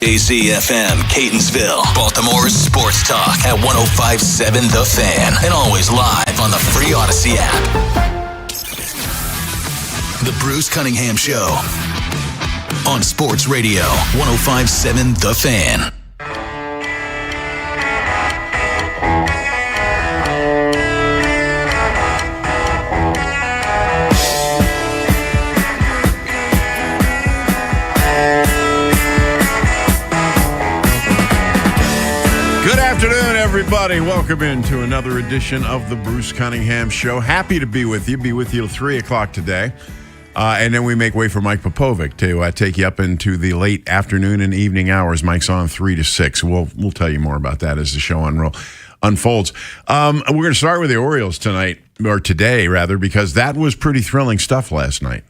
ACFM, Catonsville, Baltimore's sports talk at 105.7 The Fan, and always live on the free Odyssey app. The Bruce Cunningham Show on Sports Radio 105.7 The Fan. Everybody, welcome into another edition of the Bruce Cunningham Show. Happy to be with you. Be with you till 3 o'clock today. And then we make way for Mike Popovic to take you up into the late afternoon and evening hours. Mike's on 3 to 6. We'll tell you more about that as the show unfolds. We're going to start with the Orioles tonight, or today, rather, because that was pretty thrilling stuff last night.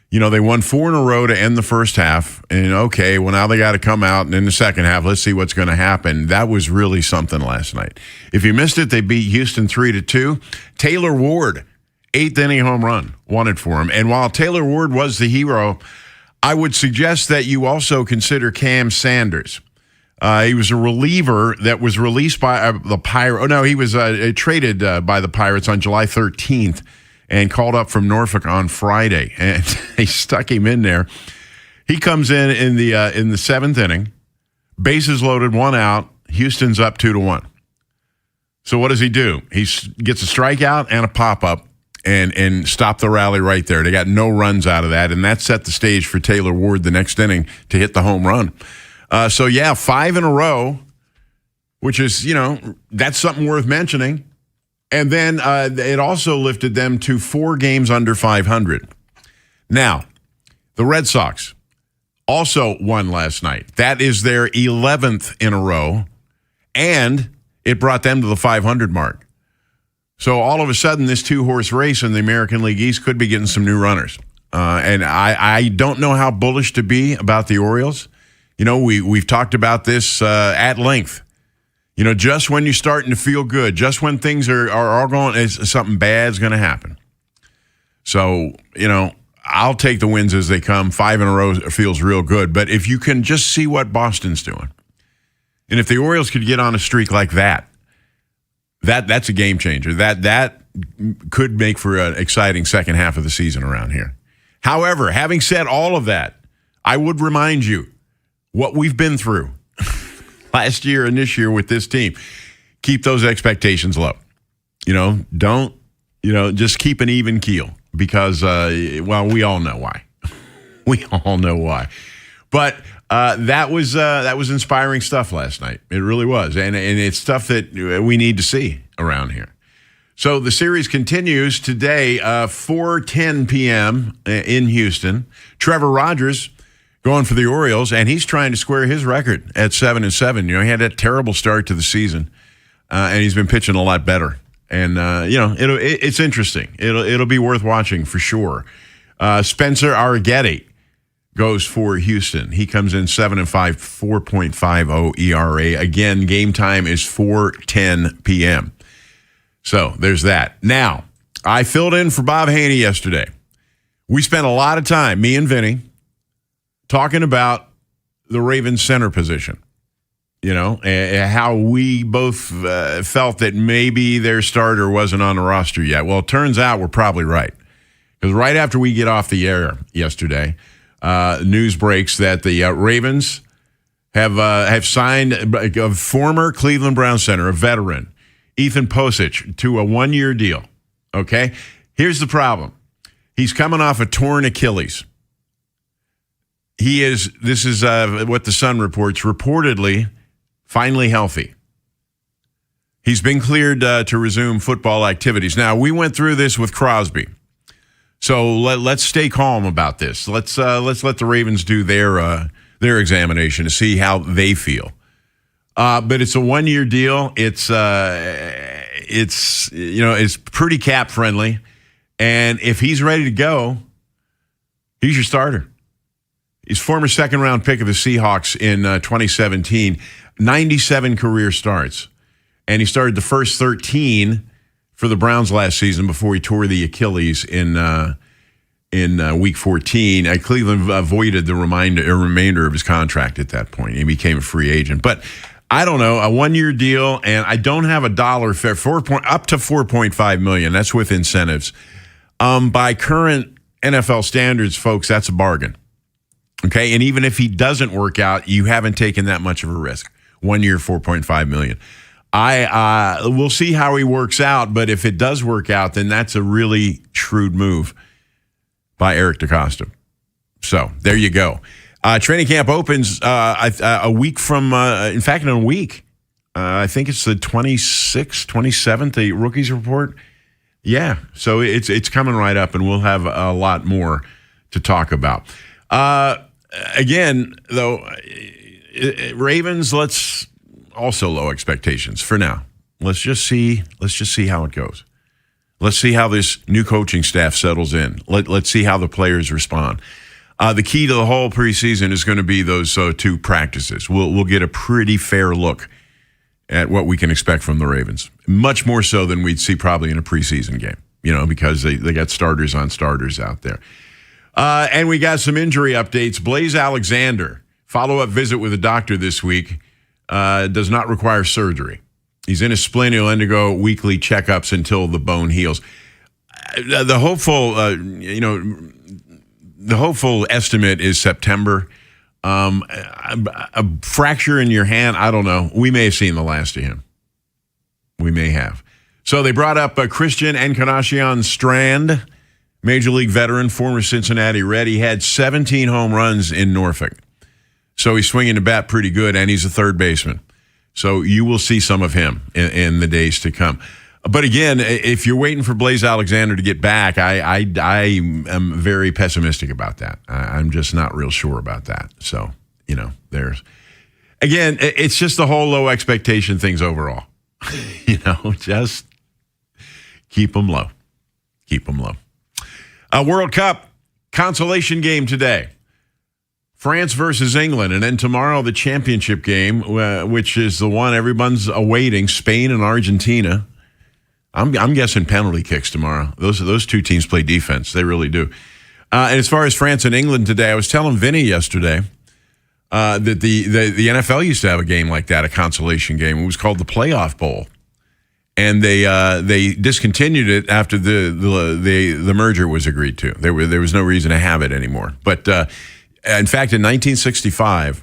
You know, they won 4 in a row to end the first half. And, okay, well, now they got to come out. And in the second half, let's see what's going to happen. That was really something last night. If you missed it, they beat Houston 3-2. Taylor Ward, 8th inning home run, won it for him. And while Taylor Ward was the hero, I would suggest that you also consider Cam Sanders. He was a reliever that was released by the Pirates. Oh, no, he was traded by the Pirates on July 13th. And called up from Norfolk on Friday, and they stuck him in there. He comes in the 7th inning, bases loaded, 1 out. Houston's up 2-1. So what does he do? He gets a strikeout and a pop up, and stop the rally right there. They got no runs out of that, and that set the stage for Taylor Ward the next inning to hit the home run. 5 in a row, which is that's something worth mentioning. And then it also lifted them to 4 games under 500. Now, the Red Sox also won last night. That is their 11th in a row, and it brought them to the 500 mark. So all of a sudden, this 2-horse race in the American League East could be getting some new runners. And I don't know how bullish to be about the Orioles. You know, we've talked about this at length. You know, just when you're starting to feel good, just when things are all going, something bad's going to happen. So, I'll take the wins as they come. 5 in a row feels real good. But if you can just see what Boston's doing, and if the Orioles could get on a streak like that's a game changer. That could make for an exciting second half of the season around here. However, having said all of that, I would remind you what we've been through last year and this year with this team. Keep those expectations low. Don't, just keep an even keel because, we all know why. We all know why. But that was inspiring stuff last night. It really was. And it's stuff that we need to see around here. So the series continues today, 4:10 p.m. in Houston. Trevor Rogers going for the Orioles, and he's trying to square his record at 7-7. He had that terrible start to the season, and he's been pitching a lot better. And it's interesting. It'll be worth watching for sure. Spencer Arrighetti goes for Houston. He comes in 7-5, 4.50 ERA. Again, game time is 4:10 p.m. So there's that. Now, I filled in for Bob Haynie yesterday. We spent a lot of time, me and Vinny, talking about the Ravens center position, how we both felt that maybe their starter wasn't on the roster yet. Well, it turns out we're probably right. Because right after we get off the air yesterday, news breaks that the Ravens have signed a former Cleveland Browns center, a veteran, Ethan Posich, to a 1-year deal. Okay? Here's the problem. He's coming off a torn Achilles. This is what the Sun reports, reportedly finally healthy. He's been cleared to resume football activities. Now, we went through this with Crosby. So let's stay calm about this. Let's let the Ravens do their examination to see how they feel. But it's a 1-year deal. It's pretty cap friendly. And if he's ready to go, he's your starter. He's former second-round pick of the Seahawks in 2017, 97 career starts. And he started the first 13 for the Browns last season before he tore the Achilles in in Week 14. Cleveland voided the remainder of his contract at that point. He became a free agent. But I don't know, a one-year deal, and I don't have a dollar fair, up to $4.5 million. That's with incentives. By current NFL standards, folks, that's a bargain. Okay, and even if he doesn't work out, you haven't taken that much of a risk. 1 year, $4.5 million. We'll see how he works out, but if it does work out, then that's a really shrewd move by Eric DeCosta. So there you go. Training camp opens a week from, in fact, in a week. I think it's the 26th, 27th, the rookies report. Yeah, so it's coming right up, and we'll have a lot more to talk about. Again, though, Ravens, let's also low expectations for now. Let's just see how it goes. Let's see how this new coaching staff settles in. Let's see how the players respond. The key to the whole preseason is going to be those two practices. We'll get a pretty fair look at what we can expect from the Ravens. Much more so than we'd see probably in a preseason game, because they got starters on starters out there. And we got some injury updates. Blaze Alexander, follow-up visit with a doctor this week, does not require surgery. He's in a splint. He'll undergo weekly checkups until the bone heals. The hopeful estimate is September. A fracture in your hand, I don't know. We may have seen the last of him. We may have. So they brought up Christian Encarnacion Strand, Major League veteran, former Cincinnati Red. He had 17 home runs in Norfolk. So he's swinging the bat pretty good, and he's a third baseman. So you will see some of him in the days to come. But again, if you're waiting for Blaze Alexander to get back, I am very pessimistic about that. I'm just not real sure about that. So, there's... Again, it's just the whole low expectation things overall. Just keep them low. Keep them low. World Cup consolation game today. France versus England, and then tomorrow the championship game, which is the one everyone's awaiting, Spain and Argentina. I'm guessing penalty kicks tomorrow. Those two teams play defense. They really do. And as far as France and England today, I was telling Vinny yesterday that the NFL used to have a game like that, a consolation game. It was called the Playoff Bowl. And they discontinued it after the merger was agreed to. There was no reason to have it anymore. But in fact, in 1965,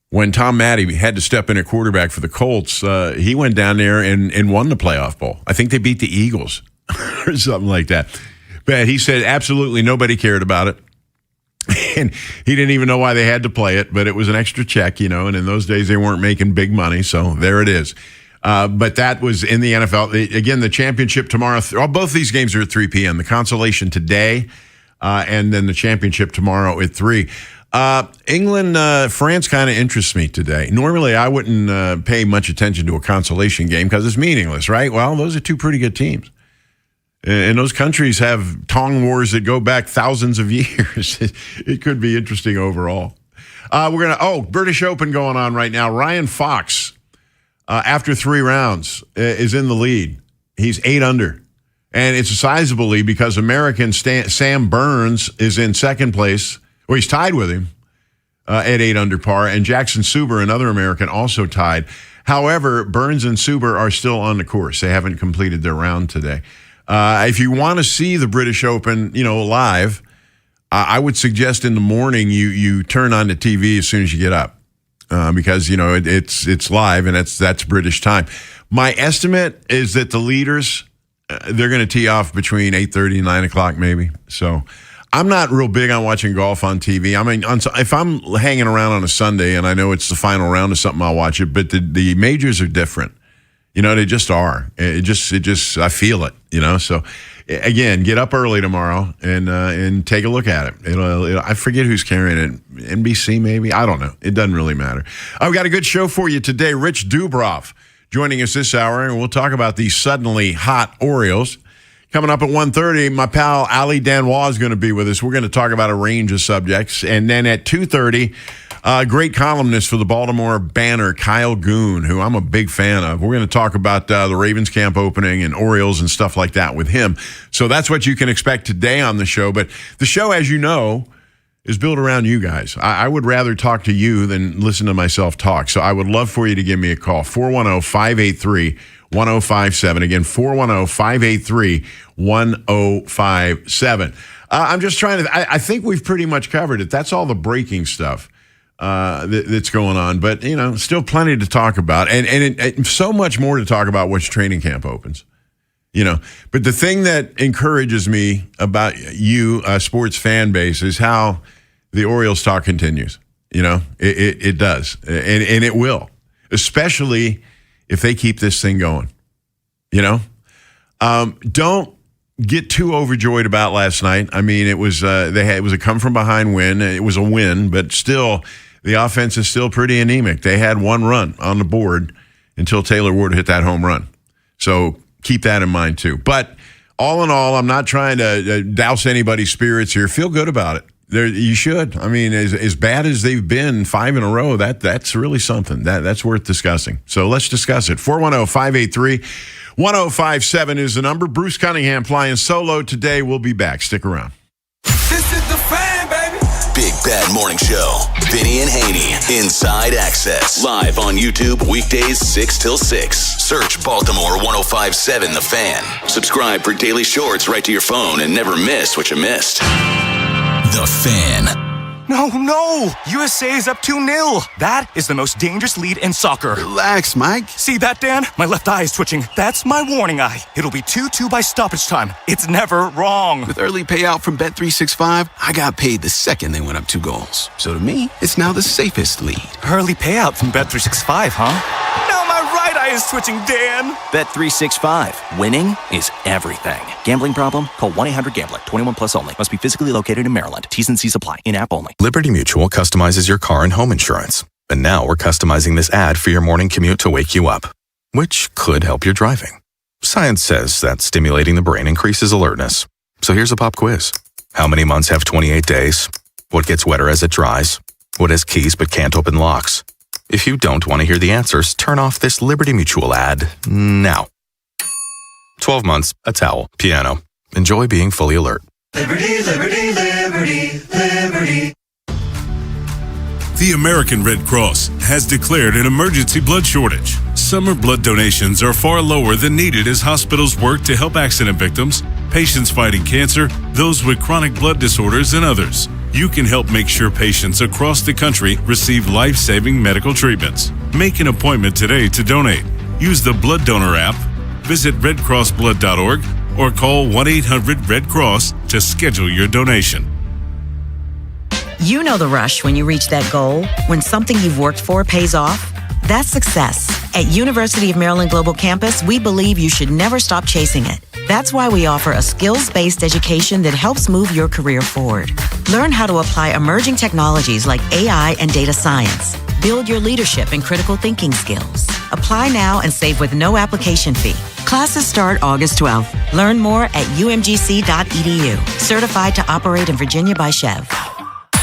when Tom Matty had to step in at quarterback for the Colts, he went down there and won the Playoff Bowl. I think they beat the Eagles or something like that. But he said absolutely nobody cared about it. And he didn't even know why they had to play it, but it was an extra check, and in those days they weren't making big money, so there it is. But that was in the NFL. Again, the championship tomorrow. Both these games are at 3 p.m. The consolation today, and then the championship tomorrow at 3. England, France kind of interests me today. Normally, I wouldn't pay much attention to a consolation game because it's meaningless, right? Well, those are two pretty good teams. And those countries have tongue wars that go back thousands of years. It could be interesting overall. British Open going on right now. Ryan Fox, after 3 rounds, is in the lead. He's 8 under. And it's a sizable lead because American Sam Burns is in second place. Well, he's tied with him at 8 under par. And Jackson Suber, another American, also tied. However, Burns and Suber are still on the course. They haven't completed their round today. If you want to see the British Open, live, I would suggest in the morning you turn on the TV as soon as you get up because it's live and that's British time. My estimate is that the leaders they're going to tee off between 8:30 and 9 o'clock maybe. So I'm not real big on watching golf on TV. I mean, if I'm hanging around on a Sunday and I know it's the final round of something, I'll watch it. But the majors are different. They just are. It just I feel it, So, again, get up early tomorrow and take a look at it. I forget who's carrying it. NBC maybe? I don't know. It doesn't really matter. I've got a good show for you today. Rich Dubroff joining us this hour, and we'll talk about the suddenly hot Orioles. Coming up at 1:30, my pal Ali Danois is going to be with us. We're going to talk about a range of subjects. And then at 2:30, Great columnist for the Baltimore Banner, Kyle Goon, who I'm a big fan of. We're going to talk about the Ravens camp opening and Orioles and stuff like that with him. So that's what you can expect today on the show. But the show, as you know, is built around you guys. I would rather talk to you than listen to myself talk. So I would love for you to give me a call, 410-583-1057. Again, 410-583-1057. I'm just trying to, I think we've pretty much covered it. That's all the breaking stuff that's going on. But, still plenty to talk about. And so much more to talk about once training camp opens. But the thing that encourages me about you, sports fan base, is how the Orioles talk continues. It does. And it will, especially if they keep this thing going. Don't get too overjoyed about last night. I mean, it was it was a come from behind win. It was a win, but still, the offense is still pretty anemic. They had one run on the board until Taylor Ward hit that home run. So keep that in mind too. But all in all, I'm not trying to douse anybody's spirits here. Feel good about it. You should. I mean, as bad as they've been 5 in a row, that's really something. That's worth discussing. So let's discuss it. 410-583-1057 is the number. Bruce Cunningham flying solo today. We'll be back. Stick around. This is the Fan, baby. Big Bad Morning Show. Vinny and Haynie. Inside Access. Live on YouTube weekdays 6 till 6. Search Baltimore 1057 The Fan. Subscribe for daily shorts right to your phone and never miss what you missed. The Fan. No! USA is up 2-0. That is the most dangerous lead in soccer. Relax, Mike. See that, Dan? My left eye is twitching. That's my warning eye. It'll be 2-2 by stoppage time. It's never wrong. With early payout from Bet365, I got paid the second they went up 2 goals. So to me, it's now the safest lead. Early payout from Bet365, huh? Now my right eye is twitching, Dan. Bet365. Winning is everything. Gambling problem? Call 1-800-GAMBLER. 21 plus only. Must be physically located in Maryland. T's and C's apply. In-app only. Liberty Mutual customizes your car and home insurance. And now we're customizing this ad for your morning commute to wake you up, which could help your driving. Science says that stimulating the brain increases alertness. So here's a pop quiz. How many months have 28 days? What gets wetter as it dries? What has keys but can't open locks? If you don't want to hear the answers, turn off this Liberty Mutual ad now. 12 months, a towel, piano. Enjoy being fully alert. Liberty, liberty, liberty, liberty. The American Red Cross has declared an emergency blood shortage. Summer blood donations are far lower than needed as hospitals work to help accident victims, patients fighting cancer, those with chronic blood disorders, and others. You can help make sure patients across the country receive life-saving medical treatments. Make an appointment today to donate. Use the Blood Donor app, visit redcrossblood.org, or call 1-800-RED-CROSS to schedule your donation. You know the rush when you reach that goal, when something you've worked for pays off. That's success. At University of Maryland Global Campus, we believe you should never stop chasing it. That's why we offer a skills-based education that helps move your career forward. Learn how to apply emerging technologies like AI and data science. Build your leadership and critical thinking skills. Apply now and save with no application fee. Classes start August 12th. Learn more at umgc.edu. Certified to operate in Virginia by Chev.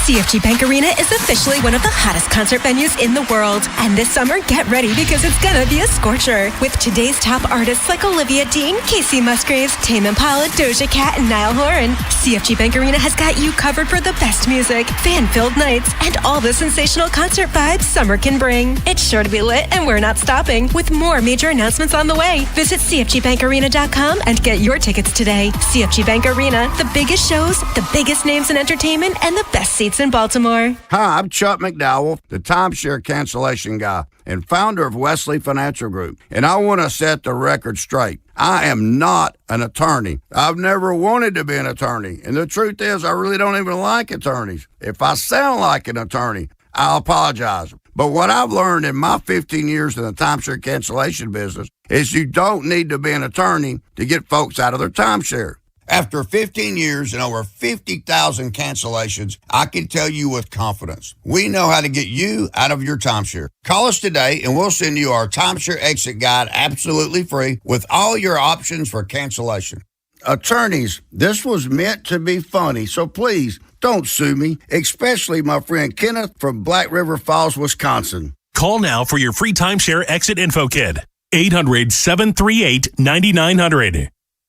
CFG Bank Arena is officially one of the hottest concert venues in the world. And this summer, get ready because it's gonna be a scorcher. With today's top artists like Olivia Dean, Casey Musgraves, Tame Impala, Doja Cat, and Niall Horan, CFG Bank Arena has got you covered for the best music, fan-filled nights, and all the sensational concert vibes summer can bring. It's sure to be lit, and we're not stopping, with more major announcements on the way. Visit CFGBankArena.com and get your tickets today. CFG Bank Arena, the biggest shows, the biggest names in entertainment, and the best seats in Baltimore. Hi, I'm Chuck McDowell, the timeshare cancellation guy and founder of Wesley Financial Group. And I want to set the record straight. I am not an attorney. I've never wanted to be an attorney. And the truth is, I really don't even like attorneys. If I sound like an attorney, I'll apologize. But what I've learned in my 15 years in the timeshare cancellation business is you don't need to be an attorney to get folks out of their timeshare. After 15 years and over 50,000 cancellations, I can tell you with confidence, we know how to get you out of your timeshare. Call us today and we'll send you our timeshare exit guide absolutely free with all your options for cancellation. Attorneys, this was meant to be funny, so please Don't sue me, especially my friend Kenneth from Black River Falls, Wisconsin. Call now for your free timeshare exit info kit. 800-738-9900.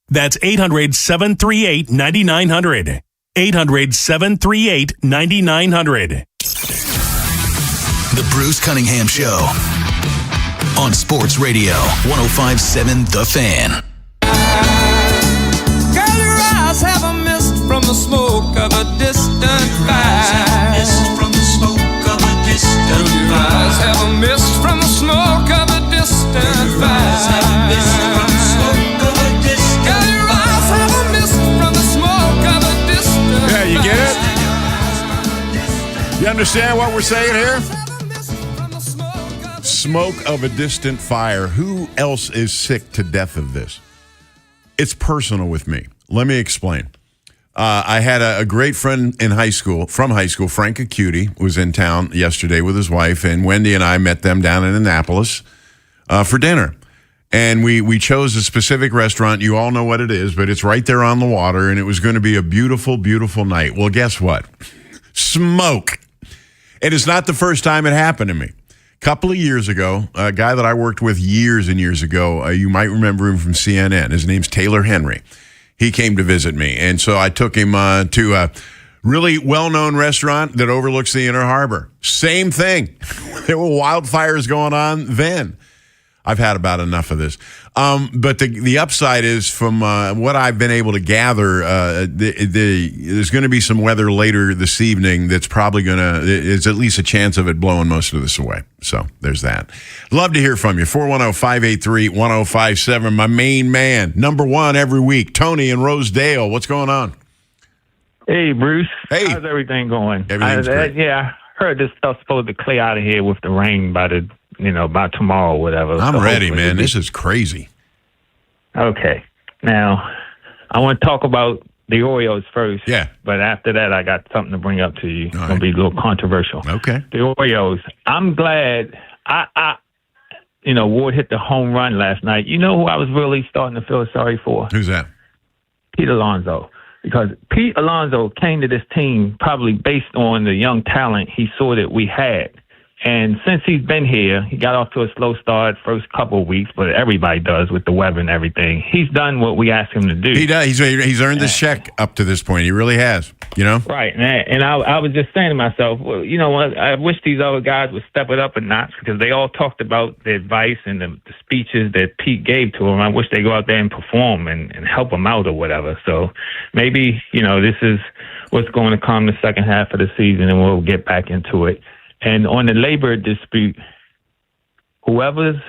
That's 800-738-9900. 800-738-9900. The Bruce Cunningham Show on Sports Radio 105.7 The Fan. Girl, your eyes have a mist from the smoke of a distant fire. Your eyes have a mist from the smoke of a distant fire. Girl, your eyes have a mist from the smoke of a distant fire. Yeah, you get it? You understand what we're saying here? Smoke of a distant fire. Who else is sick to death of this? It's personal with me. Let me explain. I had a great friend from high school, Frank Acuti, was in town yesterday with his wife, and Wendy and I met them down in Annapolis for dinner. And we chose a specific restaurant. You all know what it is, but it's right there on the water, and it was going to be a beautiful, beautiful night. Well, guess what? Smoke. It is not the first time it happened to me. A couple of years ago, a guy that I worked with years and years ago, you might remember him from CNN. His name's Taylor Henry. He came to visit me, and so I took him to a really well-known restaurant that overlooks the Inner Harbor. Same thing. There were wildfires going on then. I've had about enough of this. But the upside is, from what I've been able to gather, there's going to be some weather later this evening that's probably it's at least a chance of it blowing most of this away. So there's that. Love to hear from you. 410-583-1057. My main man, number one every week, Tony in Rosedale. What's going on? Hey, Bruce. Hey. How's everything going? Everything's great. Yeah, I heard this stuff's supposed to clear out of here with the rain by tomorrow or whatever. I'm So ready, hopefully man. This is crazy. Okay. Now, I want to talk about the Orioles first. Yeah. But after that, I got something to bring up to you. It's going to be a little controversial. Okay. The Orioles. I'm glad Ward hit the home run last night. You know who I was really starting to feel sorry for? Who's that? Pete Alonso. Because Pete Alonso came to this team probably based on the young talent he saw that we had. And since he's been here, he got off to a slow start first couple of weeks, but everybody does with the weather and everything. He's done what we asked him to do. He does. He's earned this check up to this point. He really has, Right. And I was just saying to myself, well, you know what? I wish these other guys would step it up a notch, because they all talked about the advice and the speeches that Pete gave to them. I wish they go out there and perform and help them out or whatever. So maybe, this is what's going to come the second half of the season, and we'll get back into it. And on the labor dispute, whoever's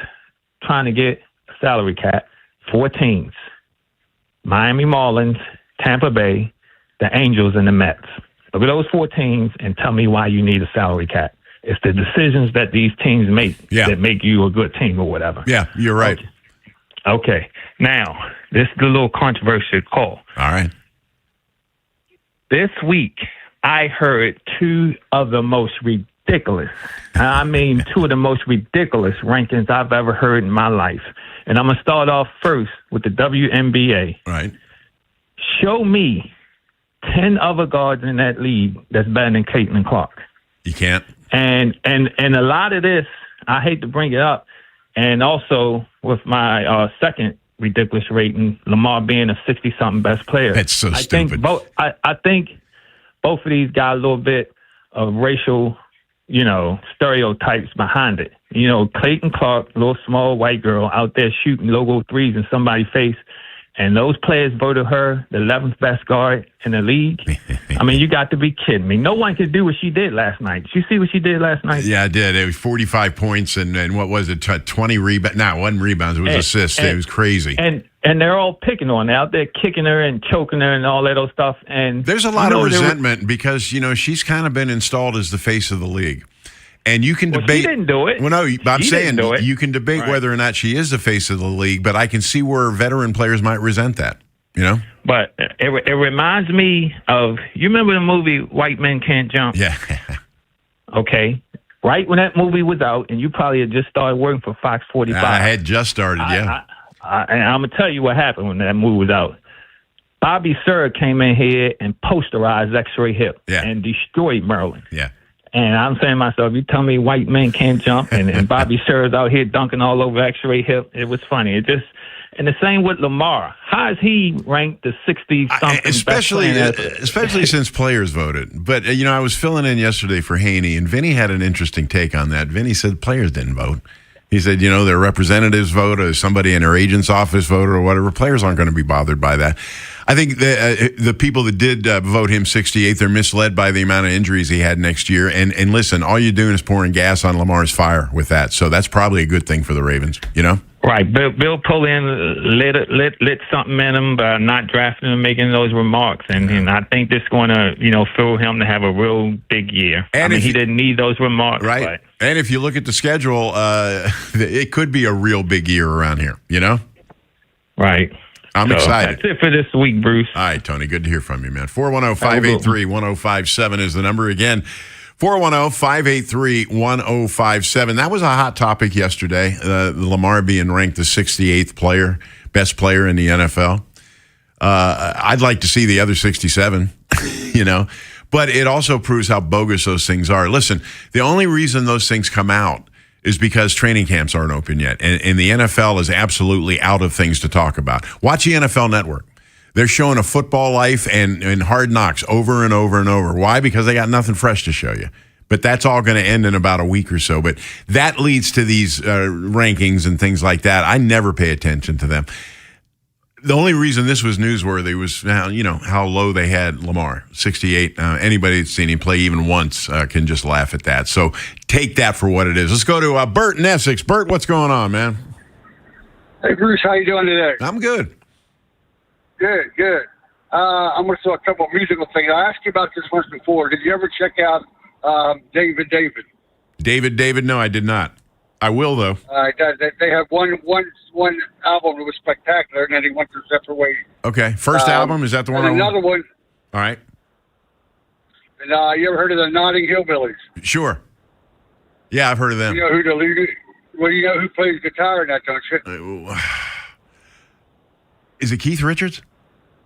trying to get a salary cap, 4 teams, Miami Marlins, Tampa Bay, the Angels, and the Mets. Look at those 4 teams and tell me why you need a salary cap. It's the decisions that these teams make that make you a good team or whatever. Yeah, you're right. Okay. Now, this is a little controversial call. All right. This week, I heard 2 of the most ridiculous, I mean 2 of the most ridiculous rankings I've ever heard in my life. And I'm going to start off first with the WNBA. Right. Show me 10 other guards in that league that's better than Caitlin Clark. You can't. And a lot of this, I hate to bring it up, and also with my second ridiculous rating, Lamar being a 60-something best player. That's so stupid. I think both of these got a little bit of racial, stereotypes behind it. Clayton Clark, little small white girl out there shooting logo threes in somebody's face, and those players voted her the 11th best guard in the league. I mean, you got to be kidding me. No one could do what she did last night. Did you see what she did last night? Yeah, I did. It was 45 points and what was it, 20 rebounds? No, it wasn't rebounds. It was assists. It was crazy. And they're all picking on her, out there kicking her and choking her and all that old stuff. And there's a lot of resentment because, she's kind of been installed as the face of the league. And you can debate. She didn't do it. Well, no, I'm saying you can debate whether or not she is the face of the league, but I can see where veteran players might resent that, But it reminds me of, you remember the movie White Men Can't Jump? Yeah. Okay. Right when that movie was out, and you probably had just started working for Fox 45. I had just started, yeah. And I'm going to tell you what happened when that movie was out. Bobby Sir came in here and posterized X-Ray Hip and destroyed Maryland. Yeah. And I'm saying to myself, you tell me white men can't jump, and Bobby Sir is out here dunking all over X-Ray Hip. It was funny. It just, and the same with Lamar. How is he ranked the 60-something? Especially since players voted. But, I was filling in yesterday for Haynie, and Vinny had an interesting take on that. Vinny said players didn't vote. He said, their representatives vote, or somebody in their agent's office vote, or whatever. Players aren't going to be bothered by that. I think the people that did vote him 68th, they're misled by the amount of injuries he had next year. And listen, all you're doing is pouring gas on Lamar's fire with that. So that's probably a good thing for the Ravens, Right. Bill Pullen lit something in him by not drafting him, making those remarks. And I think this is going to, fuel him to have a real big year. And he didn't need those remarks. Right. And if you look at the schedule, it could be a real big year around here, Right. I'm excited. That's it for this week, Bruce. All right, Tony. Good to hear from you, man. 410-583-1057 is the number again. 410-583-1057. That was a hot topic yesterday. Lamar being ranked the 68th best player in the NFL. I'd like to see the other 67, But it also proves how bogus those things are. Listen, the only reason those things come out is because training camps aren't open yet. And the NFL is absolutely out of things to talk about. Watch the NFL Network. They're showing a football life and Hard Knocks over and over and over. Why? Because they got nothing fresh to show you. But that's all going to end in about a week or so. But that leads to these rankings and things like that. I never pay attention to them. The only reason this was newsworthy was how low they had Lamar, 68. Anybody that's seen him play even once can just laugh at that. So take that for what it is. Let's go to Bert in Essex. Bert, what's going on, man? Hey, Bruce, how you doing today? I'm good. Good. I'm going to throw a couple of musical things. I asked you about this once before. Did you ever check out David? David? No, I did not. I will, though. They have one album that was spectacular, and then he went their separate ways. Okay. First album, is that the one? And another one. All right. And you ever heard of the Notting Hillbillies? Sure. Yeah, I've heard of them. You know who the leader? Well, you know who plays guitar in that, don't you? Is it Keith Richards?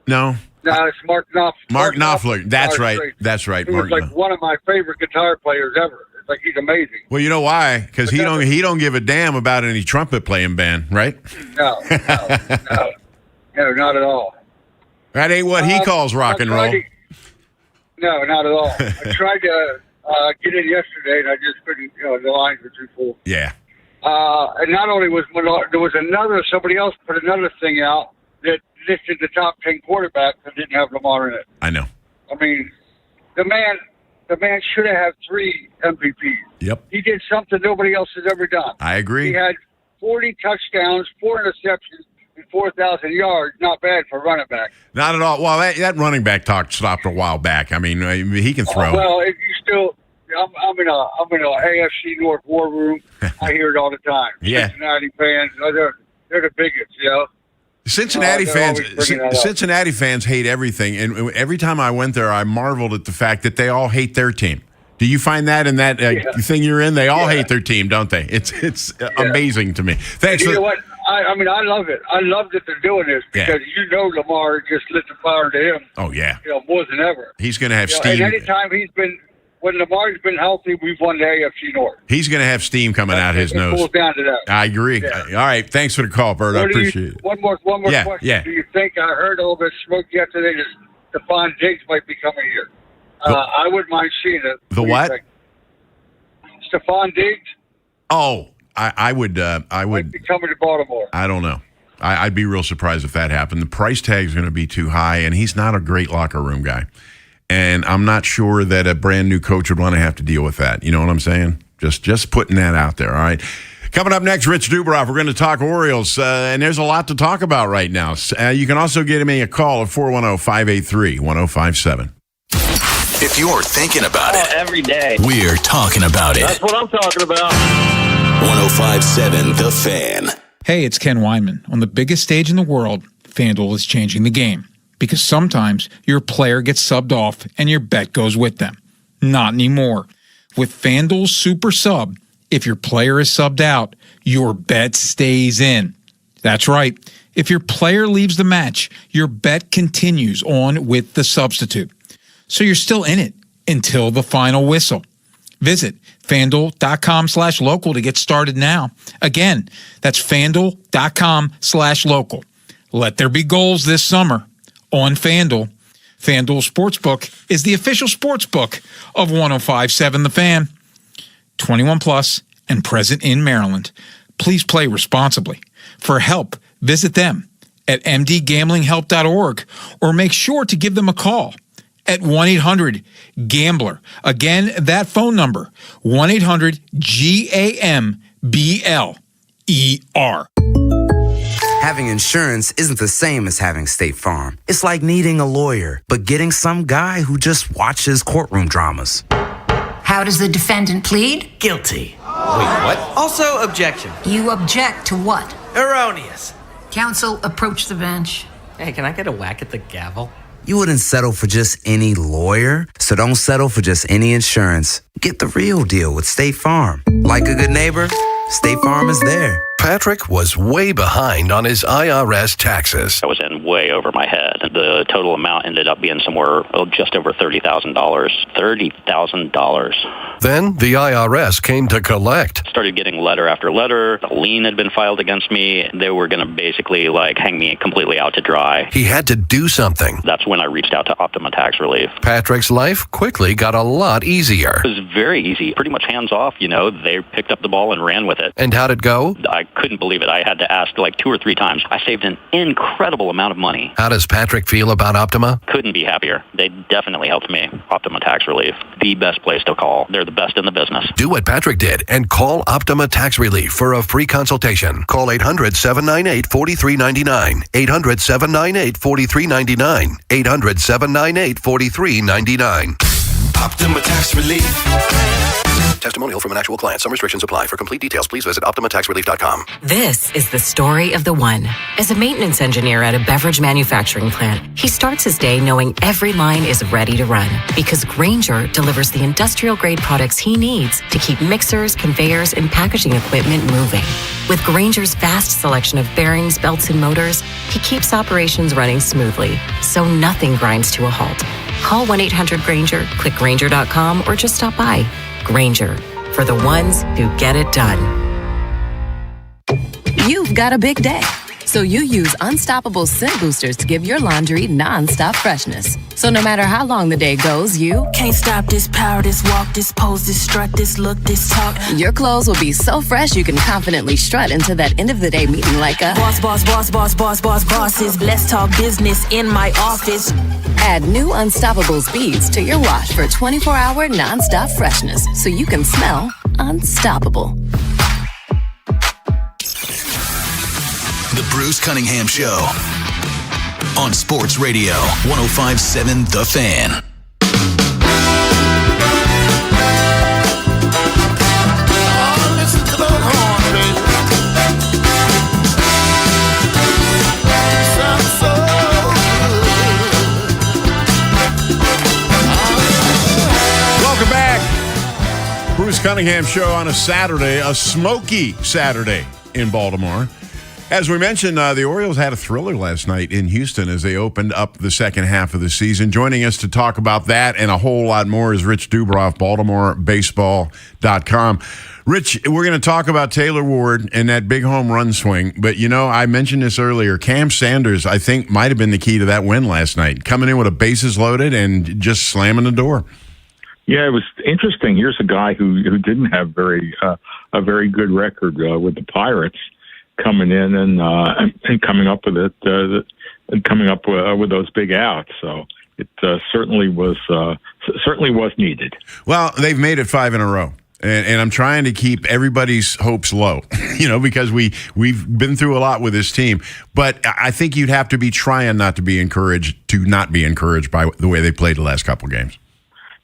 No. No, it's Mark Knopfler. Mark Knopfler. That's right. That's right. He was like one of my favorite guitar players ever. It's like he's amazing. Well, you know why? Because he don't give a damn about any trumpet playing band, right? No, not at all. That ain't what he calls rock and roll. No, not at all. I tried to get in yesterday, and I just couldn't. The lines were too full. Yeah. And not only there was somebody else put another thing out that listed the top 10 quarterbacks that didn't have Lamar in it. I know. I mean, the man should have had 3 MVPs. Yep. He did something nobody else has ever done. I agree. He had 40 touchdowns, 4 interceptions, and 4,000 yards. Not bad for running back. Not at all. Well, that running back talk stopped a while back. I mean, he can throw. Well, if you still, I'm in a AFC North war room. I hear it all the time. Yeah. Cincinnati fans, they're the biggest, Cincinnati fans hate everything, and every time I went there, I marveled at the fact that they all hate their team. Do you find that in that thing you're in? They all hate their team, don't they? It's amazing to me. Thanks. You know what? I love it. I love that they're doing this because Lamar just lit the fire to him. Oh yeah, more than ever. He's going to have steam. And anytime when Lamar's been healthy, we've won the AFC North. He's going to have steam coming out his nose. It down to that. I agree. Yeah. All right. Thanks for the call, Bert. I appreciate it. One more question. Yeah. Do you think I heard a little bit of smoke yesterday that Stephon Diggs might be coming here? I wouldn't mind seeing it. The what? Stephon Diggs? Oh, I would. Might be coming to Baltimore. I don't know. I'd be real surprised if that happened. The price tag is going to be too high, and he's not a great locker room guy. And I'm not sure that a brand new coach would want to have to deal with that. You know what I'm saying? Just putting that out there, all right? Coming up next, Rich Duberoff. We're going to talk Orioles, and there's a lot to talk about right now. You can also get me a call at 410-583-1057. If you're thinking about it every day, we're talking about it. That's what I'm talking about. 1057 The Fan. Hey, it's Ken Weinman. On the biggest stage in the world, FanDuel is changing the game. Because sometimes your player gets subbed off and your bet goes with them. Not anymore. With FanDuel's Super Sub, if your player is subbed out, your bet stays in. That's right. If your player leaves the match, your bet continues on with the substitute. So you're still in it until the final whistle. Visit FanDuel.com/local to get started now. Again, that's FanDuel.com/local. Let there be goals this summer on FanDuel. FanDuel Sportsbook is the official sportsbook of 105.7 The Fan. 21 plus and present in Maryland. Please play responsibly. For help, visit them at mdgamblinghelp.org or make sure to give them a call at 1-800-GAMBLER. Again, that phone number, 1-800-GAMBLER. Having insurance isn't the same as having State Farm. It's like needing a lawyer, but getting some guy who just watches courtroom dramas. How does the defendant plead? Guilty. Wait, what? Also, objection. You object to what? Erroneous. Counsel, approach the bench. Hey, can I get a whack at the gavel? You wouldn't settle for just any lawyer, so don't settle for just any insurance. Get the real deal with State Farm. Like a good neighbor, State Farm is there. Patrick was way behind on his IRS taxes. I was in way over my head. The total amount ended up being somewhere just over $30,000. $30,000. Then the IRS came to collect. Started getting letter after letter. A lien had been filed against me. They were going to basically hang me completely out to dry. He had to do something. That's when I reached out to Optima Tax Relief. Patrick's life quickly got a lot easier. It was very easy, pretty much hands off. They picked up the ball and ran with it. And how'd it go? I couldn't believe it. I had to ask 2 or 3 times. I saved an incredible amount of money. How does Patrick feel about Optima? Couldn't be happier. They definitely helped me. Optima Tax Relief, the best place to call. They're the best in the business. Do what Patrick did and call Optima Tax Relief for a free consultation. Call 800-798-4399. 800-798-4399. 800-798-4399. Optima Tax Relief. Testimonial from an actual client. Some restrictions apply. For complete details, please visit OptimaTaxRelief.com. This is the story of the one. As a maintenance engineer at a beverage manufacturing plant, he starts his day knowing every line is ready to run because Grainger delivers the industrial-grade products he needs to keep mixers, conveyors, and packaging equipment moving. With Grainger's vast selection of bearings, belts, and motors, he keeps operations running smoothly, so nothing grinds to a halt. Call 1-800-GRAINGER, click Grainger.com, or just stop by. Grainger, for the ones who get it done. You've got a big day, so you use Unstoppable Scent Boosters to give your laundry non-stop freshness. So no matter how long the day goes, you can't stop this power, this walk, this pose, this strut, this look, this talk. Your clothes will be so fresh you can confidently strut into that end of the day meeting like a boss, boss, boss, boss, boss, boss, bosses. Let's talk business in my office. Add new Unstoppable beads to your wash for 24-hour non-stop freshness so you can smell unstoppable. The Bruce Cunningham Show on Sports Radio 105.7 The Fan. Welcome back. Bruce Cunningham Show on a Saturday, a smoky Saturday in Baltimore. As we mentioned, the Orioles had a thriller last night in Houston as they opened up the second half of the season. Joining us to talk about that and a whole lot more is Rich Dubroff, BaltimoreBaseball.com. Rich, we're going to talk about Taylor Ward and that big home run swing. But, I mentioned this earlier. Cam Sanders, I think, might have been the key to that win last night. Coming in with a bases loaded and just slamming the door. Yeah, it was interesting. Here's a guy who didn't have a very good record with the Pirates, coming in and coming up with it, and coming up with those big outs. So it certainly was needed. Well, they've made it 5 in a row. And I'm trying to keep everybody's hopes low, because we've been through a lot with this team. But I think you'd have to be trying not to be encouraged by the way they played the last couple games.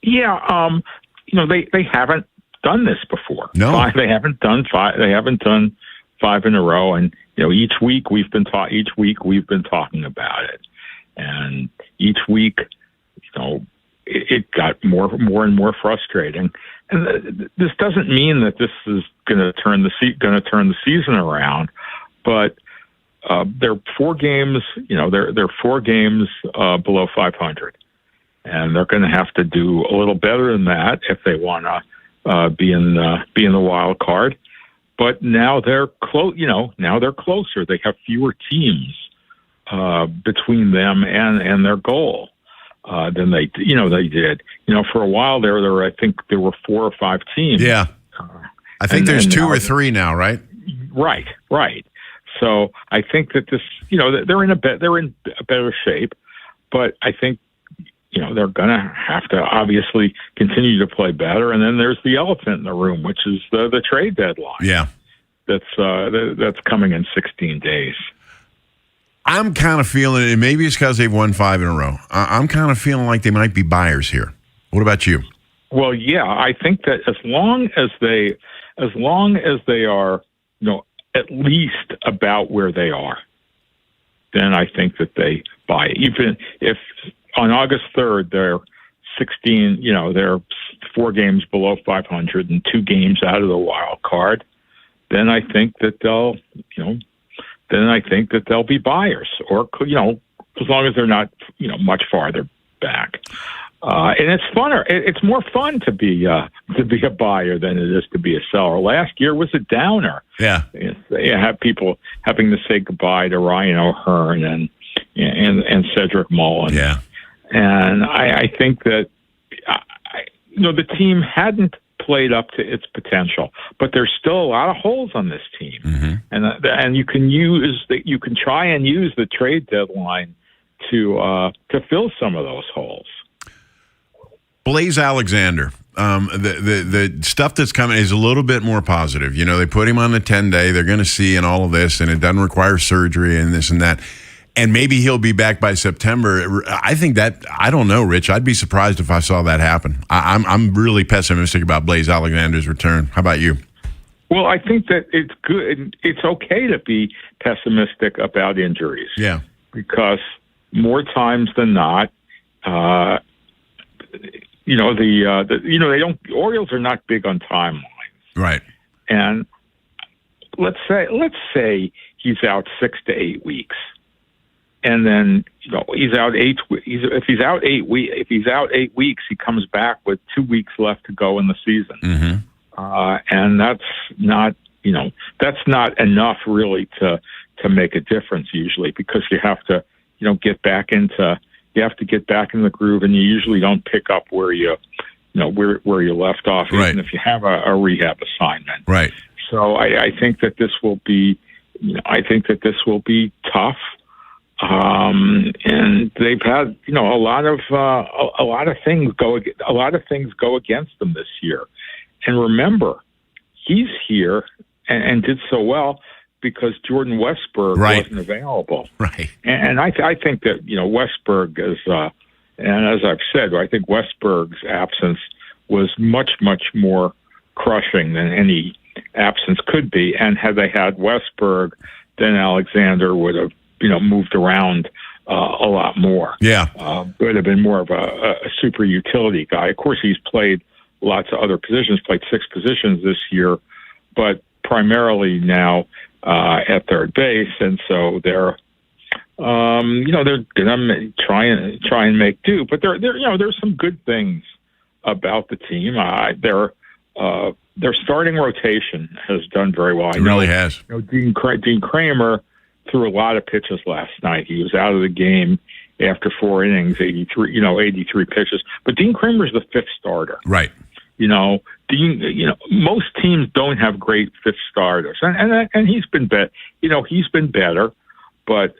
Yeah, they haven't done this before. No, they haven't done 5. They haven't done 5 in a row, and each week we've been talking about it, and each week, it got more and more frustrating. And this doesn't mean that this is going to turn the season around, but they're 4 games. They're 4 games below 500, and they're going to have to do a little better than that if they want to be in the wild card. But now they're close. Now they're closer. They have fewer teams between them and their goal than they did. For a while there I think there were 4 or 5 teams. Yeah, I think there's 2 or 3 now, right? Right. So I think that this, they're in a better shape, but I think they're going to have to obviously continue to play better. And then there's the elephant in the room, which is the trade deadline. Yeah, that's coming in 16 days. I'm kind of feeling, and maybe it's because they've won 5 in a row. I'm kind of feeling like they might be buyers here. What about you? Well, yeah, I think that as long as they are, at least about where they are, then I think that they buy it. Even if on August 3rd they're 16, they're 4 games below 500 and 2 games out of the wild card, then I think that they'll, be buyers, or as long as they're not, much farther back. And it's funner. It's more fun to be a buyer than it is to be a seller. Last year was a downer. Yeah, you have people having to say goodbye to Ryan O'Hearn and Cedric Mullen. Yeah, and I think that the team hadn't played up to its potential, but there's still a lot of holes on this team, and you can try and use the trade deadline to fill some of those holes. Blaze Alexander, the stuff that's coming is a little bit more positive. They put him on the 10-day. They're going to see and all of this, and it doesn't require surgery and this and that. And maybe he'll be back by September. I think that, I don't know, Rich. I'd be surprised if I saw that happen. I'm really pessimistic about Blaze Alexander's return. How about you? Well, I think that it's good. It's okay to be pessimistic about injuries. Yeah. Because more times than not, the Orioles are not big on timelines. Right. And let's say he's out 6 to 8 weeks. And then, he's out 8 weeks. If he's out 8 weeks, he comes back with 2 weeks left to go in the season. Mm-hmm. And that's not enough really to make a difference usually, because you have to, get back into the groove, and you usually don't pick up where you left off, right, even if you have a rehab assignment. Right. So I think that this will be, tough. And they've had, a lot of things go against them this year. And remember, he's here and did so well because Jordan Westberg wasn't available. Right. And I think that, Westberg is, and as I've said, I think Westberg's absence was much, much more crushing than any absence could be. And had they had Westberg, then Alexander would have, moved around a lot more. Yeah. Would have been more of a super utility guy. Of course, he's played lots of other positions, played 6 positions this year, but primarily now at third base. And so they're going to try and make do. But there's some good things about the team. Their starting rotation has done very well. It really has. Dean Kramer threw a lot of pitches last night. He was out of the game after 4 innings, 83 pitches. But Dean Kramer's the 5th starter. Right. Most teams don't have great 5th starters, and he's been better, but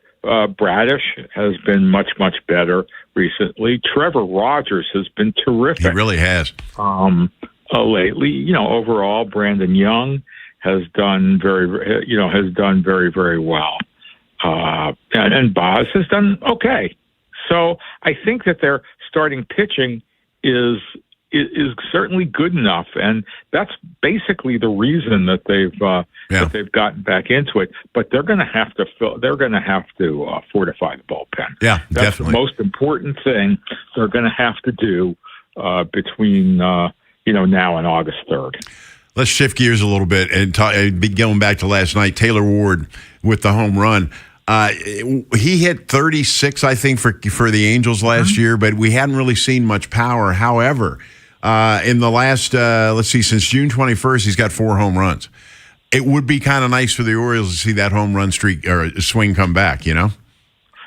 Bradish has been much, much better recently. Trevor Rogers has been terrific. He really has. Lately, overall, Brandon Young has done very, very well. And Boz has done okay. So I think that their starting pitching is certainly good enough, and that's basically the reason that they've gotten back into it. But they're going to have to fortify the bullpen. Yeah, that's definitely the most important thing they're going to have to do between now and August 3rd. Let's shift gears a little bit and going back to last night. Taylor Ward with the home run. He hit 36, I think, for the Angels last year, but we hadn't really seen much power. However, in the last, since June 21st, he's got 4 home runs. It would be kind of nice for the Orioles to see that home run streak or swing come back, you know?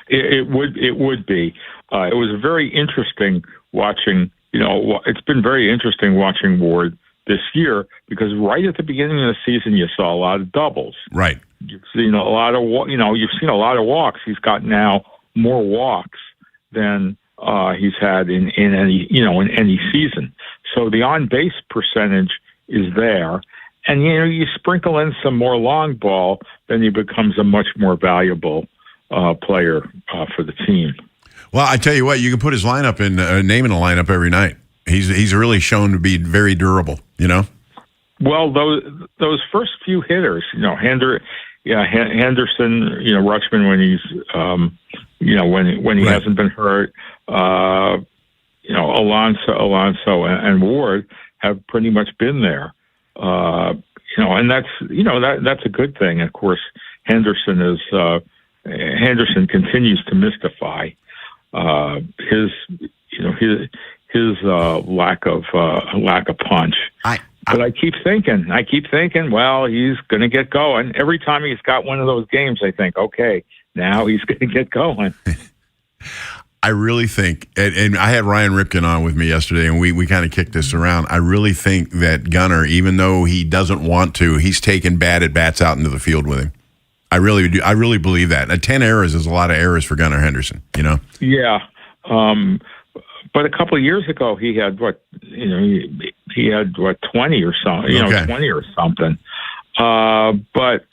It would be. It was very interesting watching, it's been very interesting watching Ward this year because right at the beginning of the season, you saw a lot of doubles. Right. You've seen a lot of, you've seen a lot of walks. He's got now more walks than he's had in any season. So the on-base percentage is there. And, you sprinkle in some more long ball, then he becomes a much more valuable player for the team. Well, I tell you what, you can put his lineup in, name in a lineup every night. He's really shown to be very durable, Well, those first few hitters, Henderson, Rutschman when he's, when he hasn't been hurt, Alonso and Ward have pretty much been there. And that's a good thing. Of course, Henderson continues to mystify his lack of punch. But I keep thinking, well, he's going to get going. Every time he's got one of those games, I think, okay, now he's going to get going. I really think, and I had Ryan Ripken on with me yesterday, and we kind of kicked this around. I really think that Gunnar, even though he doesn't want to, he's taken bad at-bats out into the field with him. I really do. I really believe that. 10 errors is a lot of errors for Gunnar Henderson, Yeah. But a couple of years ago, he had 20 or something, 20 or something. But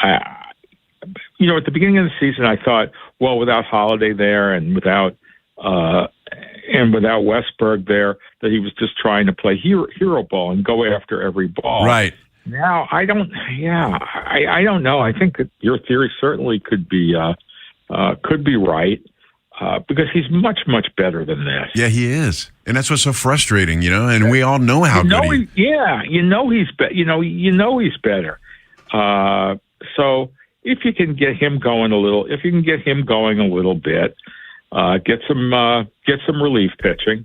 at the beginning of the season, I thought, well, without Holiday there and without Westberg there, that he was just trying to play hero ball and go after every ball. Right. Now, I don't know. I think that your theory certainly could be right. Because he's much, much better than this. Yeah, he is, and that's what's so frustrating, and we all know how good he. He's better. So if you can get him going a little bit, get some relief pitching,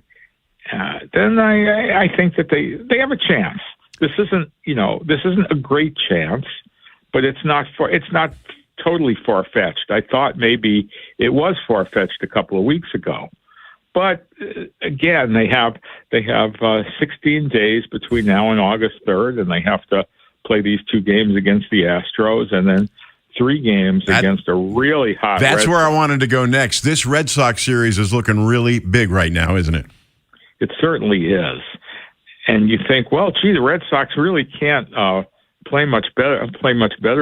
then I think that they have a chance. This isn't a great chance, but it's not totally far-fetched. I thought maybe it was far-fetched a couple of weeks ago. But again, they have 16 days between now and August 3rd, and they have to play these 2 games against the Astros and then 3 games against a really hot That's where I wanted to go next. This Red Sox series is looking really big right now, isn't it? It certainly is. And you think, well, gee, the Red Sox really can't play much better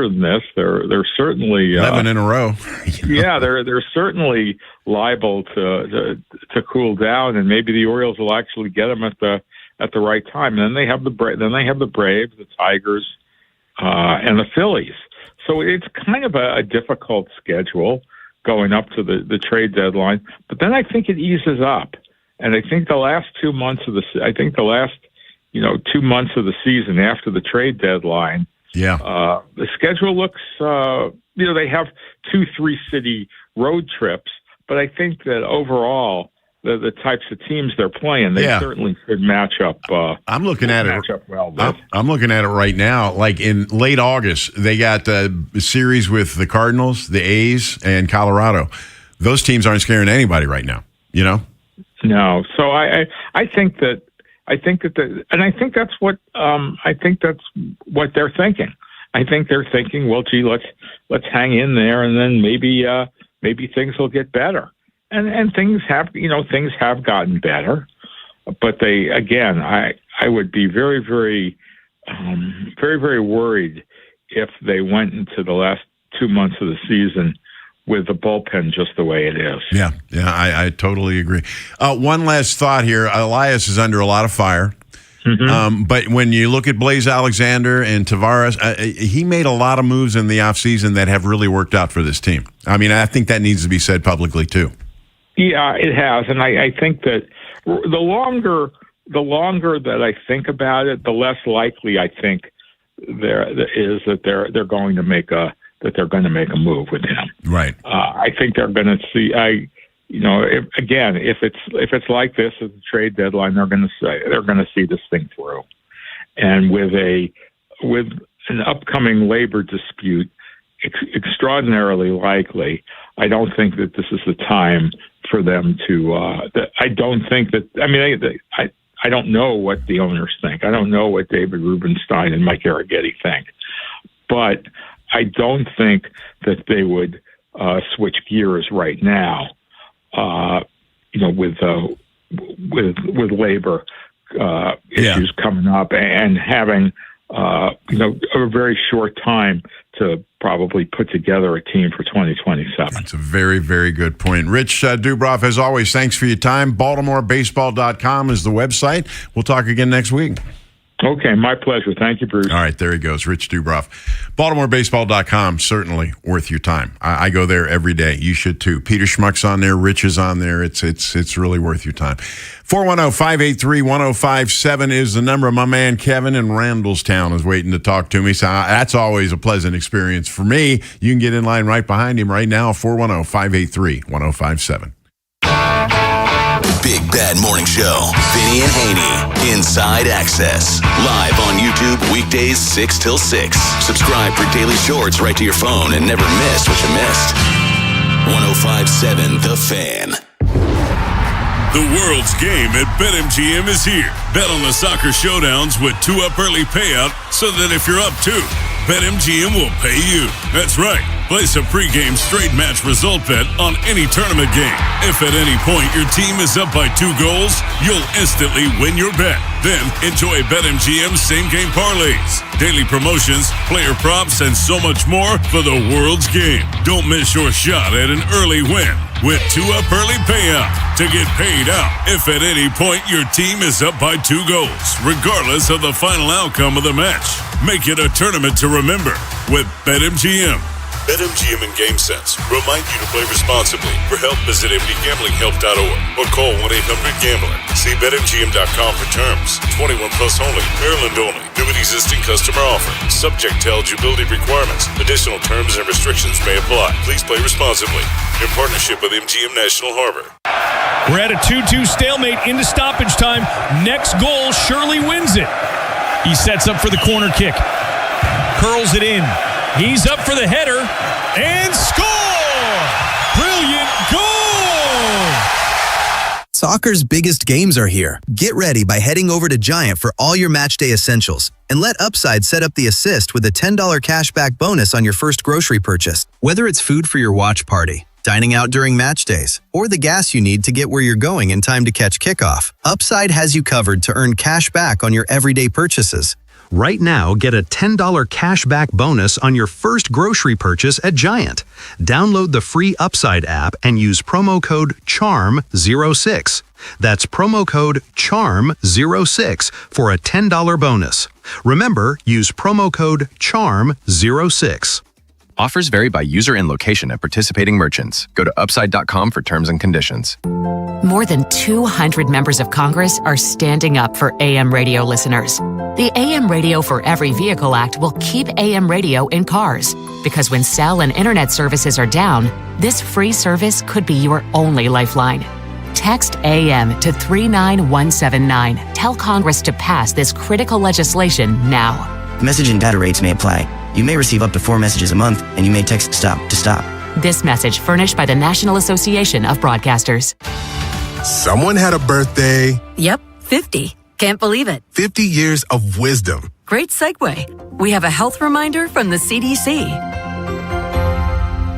than this. They're certainly 11 in a row. Yeah, they're certainly liable to cool down, and maybe the Orioles will actually get them at the right time. And then they have the Braves, the Tigers, and the Phillies. So it's kind of a difficult schedule going up to the trade deadline. But then I think it eases up, and I think the last 2 months of the 2 months of the season after the trade deadline, the schedule looks, they have 2 3-city road trips, but I think that overall, the types of teams they're playing, they certainly could match up. I'm looking at it. Well, I'm looking at it right now. Like in late August, they got a series with the Cardinals, the A's, and Colorado. Those teams aren't scaring anybody right now. No. So I think that. I think that's what they're thinking. I think they're thinking, well, gee, let's hang in there, and then maybe things will get better. And things have gotten better, but I would be very, very, very, very worried if they went into the last 2 months of the season with the bullpen just the way it is. Yeah, I totally agree. One last thought here. Elias is under a lot of fire. Mm-hmm. But when you look at Blaze Alexander and Tavares, he made a lot of moves in the offseason that have really worked out for this team. I mean, I think that needs to be said publicly, too. Yeah, it has. And I think that the longer that I think about it, the less likely I think there is that they're going to make a that they're going to make a move with him. Right. I think they're going to see. If it's like this at the trade deadline, they're going to see this thing through. And with an upcoming labor dispute extraordinarily likely, I don't think that this is the time for them to. I don't think that. I mean, I don't know what the owners think. I don't know what David Rubenstein and Mike Arrighetti think, but I don't think that they would switch gears right now. With labor issues coming up and having a very short time to probably put together a team for 2027. That's a very, very good point. Rich Dubroff, as always, thanks for your time. BaltimoreBaseball.com is the website. We'll talk again next week. Okay, my pleasure. Thank you, Bruce. All right, there he goes, Rich Dubroff. BaltimoreBaseball.com, certainly worth your time. I go there every day. You should too. Peter Schmuck's on there. Rich is on there. It's really worth your time. 410-583-1057 is the number. My man Kevin in Randallstown is waiting to talk to me. So that's always a pleasant experience for me. You can get in line right behind him right now, 410-583-1057. Big Bad Morning Show. Vinny and Haynie. Inside Access. Live on YouTube weekdays 6 till 6. Subscribe for daily shorts right to your phone and never miss what you missed. 105.7 The Fan. The world's game at BetMGM is here. Bet on the soccer showdowns with 2-up early payout so that if you're up 2, BetMGM will pay you. That's right. Place a pregame straight match result bet on any tournament game. If at any point your team is up by 2 goals, you'll instantly win your bet. Then enjoy BetMGM's same-game parlays, daily promotions, player props, and so much more for the world's game. Don't miss your shot at an early win with 2-up early payout to get paid out if at any point your team is up by 2 goals, regardless of the final outcome of the match. Make it a tournament to remember with BetMGM. BetMGM and GameSense remind you to play responsibly. For help, visit mdgamblinghelp.org or call 1-800-GAMBLER. See BetMGM.com for terms. 21 plus only. Maryland only. New and existing customer offer. Subject to eligibility requirements. Additional terms and restrictions may apply. Please play responsibly. In partnership with MGM National Harbor. We're at a 2-2 stalemate into stoppage time. Next goal, Shirley wins it. He sets up for the corner kick. Curls it in. He's up for the header and score! Brilliant goal! Soccer's biggest games are here. Get ready by heading over to Giant for all your match day essentials. And let Upside set up the assist with a $10 cashback bonus on your first grocery purchase. Whether it's food for your watch party, dining out during match days, or the gas you need to get where you're going in time to catch kickoff, Upside has you covered to earn cash back on your everyday purchases. Right now, get a $10 cashback bonus on your first grocery purchase at Giant. Download the free Upside app and use promo code CHARM06. That's promo code CHARM06 for a $10 bonus. Remember, use promo code CHARM06. Offers vary by user and location at participating merchants. Go to upside.com for terms and conditions. More than 200 members of Congress are standing up for AM radio listeners. The AM Radio for Every Vehicle Act will keep AM radio in cars, because when cell and internet services are down, this free service could be your only lifeline. Text AM to 39179. Tell Congress to pass this critical legislation now. Message and data rates may apply. You may receive up to 4 messages a month, and you may text STOP to stop. This message furnished by the National Association of Broadcasters. Someone had a birthday. Yep, 50. Can't believe it. 50 years of wisdom. Great segue. We have a health reminder from the CDC.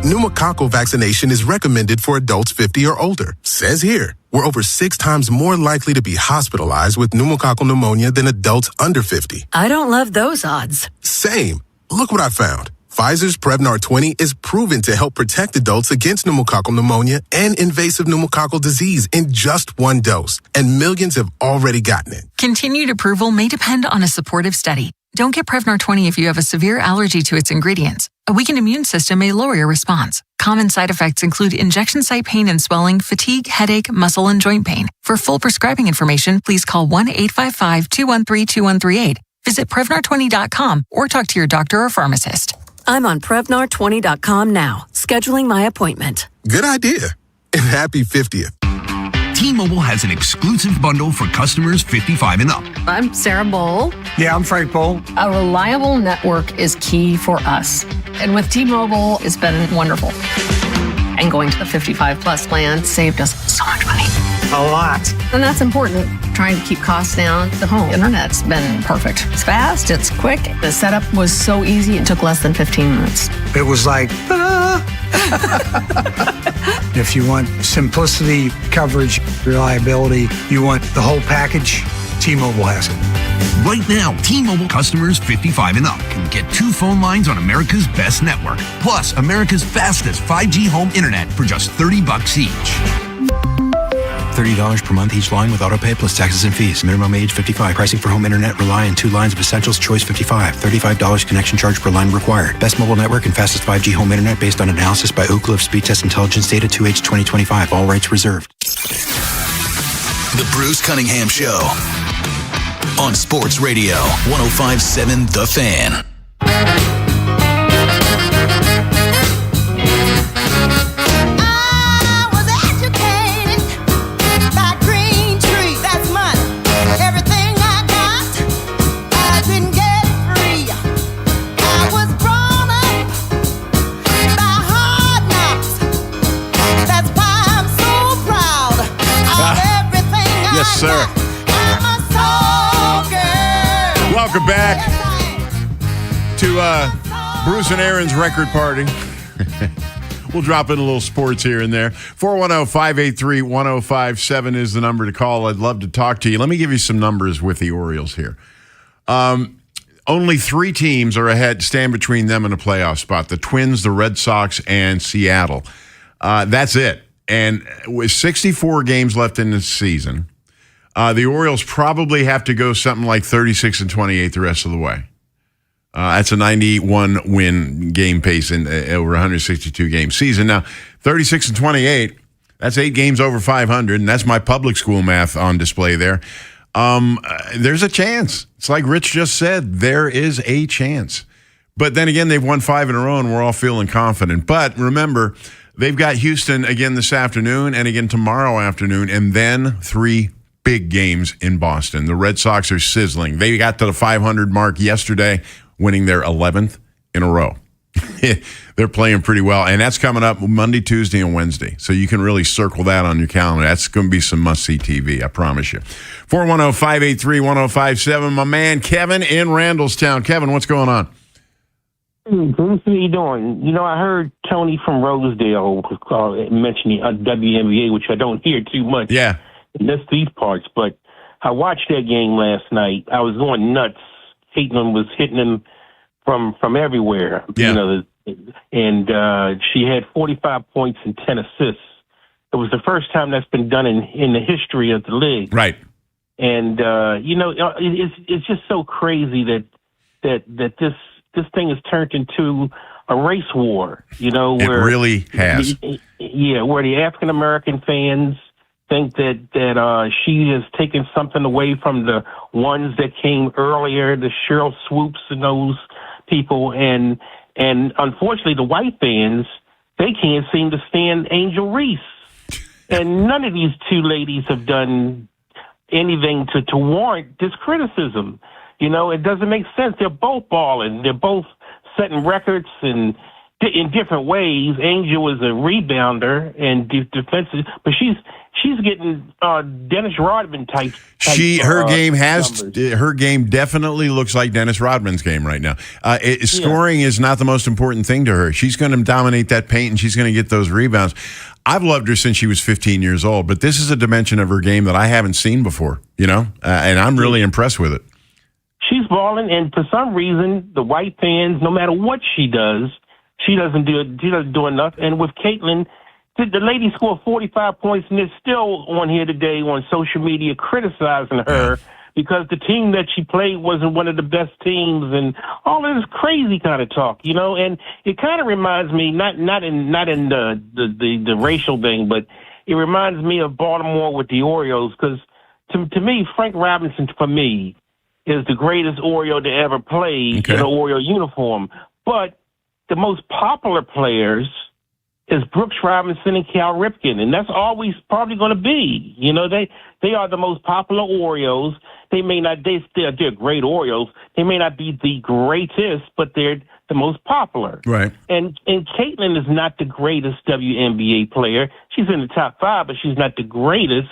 Pneumococcal vaccination is recommended for adults 50 or older. Says here, we're over 6 times more likely to be hospitalized with pneumococcal pneumonia than adults under 50. I don't love those odds. Same. Look what I found. Pfizer's Prevnar 20 is proven to help protect adults against pneumococcal pneumonia and invasive pneumococcal disease in just 1 dose, and millions have already gotten it. Continued approval may depend on a supportive study. Don't get Prevnar 20 if you have a severe allergy to its ingredients. A weakened immune system may lower your response. Common side effects include injection site pain and swelling, fatigue, headache, muscle, and joint pain. For full prescribing information, please call 1-855-213-2138. Visit Prevnar20.com or talk to your doctor or pharmacist. I'm on Prevnar20.com now, scheduling my appointment. Good idea. And happy 50th. T-Mobile has an exclusive bundle for customers 55 and up. I'm Sarah Bowl. Yeah, I'm Frank Bowl. A reliable network is key for us. And with T-Mobile, it's been wonderful. And going to the 55 plus plan saved us so much money. A lot. And that's important. Trying to keep costs down. The home internet's been perfect. It's fast, it's quick. The setup was so easy, it took less than 15 minutes. It was like, If you want simplicity, coverage, reliability, you want the whole package, T-Mobile has it. Right now, T-Mobile customers 55 and up can get 2 phone lines on America's best network, plus America's fastest 5G home internet for just $30 each. $30 per month each line with autopay plus taxes and fees. Minimum age 55. Pricing for home internet rely on 2 lines of essentials. Choice 55. $35 connection charge per line required. Best mobile network and fastest 5G home internet based on analysis by Ookla of Speed Test Intelligence data 2H 2025. All rights reserved. The Bruce Cunningham Show on Sports Radio 105.7 The Fan. Yes, sir. Welcome back to Bruce and Aaron's record party. We'll drop in a little sports here and there. 410-583-1057 is the number to call. I'd love to talk to you. Let me give you some numbers with the Orioles here. Only 3 teams are ahead, stand between them and a playoff spot. The Twins, the Red Sox, and Seattle. That's it. And with 64 games left in the season, the Orioles probably have to go something like 36-28 the rest of the way. That's a 91-win game pace in over 162-game season. Now, 36-28, that's 8 games over 500, and that's my public school math on display there. There's a chance. It's like Rich just said, there is a chance. But then again, they've won 5 in a row, and we're all feeling confident. But remember, they've got Houston again this afternoon and again tomorrow afternoon, and then 3 big games in Boston. The Red Sox are sizzling. They got to the 500 mark yesterday, winning their 11th in a row. They're playing pretty well, and that's coming up Monday, Tuesday, and Wednesday. So you can really circle that on your calendar. That's going to be some must-see TV, I promise you. 410-583-1057. My man Kevin in Randallstown. Kevin, what's going on? Bruce, how you doing? You know, I heard Tony from Rosedale mentioning WNBA, which I don't hear too much. Yeah. That's these parts, but I watched that game last night. I was going nuts. Caitlin was hitting him from everywhere. Yeah. You know, and she had 45 points and 10 assists. It was the first time that's been done in the history of the league. Right. And you know, it's just so crazy that this thing has turned into a race war. You know, where it really has. Yeah, where the African American fans think that she has taken something away from the ones that came earlier, the Cheryl Swoops and those people, and unfortunately the white fans, they can't seem to stand Angel Reese. And none of these 2 ladies have done anything to warrant this criticism. You know, it doesn't make sense. They're both balling. They're both setting records and in different ways. Angel is a rebounder and defensive, but she's getting Dennis Rodman type. Her game definitely looks like Dennis Rodman's game right now. Scoring is not the most important thing to her. She's going to dominate that paint and she's going to get those rebounds. I've loved her since she was 15 years old, but this is a dimension of her game that I haven't seen before. You know, and I'm really impressed with it. She's balling, and for some reason, the white fans, no matter what she does, she doesn't do enough. And with Caitlin, the lady scored 45 points, and they're still on here today on social media criticizing her because the team that she played wasn't one of the best teams, and all this crazy kind of talk, you know. And it kind of reminds me, not in the racial thing, but it reminds me of Baltimore with the Orioles, because to me, Frank Robinson, for me, is the greatest Oriole to ever play in an Oriole uniform. But the most popular players is Brooks Robinson and Cal Ripken, and that's always probably going to be. You know, they are the most popular Orioles. They may not, they're great Orioles. They may not be the greatest, but they're the most popular. Right. And Caitlin is not the greatest WNBA player. She's in the top 5, but she's not the greatest.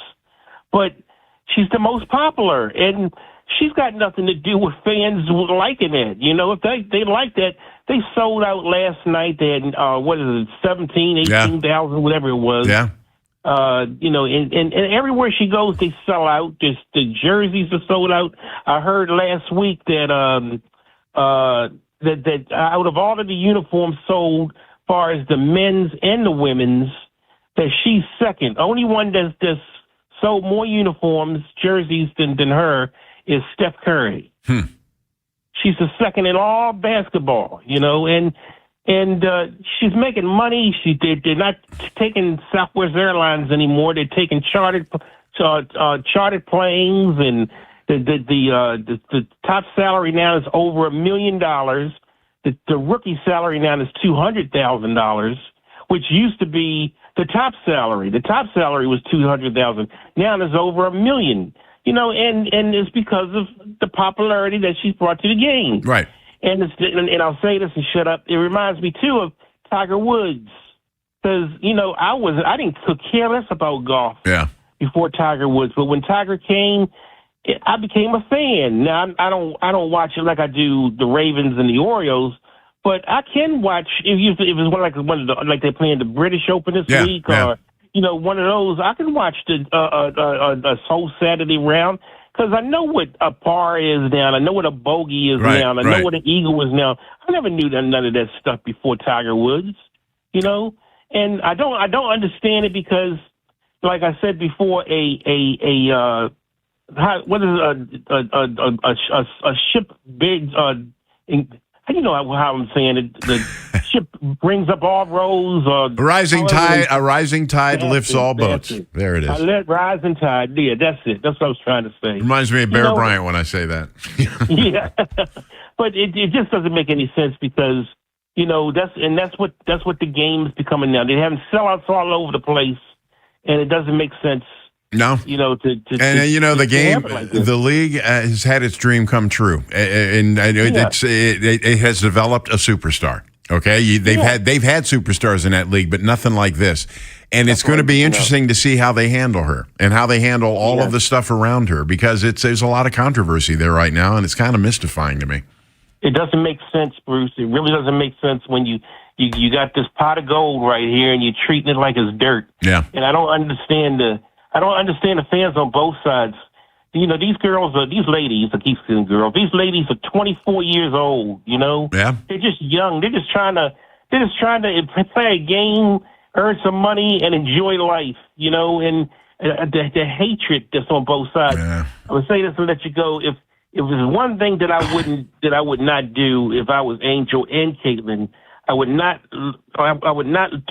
But she's the most popular, and she's got nothing to do with fans liking it. You know, if they like that, they sold out last night. They had, 17, 18,000, whatever it was. Yeah. You know, and everywhere she goes, they sell out. Just the jerseys are sold out. I heard last week that that out of all of the uniforms sold, as far as the men's and the women's, that she's second. Only one that's sold more uniforms, jerseys than her is Steph Curry. She's the second in all basketball, you know, and she's making money. They're not taking Southwest Airlines anymore. They're taking chartered planes, and the top salary now is over $1 million. The rookie salary now is $200,000, which used to be the top salary. The top salary was $200,000. Now it's over $1 million. You know, and it's because of the popularity that she's brought to the game. Right. And I'll say this and shut up. It reminds me too of Tiger Woods, because you know I didn't care less about golf. Yeah. Before Tiger Woods, but when Tiger came, I became a fan. Now I don't watch it like I do the Ravens and the Orioles, but I can watch if it's like they're playing the British Open this week or. You know, one of those, I can watch the whole Saturday round because I know what a par is now. I know what a bogey is now. I know what an eagle is now. I never knew none of that stuff before Tiger Woods, you know. And I don't understand it because, like I said before, a ship big. You know how I'm saying it. The ship brings up all rows. A rising tide lifts all boats. There it is. Rising tide. Yeah, that's it. That's what I was trying to say. Reminds me of Bear Bryant when I say that. Yeah, but it just doesn't make any sense because you know that's what the game is becoming now. They're having sellouts all over the place, and it doesn't make sense. No, you know, the game, like the league has had its dream come true, and it has developed a superstar. Okay, they've had superstars in that league, but nothing like this. And it's going to be interesting to see how they handle her and how they handle all of the stuff around her because there's a lot of controversy there right now, and it's kind of mystifying to me. It doesn't make sense, Bruce. It really doesn't make sense when you got this pot of gold right here and you're treating it like it's dirt. Yeah, and I don't understand the fans on both sides. You know, these ladies, I keep saying girls, these ladies are 24 years old, you know? Yeah. They're just young. They're just trying to play a game, earn some money, and enjoy life, you know? And the hatred that's on both sides. Yeah. I would say this and let you go. If there's one thing that I would not do if I was Angel and Caitlin, I would not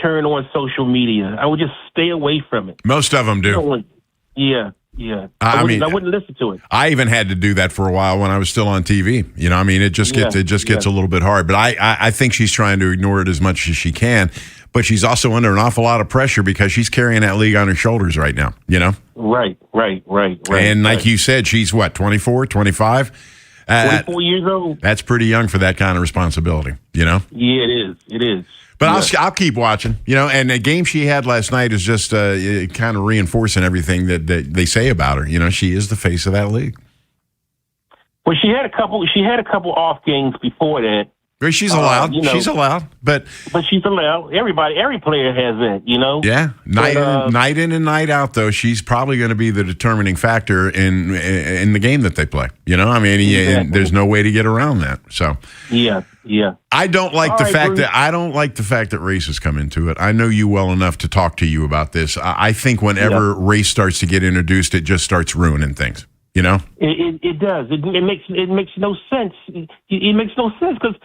turn on social media. I would just stay away from it. Most of them do. Yeah. I wouldn't listen to it. I even had to do that for a while when I was still on TV. You know, I mean, it just gets a little bit hard. But I think she's trying to ignore it as much as she can. But she's also under an awful lot of pressure because she's carrying that league on her shoulders right now. You know. Right. And like you said, she's what, 24, 25? 24 years old. That's pretty young for that kind of responsibility, you know? Yeah, it is. But I'll keep watching, you know, and the game she had last night is just kind of reinforcing everything that they say about her. You know, she is the face of that league. Well, she had a couple off games before that. She's allowed. You know, she's allowed, but she's allowed. Every player has that, you know. Yeah, night in and night out, though, she's probably going to be the determining factor in the game that they play. You know, I mean, exactly. There's no way to get around that. So yeah. I don't like the fact that race has come into it. I know you well enough to talk to you about this. I think whenever race starts to get introduced, it just starts ruining things. You know, it does. It makes no sense. It makes no sense because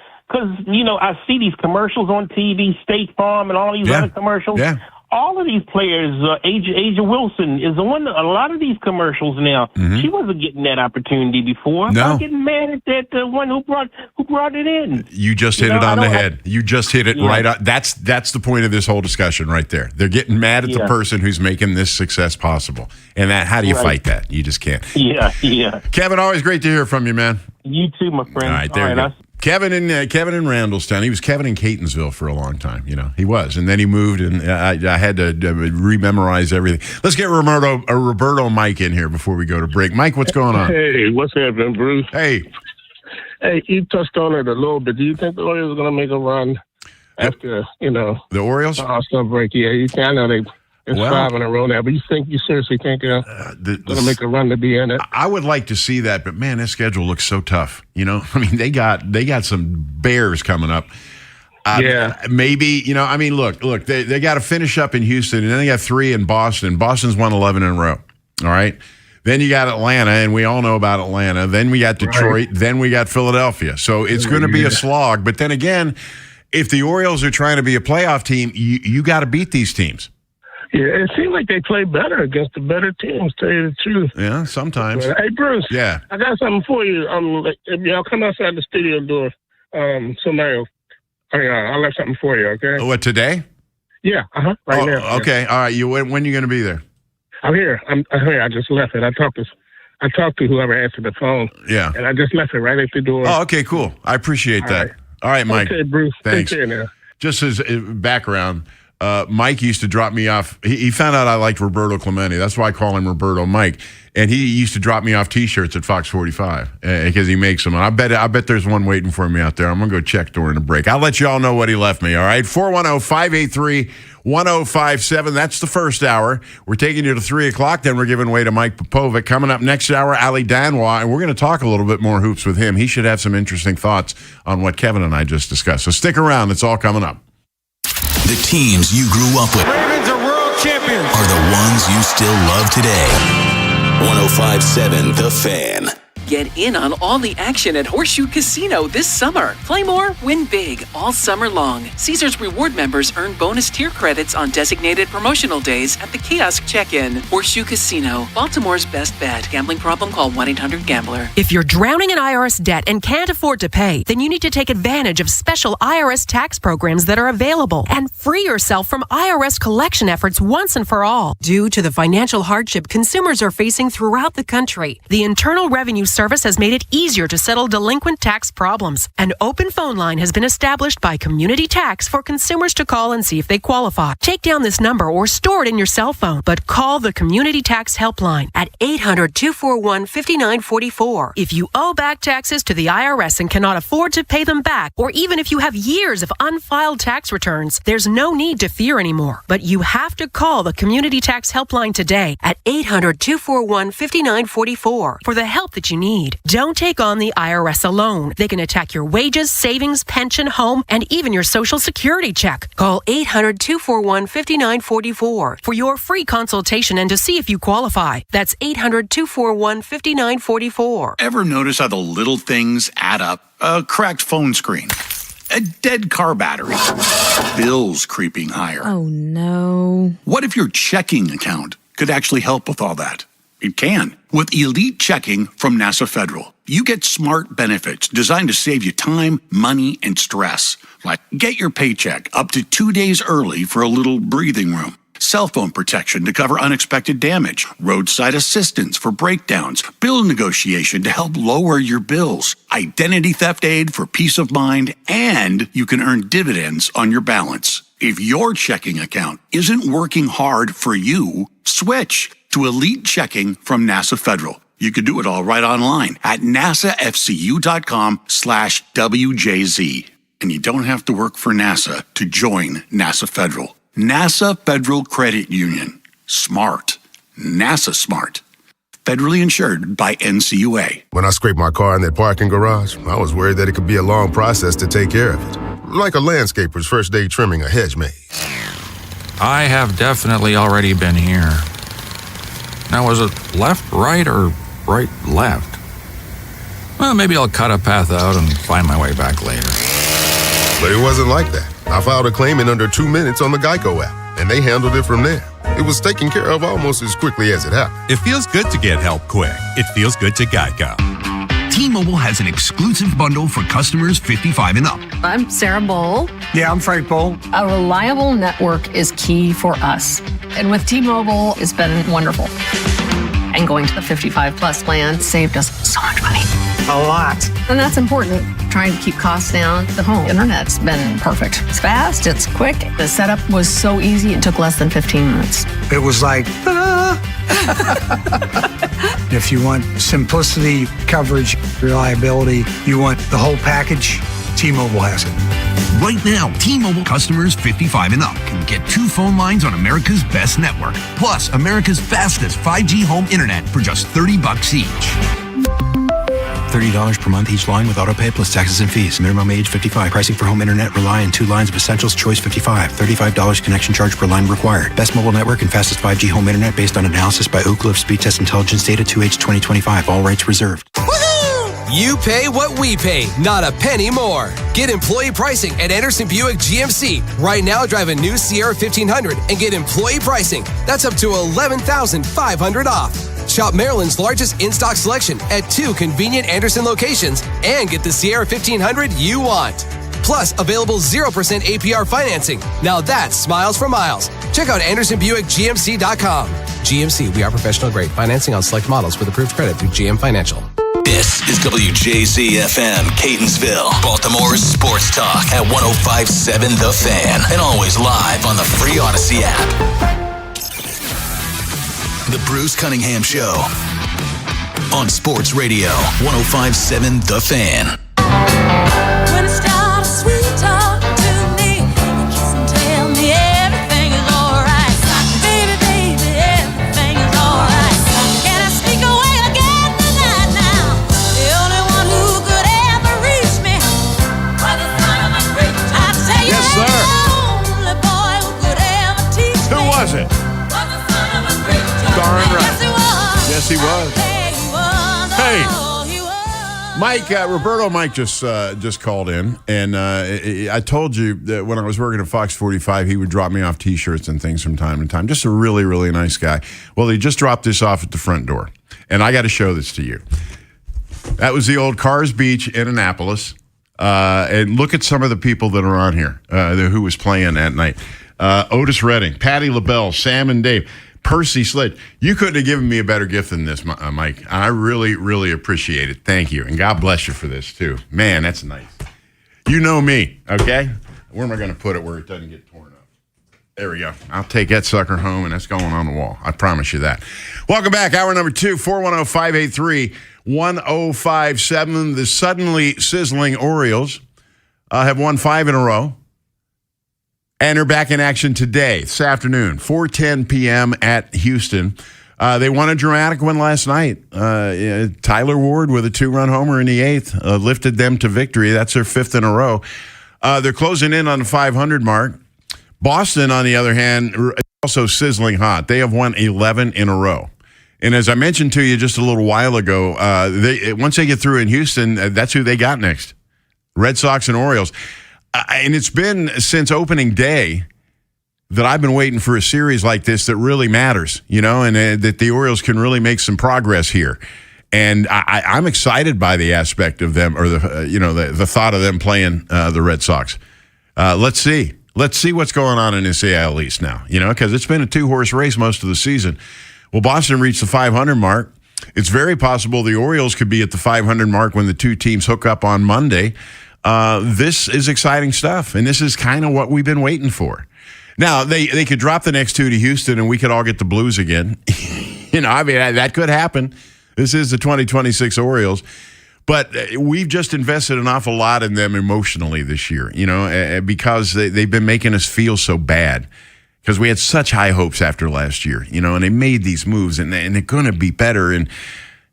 you know I see these commercials on TV, State Farm, and all these other commercials. Yeah. all of these players, Aja Wilson is the one. A lot of these commercials now, she wasn't getting that opportunity before. No. I'm getting mad at that one who brought it in. You just hit it on the head. You just hit it right on. That's the point of this whole discussion right there. They're getting mad at the person who's making this success possible. And how do you fight that? You just can't. Yeah. Kevin, always great to hear from you, man. You too, my friend. All right, there you go. Kevin in Randallstown. He was Kevin in Catonsville for a long time. He was, and then he moved, and I had to rememorize everything. Let's get Roberto Mike in here before we go to break. Mike, what's going on? Hey, what's happening, Bruce? Hey, you touched on it a little bit. Do you think the Orioles are going to make a run after the Orioles? All-Star break? Yeah, I know it's 5 in a row now, but you seriously think they're going to make a run to be in it? I would like to see that, but man, this schedule looks so tough. I mean, they got some bears coming up. Maybe, look, they got to finish up in Houston, and then they got 3 in Boston. Boston's won 11 in a row. All right. Then you got Atlanta, and we all know about Atlanta. Then we got Detroit. Right. Then we got Philadelphia. So it's going to be a slog. But then again, if the Orioles are trying to be a playoff team, you got to beat these teams. Yeah, it seems like they play better against the better teams, to tell you the truth. Yeah, sometimes. But, hey, Bruce. Yeah. I got something for you. If y'all come outside the studio door, somebody, I left something for you, okay? What, today? Yeah, right now. Okay, all right. When are you going to be there? I'm here. I'm here. I just left it. I talked to whoever answered the phone. Yeah. And I just left it right at the door. Oh, okay, cool. I appreciate that. All right, Mike. Okay, Bruce. Thanks. Take care now. Just as background, Mike used to drop me off. He found out I liked Roberto Clemente. That's why I call him Roberto Mike. And he used to drop me off T-shirts at Fox 45 because he makes them. And I bet there's one waiting for me out there. I'm going to go check during the break. I'll let you all know what he left me, all right? 410-583-1057. That's the first hour. We're taking you to 3 o'clock. Then we're giving way to Mike Popovic. Coming up next hour, Ali Danwa. And we're going to talk a little bit more hoops with him. He should have some interesting thoughts on what Kevin and I just discussed. So stick around. It's all coming up. The teams you grew up with Ravens are world champions. Are the ones you still love today. 105.7 The Fan. Get in on all the action at Horseshoe Casino this summer. Play more, win big all summer long. Caesars Reward members earn bonus tier credits on designated promotional days at the kiosk check-in. Horseshoe Casino, Baltimore's best bet. Gambling problem? Call 1-800-GAMBLER. If you're drowning in IRS debt and can't afford to pay, then you need to take advantage of special IRS tax programs that are available and free yourself from IRS collection efforts once and for all. Due to the financial hardship consumers are facing throughout the country, the Internal Revenue Service has made it easier to settle delinquent tax problems. An open phone line has been established by Community Tax for consumers to call and see if they qualify. Take down this number or store it in your cell phone, but call the Community Tax Helpline at 800-241-5944. If you owe back taxes to the IRS and cannot afford to pay them back, or even if you have years of unfiled tax returns, there's no need to fear anymore. But you have to call the Community Tax Helpline today at 800-241-5944 for the help that you need. Don't take on the IRS alone. They can attack your wages, savings, pension, home, and even your Social Security check. Call 800-241-5944 for your free consultation and to see if you qualify. That's 800-241-5944. Ever notice how the little things add up? A cracked phone screen, a dead car battery, bills creeping higher. Oh, no. What if your checking account could actually help with all that? It can. With Elite Checking from NASA Federal, you get smart benefits designed to save you time, money, and stress. Like get your paycheck up to 2 days early for a little breathing room. Cell phone protection to cover unexpected damage. Roadside assistance for breakdowns. Bill negotiation to help lower your bills. Identity theft aid for peace of mind. And you can earn dividends on your balance. If your checking account isn't working hard for you, switch to Elite Checking from NASA Federal. You can do it all right online at nasafcu.com/WJZ. And you don't have to work for NASA to join NASA Federal. NASA Federal Credit Union. Smart. NASA smart. Federally insured by NCUA. When I scraped my car in that parking garage, I was worried that it could be a long process to take care of it. Like a landscaper's first day trimming a hedge maze. I have definitely already been here. Now, was it left, right, or right, left? Well, maybe I'll cut a path out and find my way back later. But it wasn't like that. I filed a claim in under 2 minutes on the Geico app. and they handled it from there. It was taken care of almost as quickly as it happened. It feels good to get help quick. It feels good to Geico. T-Mobile has an exclusive bundle for customers 55 and up. I'm Sarah Bowl. Yeah, I'm Frank Bowl. A reliable network is key for us. And with T-Mobile, it's been wonderful. And going to the 55 plus plan saved us so much money. A lot. And that's important. Trying to keep costs down. The home internet's been perfect. It's fast, it's quick. The setup was so easy, it took less than 15 minutes. It was like, If you want simplicity, coverage, reliability, you want the whole package, T-Mobile has it. Right now, T-Mobile customers 55 and up can get 2 phone lines on America's best network, plus America's fastest 5G home internet for just $30 each. $30 per month each line with autopay plus taxes and fees. Minimum age 55. Pricing for home internet rely on 2 lines of essentials. Choice 55. $35 connection charge per line required. Best mobile network and fastest 5G home internet based on analysis by Ookla of Speed Test Intelligence data 2H 2025. All rights reserved. You pay what we pay, not a penny more. Get employee pricing at Anderson Buick GMC. Right now, drive a new Sierra 1500 and get employee pricing. That's up to $11,500 off. Shop Maryland's largest in-stock selection at 2 convenient Anderson locations and get the Sierra 1500 you want. Plus, available 0% APR financing. Now that's smiles for miles. Check out AndersonBuickGMC.com. GMC, we are professional grade. Financing on select models with approved credit through GM Financial. This is WJZFM, Catonsville, Baltimore's sports talk at 105.7 The Fan, and always live on the free Odyssey app. The Bruce Cunningham Show on Sports Radio 105.7 The Fan. When it starts sweet talk to me, you kiss and tell me everything is alright. Baby, baby, everything is alright. Can I sneak away again tonight now? The only one who could ever reach me was the son of a preacher. I tell you, yes, sir. The only boy who could ever teach me. Who was it? Darn right. Yes, he was. Hey, Mike, Roberto Mike just called in, and I told you that when I was working at Fox 45, he would drop me off T-shirts and things from time to time. Just a really, really nice guy. Well, he just dropped this off at the front door, and I got to show this to you. That was the old Cars Beach in Annapolis, and look at some of the people that are on here who was playing that night. Otis Redding, Patti LaBelle, Sam and Dave. Percy Sledge. You couldn't have given me a better gift than this, Mike. I really, really appreciate it. Thank you. And God bless you for this, too. Man, that's nice. You know me, okay? Where am I going to put it where it doesn't get torn up? There we go. I'll take that sucker home, and that's going on the wall. I promise you that. Welcome back. Hour number 2, 410-583-1057. The suddenly sizzling Orioles have won 5 in a row. And they're back in action today, this afternoon, 4:10 p.m. at Houston. They won a dramatic one last night. Tyler Ward with a 2-run homer in the 8th lifted them to victory. That's their 5th in a row. They're closing in on the 500 mark. Boston, on the other hand, is also sizzling hot. They have won 11 in a row. And as I mentioned to you just a little while ago, once they get through in Houston, that's who they got next. Red Sox and Orioles. And it's been since opening day that I've been waiting for a series like this that really matters, and that the Orioles can really make some progress here. And I'm excited by the aspect of them, or the thought of them playing the Red Sox. Let's see what's going on in this AL East now, because it's been a 2-horse race most of the season. Well, Boston reached the 500 mark. It's very possible the Orioles could be at the 500 mark when the two teams hook up on Monday. This is exciting stuff, and this is kind of what we've been waiting for. Now, they could drop the next 2 to Houston, and we could all get the Blues again. That could happen. This is the 2026 Orioles. But we've just invested an awful lot in them emotionally this year, because they've been making us feel so bad. Because we had such high hopes after last year, and they made these moves, and they're going to be better, and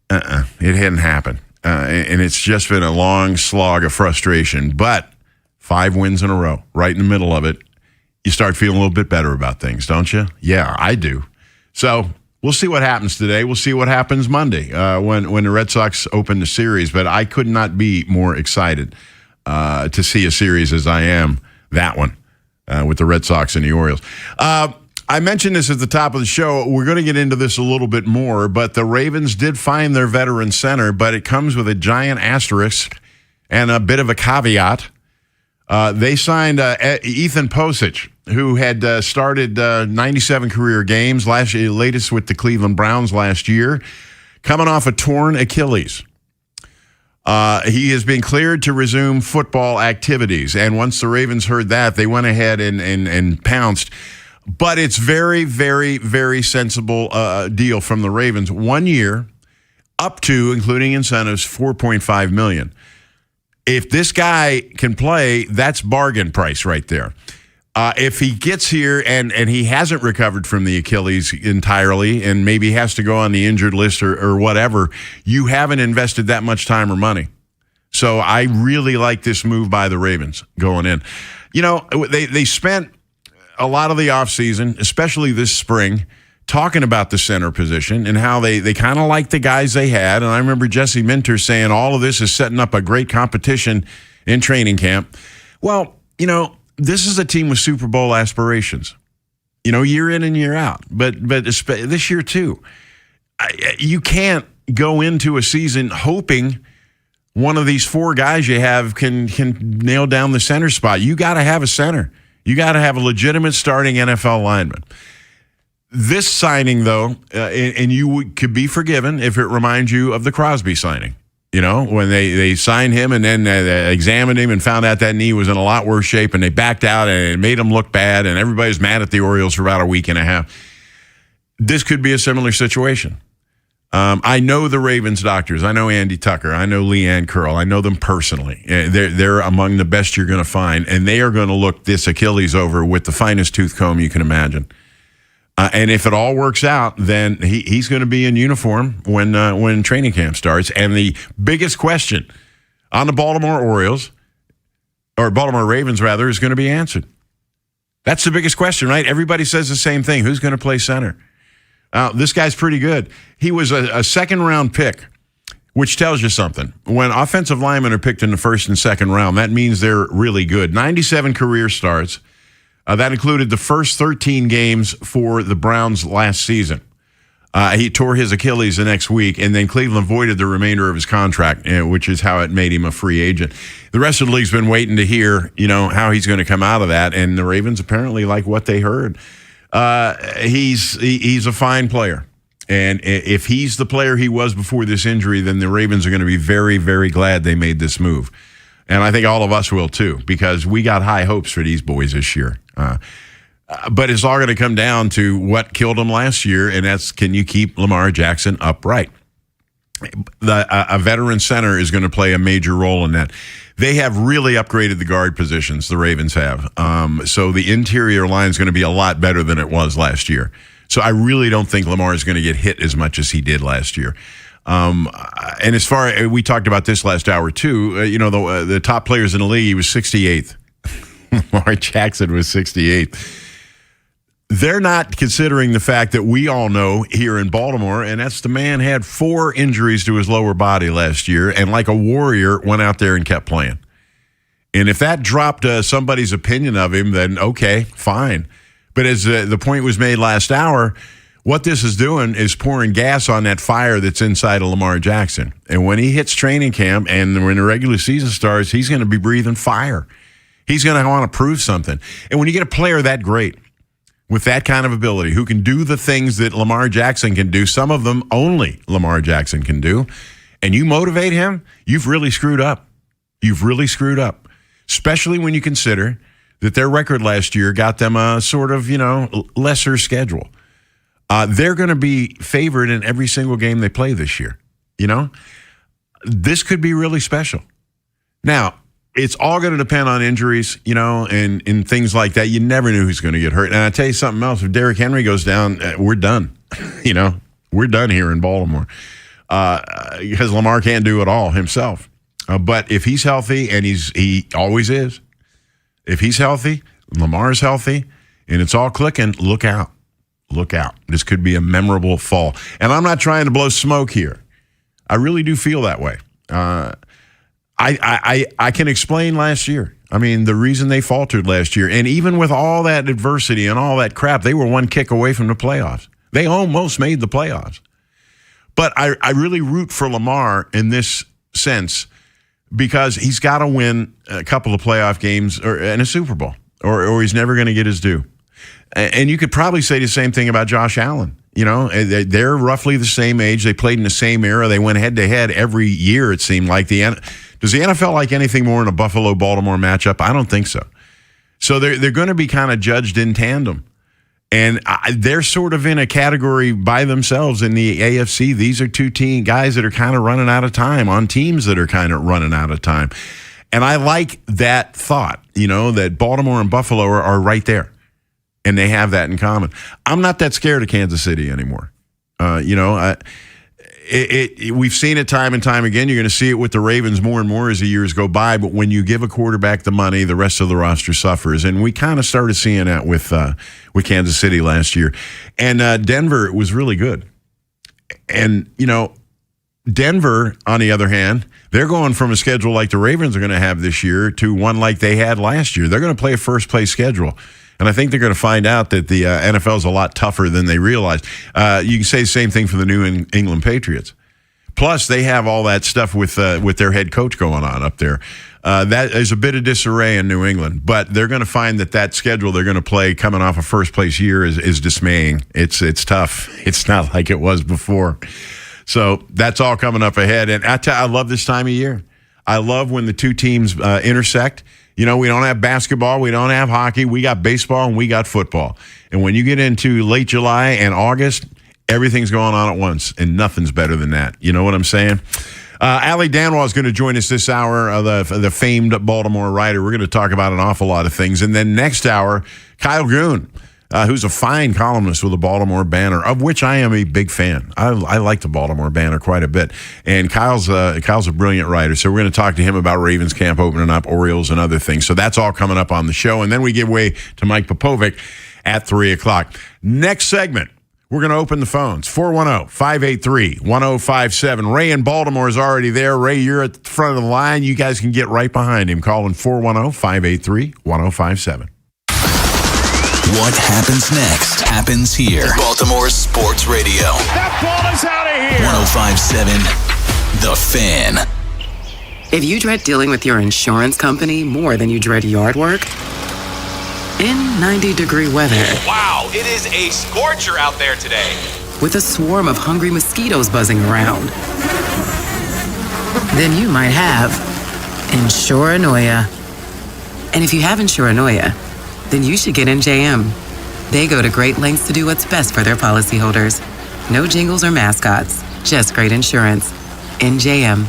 it hadn't happened. And it's just been a long slog of frustration. But 5 wins in a row, right in the middle of it, you start feeling a little bit better about things, don't you? Yeah, I do. So we'll see what happens today. We'll see what happens Monday when the Red Sox open the series. But I could not be more excited to see a series as I am that one. with the Red Sox and the Orioles. I mentioned this at the top of the show. We're going to get into this a little bit more, but the Ravens did find their veteran center, but it comes with a giant asterisk and a bit of a caveat. They signed Ethan Posich, who had started 97 career games, latest with the Cleveland Browns last year, coming off a torn Achilles. He has been cleared to resume football activities, and once the Ravens heard that, they went ahead and pounced. But it's very, very, very sensible deal from the Ravens. 1 year, up to, including incentives, $4.5 million. If this guy can play, that's bargain price right there. If he gets here and he hasn't recovered from the Achilles entirely and maybe has to go on the injured list or whatever, you haven't invested that much time or money. So I really like this move by the Ravens going in. You know, they spent a lot of the offseason, especially this spring, talking about the center position and how they kind of like the guys they had. And I remember Jesse Minter saying all of this is setting up a great competition in training camp. Well, you know, this is a team with Super Bowl aspirations, you know, year in and year out. But this year, too, you can't go into a season hoping one of these four guys you have can nail down the center spot. You got to have a center. You got to have a legitimate starting NFL lineman. This signing, though, and you could be forgiven if it reminds you of the Crosby signing. You know, when they signed him and then they examined him and found out that knee was in a lot worse shape and they backed out and it made him look bad and everybody's mad at the Orioles for about a week and a half. This could be a similar situation. I know the Ravens doctors. I know Andy Tucker. I know Leanne Curl. I know them personally. They're among the best you're going to find, and they are going to look this Achilles over with the finest tooth comb you can imagine. And if it all works out, then he's going to be in uniform when training camp starts. And the biggest question on the Baltimore Orioles, or Baltimore Ravens rather, is going to be answered. That's the biggest question, right? Everybody says the same thing. Who's going to play center? This guy's pretty good. He was a second-round pick, which tells you something. When offensive linemen are picked in the first and second round, that means they're really good. 97 career starts. That included the first 13 games for the Browns last season. He tore his Achilles the next week, and then Cleveland voided the remainder of his contract, which is how it made him a free agent. The rest of the league's been waiting to hear, you know, how he's going to come out of that, and the Ravens apparently like what they heard. He's a fine player, and if he's the player he was before this injury, then the Ravens are going to be very, very glad they made this move. And I think all of us will too, because we got high hopes for these boys this year. But it's all going to come down to what killed them last year, and that's, can you keep Lamar Jackson upright? A veteran center is going to play a major role in that. They have really upgraded the guard positions, the Ravens have. So the interior line is going to be a lot better than it was last year. So I really don't think Lamar is going to get hit as much as he did last year. And as far as we talked about this last hour too, you know, the top players in the league, he was 68th. Lamar Jackson was 68th. They're not considering the fact that we all know here in Baltimore, and that's the man had 4 injuries to his lower body last year, and like a warrior went out there and kept playing. And if that dropped somebody's opinion of him, then okay, fine. But as the point was made last hour, what this is doing is pouring gas on that fire that's inside of Lamar Jackson. And when he hits training camp and when the regular season starts, he's going to be breathing fire. He's going to want to prove something. And when you get a player that great, with that kind of ability, who can do the things that Lamar Jackson can do, some of them only Lamar Jackson can do, and you motivate him, you've really screwed up. You've really screwed up, especially when you consider that their record last year got them a sort of, you know, lesser schedule. They're going to be favored in every single game they play this year. You know, this could be really special. Now, it's all going to depend on injuries, you know, and things like that. You never knew who's going to get hurt. And I tell you something else. If Derrick Henry goes down, we're done. You know, we're done here in Baltimore because Lamar can't do it all himself. But if he's healthy, and he always is, if he's healthy, Lamar's healthy, and it's all clicking, look out. Look out. This could be a memorable fall. And I'm not trying to blow smoke here. I really do feel that way. I can explain last year. I mean, the reason they faltered last year, and even with all that adversity and all that crap, they were one kick away from the playoffs. They almost made the playoffs. But I really root for Lamar in this sense because he's got to win a couple of playoff games and a Super Bowl, or he's never going to get his due. And you could probably say the same thing about Josh Allen. You know, they're roughly the same age. They played in the same era. They went head-to-head every year, it seemed like. Does the NFL like anything more in a Buffalo-Baltimore matchup? I don't think so. So they're going to be kind of judged in tandem. And they're sort of in a category by themselves in the AFC. These are two guys that are kind of running out of time on teams that are kind of running out of time. And I like that thought, you know, that Baltimore and Buffalo are right there. And they have that in common. I'm not that scared of Kansas City anymore. We've seen it time and time again. You're going to see it with the Ravens more and more as the years go by. But when you give a quarterback the money, the rest of the roster suffers. And we kind of started seeing that with Kansas City last year. And Denver was really good. And, you know, Denver, on the other hand, they're going from a schedule like the Ravens are going to have this year to one like they had last year. They're going to play a first-place schedule. And I think they're going to find out that the NFL is a lot tougher than they realize. You can say the same thing for the New England Patriots. Plus, they have all that stuff with their head coach going on up there. That is a bit of disarray in New England. But they're going to find that schedule they're going to play coming off a first-place year is dismaying. It's tough. It's not like it was before. So that's all coming up ahead. And I love this time of year. I love when the two teams intersect. You know, we don't have basketball, we don't have hockey, we got baseball and we got football. And when you get into late July and August, everything's going on at once, and nothing's better than that. You know what I'm saying? Ali Danwa is going to join us this hour, the famed Baltimore writer. We're going to talk about an awful lot of things. And then next hour, Kyle Goon, who's a fine columnist with the Baltimore Banner, of which I am a big fan. I like the Baltimore Banner quite a bit. And Kyle's a brilliant writer, so we're going to talk to him about Ravens camp opening up, Orioles, and other things. So that's all coming up on the show. And then we give way to Mike Popovic at 3 o'clock. Next segment, we're going to open the phones. 410-583-1057. Ray in Baltimore is already there. Ray, you're at the front of the line. You guys can get right behind him. Calling 410-583-1057. What happens next happens here. Baltimore Sports Radio. That ball is out of here. 105.7 The Fan. If you dread dealing with your insurance company more than you dread yard work, in 90-degree weather. Wow, it is a scorcher out there today. With a swarm of hungry mosquitoes buzzing around, then you might have Insuranoia. And if you have Insuranoia, then you should get NJM. They go to great lengths to do what's best for their policyholders. No jingles or mascots, just great insurance. NJM.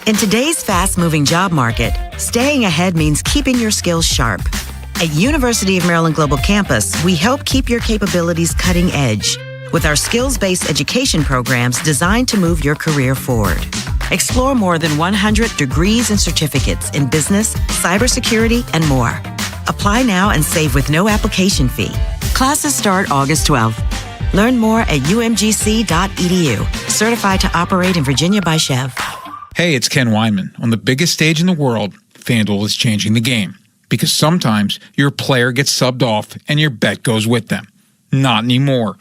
In today's fast-moving job market, staying ahead means keeping your skills sharp. At University of Maryland Global Campus, we help keep your capabilities cutting edge with our skills-based education programs designed to move your career forward. Explore more than 100 degrees and certificates in business, cybersecurity, and more. Apply now and save with no application fee. Classes start August 12th. Learn more at umgc.edu. Certified to operate in Virginia by Chev. Hey, it's Ken Weinman. On the biggest stage in the world, FanDuel is changing the game. Because sometimes your player gets subbed off and your bet goes with them. Not anymore.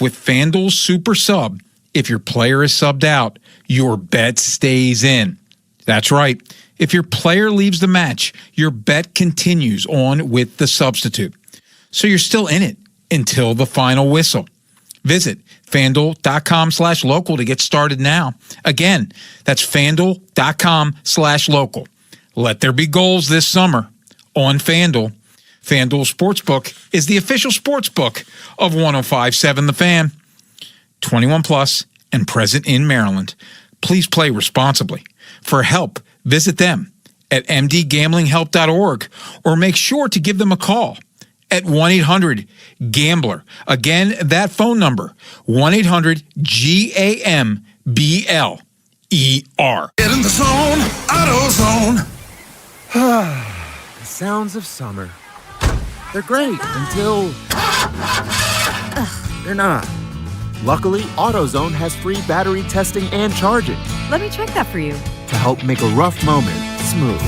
With FanDuel's Super Sub, if your player is subbed out, your bet stays in. That's right. If your player leaves the match, your bet continues on with the substitute. So you're still in it until the final whistle. Visit FanDuel.com/local to get started now. Again, that's FanDuel.com/local. Let there be goals this summer on FanDuel. FanDuel Sportsbook is the official sportsbook of 105.7 The Fan. 21 plus and present in Maryland. Please play responsibly. For help, visit them at mdgamblinghelp.org or make sure to give them a call at 1-800-GAMBLER. Again, that phone number, 1-800-GAMBLER. Get in the zone, AutoZone. The sounds of summer. They're great until they're not. Luckily, AutoZone has free battery testing and charging Let me check that for you. to help make a rough moment smooth.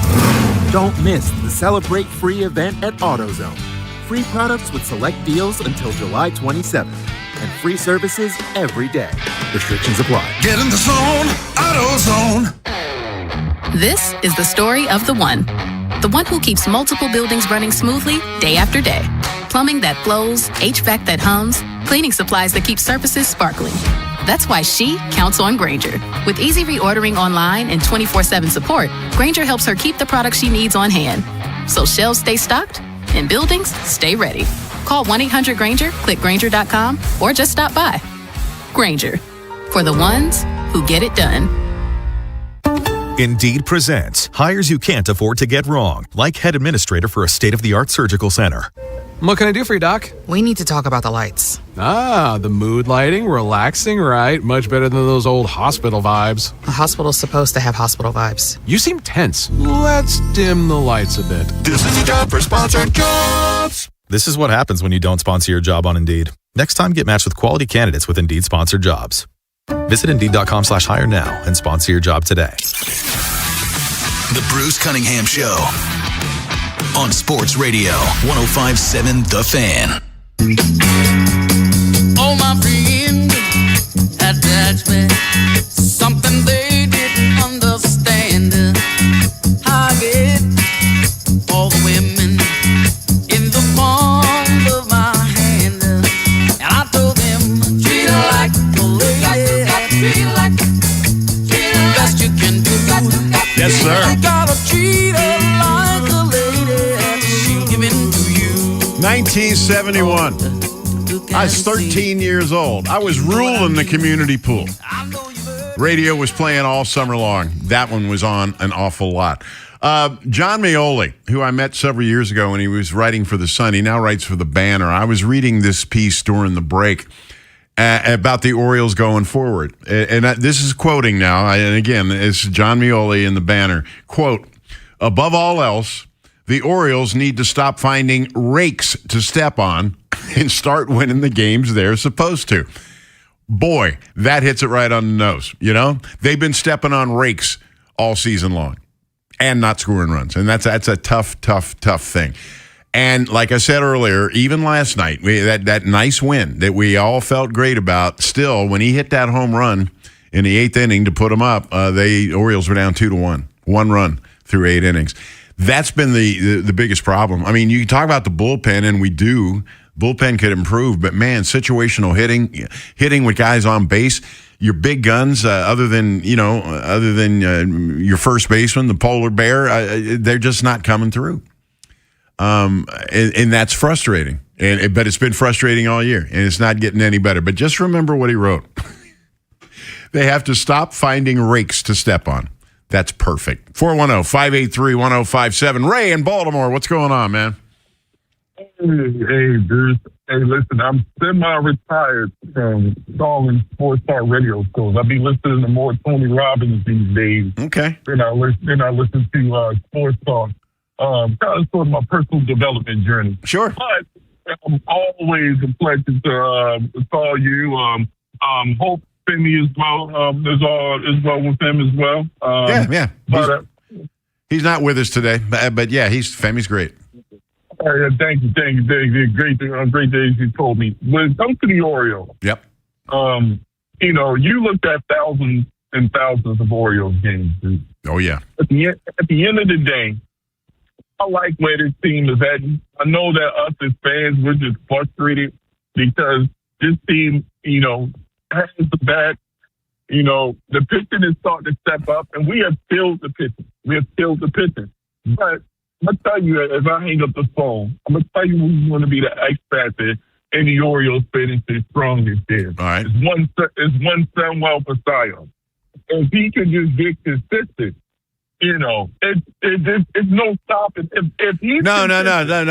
Don't miss the Celebrate Free event at AutoZone. Free products with select deals until July 27th. And free services every day. Restrictions apply. Get in the zone, AutoZone. This is the story of the one who keeps multiple buildings running smoothly day after day. Plumbing that flows, HVAC that hums, cleaning supplies that keep surfaces sparkling. That's why she counts on Grainger. With easy reordering online and 24/7 support, Grainger helps her keep the products she needs on hand. So shelves stay stocked and buildings stay ready. Call 1-800-GRAINGER, click Grainger.com, or just stop by. Grainger, for the ones who get it done. Indeed presents hires you can't afford to get wrong, like head administrator for a state-of-the-art surgical center. What can I do for you, Doc? We need to talk about the lights. Ah, the mood lighting, relaxing, right? Much better than those old hospital vibes. A hospital's supposed to have hospital vibes. You seem tense. Let's dim the lights a bit. This is your job for sponsored jobs. This is what happens when you don't sponsor your job on Indeed. Next time, get matched with quality candidates with Indeed sponsored jobs. Visit Indeed.com/hire now and sponsor your job today. The Bruce Cunningham Show on Sports Radio 105.7 The Fan. Oh, my friend had touched me. Something they didn't understand. I get all the women in the palm of my hand. And I told them, treat her like a lady. Treat her like the best you can do. Yes, sir. You gotta treat her like a lady. She'll give in to you. 1971. I was 13 years old. I was ruling the community pool. Radio was playing all summer long. That one was on an awful lot. John Maioli, who I met several years ago when he was writing for The Sun, he now writes for The Banner. I was reading this piece during the break about the Orioles going forward. And this is quoting now. And again, it's John Maioli in The Banner. Quote, above all else, the Orioles need to stop finding rakes to step on and start winning the games they're supposed to. Boy, that hits it right on the nose. You know, they've been stepping on rakes all season long and not scoring runs. And that's a tough thing. And like I said earlier, even last night, that nice win that we all felt great about, still, when he hit that home run in the 8th inning to put them up, the Orioles were down 2-1. One run through 8 innings. That's been the biggest problem. I mean, you talk about the bullpen, and we do. Bullpen could improve, but man, situational hitting with guys on base, your big guns, other than your first baseman, the polar bear, they're just not coming through. And that's frustrating. But it's been frustrating all year, and it's not getting any better. But just remember what he wrote. They have to stop finding rakes to step on. That's perfect. 410-583-1057. Ray in Baltimore, what's going on, man? Hey, Bruce. Hey, listen, I'm semi-retired from calling sports talk radio shows. I be listening to more Tony Robbins these days. Okay. Then I listen to sports talk. Kind of sort of my personal development journey. Sure. But always a pleasure to call you. Hope Vinny is well with him as well. Yeah. But he's not with us today, but yeah, Femi's great. Thank you. Great days you told me. When it comes to the Orioles, yep. You looked at thousands and thousands of Orioles games, dude. Oh yeah. At the end of the day, I like where this team is at. I know that us as fans, we're just frustrated because this team, has the bat. The pitching is starting to step up, and we have filled the pitching. But I'll tell you, as I hang up the phone, I'm going to tell you who's going to be the X factor in the Orioles finishing strong this year. All right. It's one Samuel Pasayo. If he can just get consistent, it's no stopping. If he's No,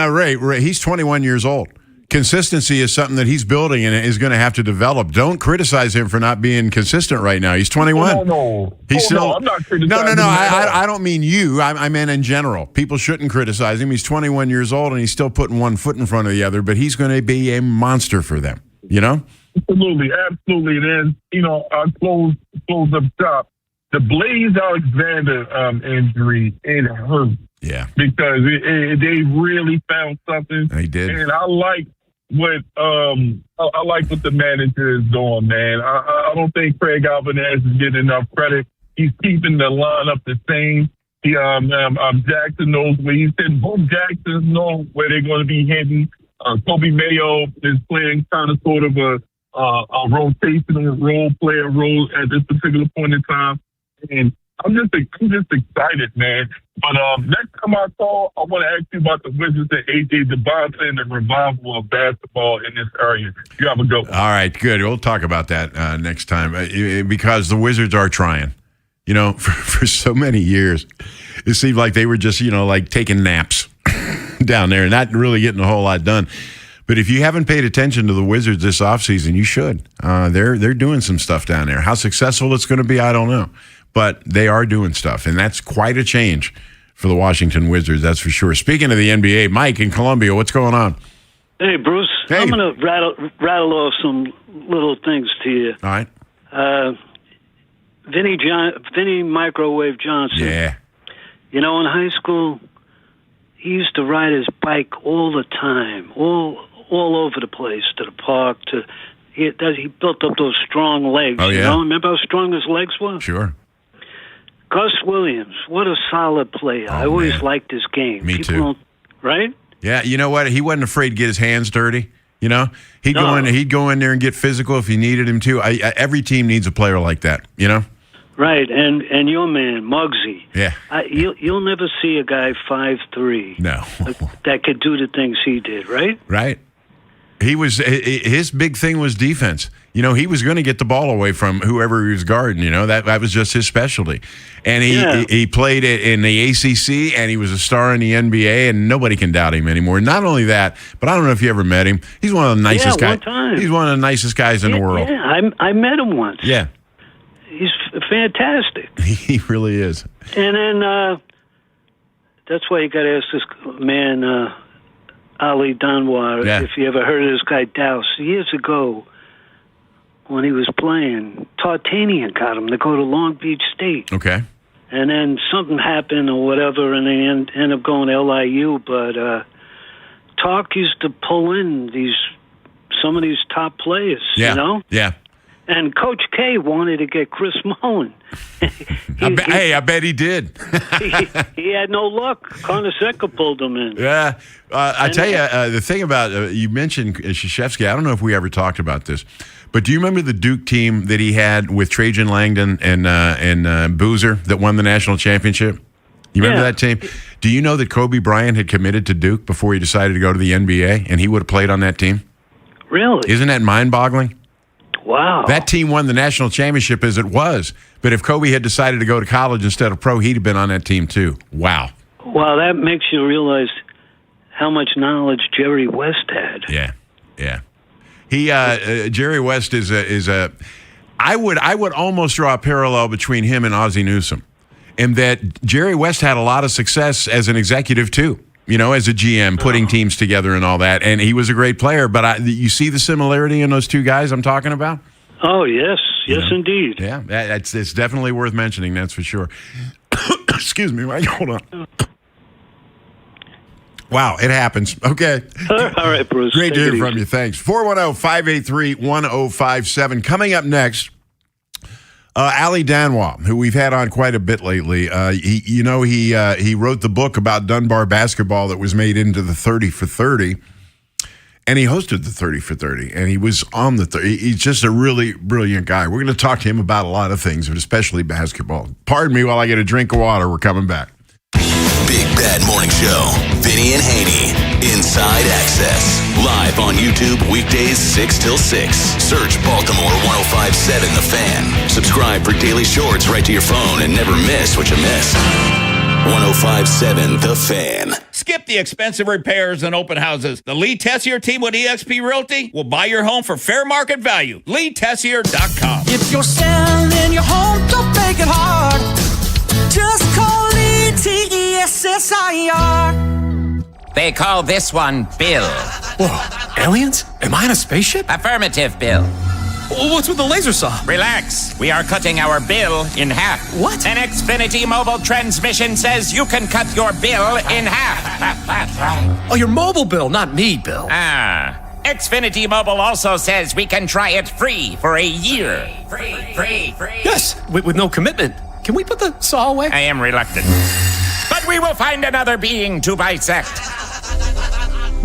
Ray, he's 21 years old. Consistency is something that he's building and is going to have to develop. Don't criticize him for not being consistent right now. He's 21. No. I'm not criticizing No. him. I don't mean you. I mean in general. People shouldn't criticize him. He's 21 years old and he's still putting one foot in front of the other, but he's going to be a monster for them. Absolutely. And then, I'll close up shop. The Blaze Alexander injury, it hurt. Yeah. Because they really found something. They did. And I like what the manager is doing, man. I don't think Craig Albanese is getting enough credit. He's keeping the lineup the same. Jackson knows where he's hitting. Both Jacksons know where they're going to be hitting. Kobe Mayo is playing kind of sort of a rotational role at this particular point in time. And I'm just excited, man. But next time I call, I want to ask you about the Wizards and A.J. Devonta and the revival of basketball in this area. You have a go. All right, good. We'll talk about that next time because the Wizards are trying. You know, for so many years, it seemed like they were just, like taking naps down there and not really getting a whole lot done. But if you haven't paid attention to the Wizards this offseason, you should. They're doing some stuff down there. How successful it's going to be, I don't know. But they are doing stuff, and that's quite a change for the Washington Wizards, that's for sure. Speaking of the NBA, Mike in Columbia, what's going on? Hey, Bruce. Hey. I'm going to rattle off some little things to you. All right. Vinny Microwave Johnson. Yeah. In high school, he used to ride his bike all the time, all over the place, to the park. He built up those strong legs. Oh, yeah. Remember how strong his legs were? Sure. Gus Williams, what a solid player. I always liked his game. Me too. Right? Yeah, you know what? He wasn't afraid to get his hands dirty. He'd go in there and get physical if he needed him to. Every team needs a player like that. Right, and your man Muggsy. Yeah. You'll never see a guy 5'3". No. that could do the things he did. Right. Right. His big thing was defense. He was going to get the ball away from whoever he was guarding. That was just his specialty. And he played it in the ACC, and he was a star in the NBA, and nobody can doubt him anymore. Not only that, but I don't know if you ever met him. He's one of the nicest guys. One time. He's one of the nicest guys in the world. Yeah, I met him once. Yeah. He's fantastic. He really is. And then that's why you got to ask this man, Ali Danwar, if you ever heard of this guy, Douse. Years ago, when he was playing, Tartanian got him to go to Long Beach State. Okay. And then something happened or whatever, and they ended up going to LIU. But Tark used to pull in some of these top players, Yeah. And Coach K wanted to get Chris Mullin. I bet he did. he had no luck. Carnesecca pulled him in. Yeah. I tell you, the thing about, you mentioned Krzyzewski, I don't know if we ever talked about this, but do you remember the Duke team that he had with Trajan Langdon and Boozer that won the national championship? You remember that team? Do you know that Kobe Bryant had committed to Duke before he decided to go to the NBA, and he would have played on that team? Really? Isn't that mind-boggling? Wow. That team won the national championship as it was. But if Kobe had decided to go to college instead of pro, he'd have been on that team too. Wow. Well, that makes you realize how much knowledge Jerry West had. Yeah. He Jerry West is a I would almost draw a parallel between him and Ozzie Newsome, in that Jerry West had a lot of success as an executive too. As a GM, putting teams together and all that. And he was a great player. But you see the similarity in those two guys I'm talking about? Oh, yes. Yes, indeed. Yeah, it's definitely worth mentioning, that's for sure. Excuse me, Mike. Hold on. Wow, it happens. Okay. All right, Bruce. Great to hear from you. Thanks. 410-583-1057. Coming up next, Ali Danwah, who we've had on quite a bit lately. He wrote the book about Dunbar basketball that was made into the 30 for 30, and he hosted the 30 for 30, and he was on the 30. He's just a really brilliant guy. We're going to talk to him about a lot of things, but especially basketball. Pardon me while I get a drink of water. We're coming back. Big Bad Morning Show. Vinny and Haynie. Inside Access. Live on YouTube weekdays 6 till 6. Search Baltimore 1057 The Fan. Subscribe for daily shorts right to your phone and never miss what you missed. 1057 The Fan. Skip the expensive repairs and open houses. The Lee Tessier team with eXp Realty will buy your home for fair market value. LeeTessier.com. If you're selling your home, don't make it hard. Just call ETSSIR. They call this one Bill. Whoa, aliens? Am I in a spaceship? Affirmative, Bill. What's with the laser saw? Relax. We are cutting our bill in half. What? An Xfinity mobile transmission says you can cut your bill in half. Oh, your mobile bill, not me, Bill. Xfinity Mobile also says we can try it free for a year. Free. Yes, with no commitment. Can we put the saw away? I am reluctant. But we will find another being to bisect.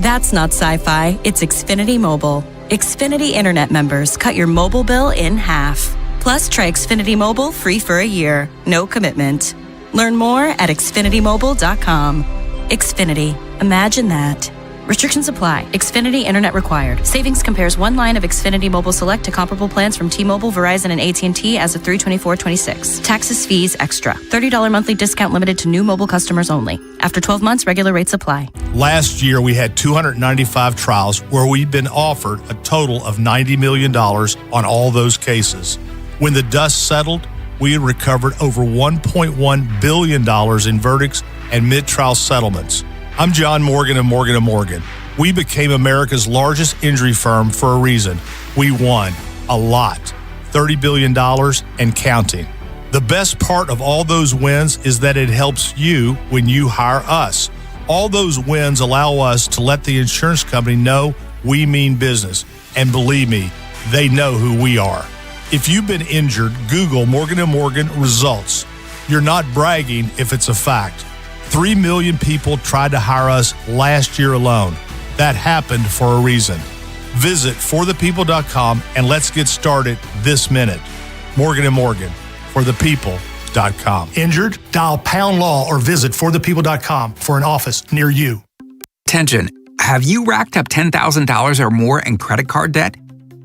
That's not sci-fi. It's Xfinity Mobile. Xfinity Internet members cut your mobile bill in half. Plus, try Xfinity Mobile free for a year. No commitment. Learn more at xfinitymobile.com. Xfinity. Imagine that. Restrictions apply. Xfinity Internet required. Savings compares one line of Xfinity Mobile Select to comparable plans from T-Mobile, Verizon, and AT&T as of 3/24/26. Taxes, fees, extra. $30 monthly discount limited to new mobile customers only. After 12 months, regular rates apply. Last year, we had 295 trials where we've been offered a total of $90 million on all those cases. When the dust settled, we recovered over $1.1 billion in verdicts and mid-trial settlements. I'm John Morgan of Morgan & Morgan. We became America's largest injury firm for a reason. We won a lot, $30 billion and counting. The best part of all those wins is that it helps you when you hire us. All those wins allow us to let the insurance company know we mean business. And believe me, they know who we are. If you've been injured, Google Morgan & Morgan results. You're not bragging if it's a fact. 3 million people tried to hire us last year alone. That happened for a reason. Visit forthepeople.com and let's get started this minute. Morgan & Morgan, forthepeople.com. Injured? Dial pound law or visit forthepeople.com for an office near you. Attention, have you racked up $10,000 or more in credit card debt?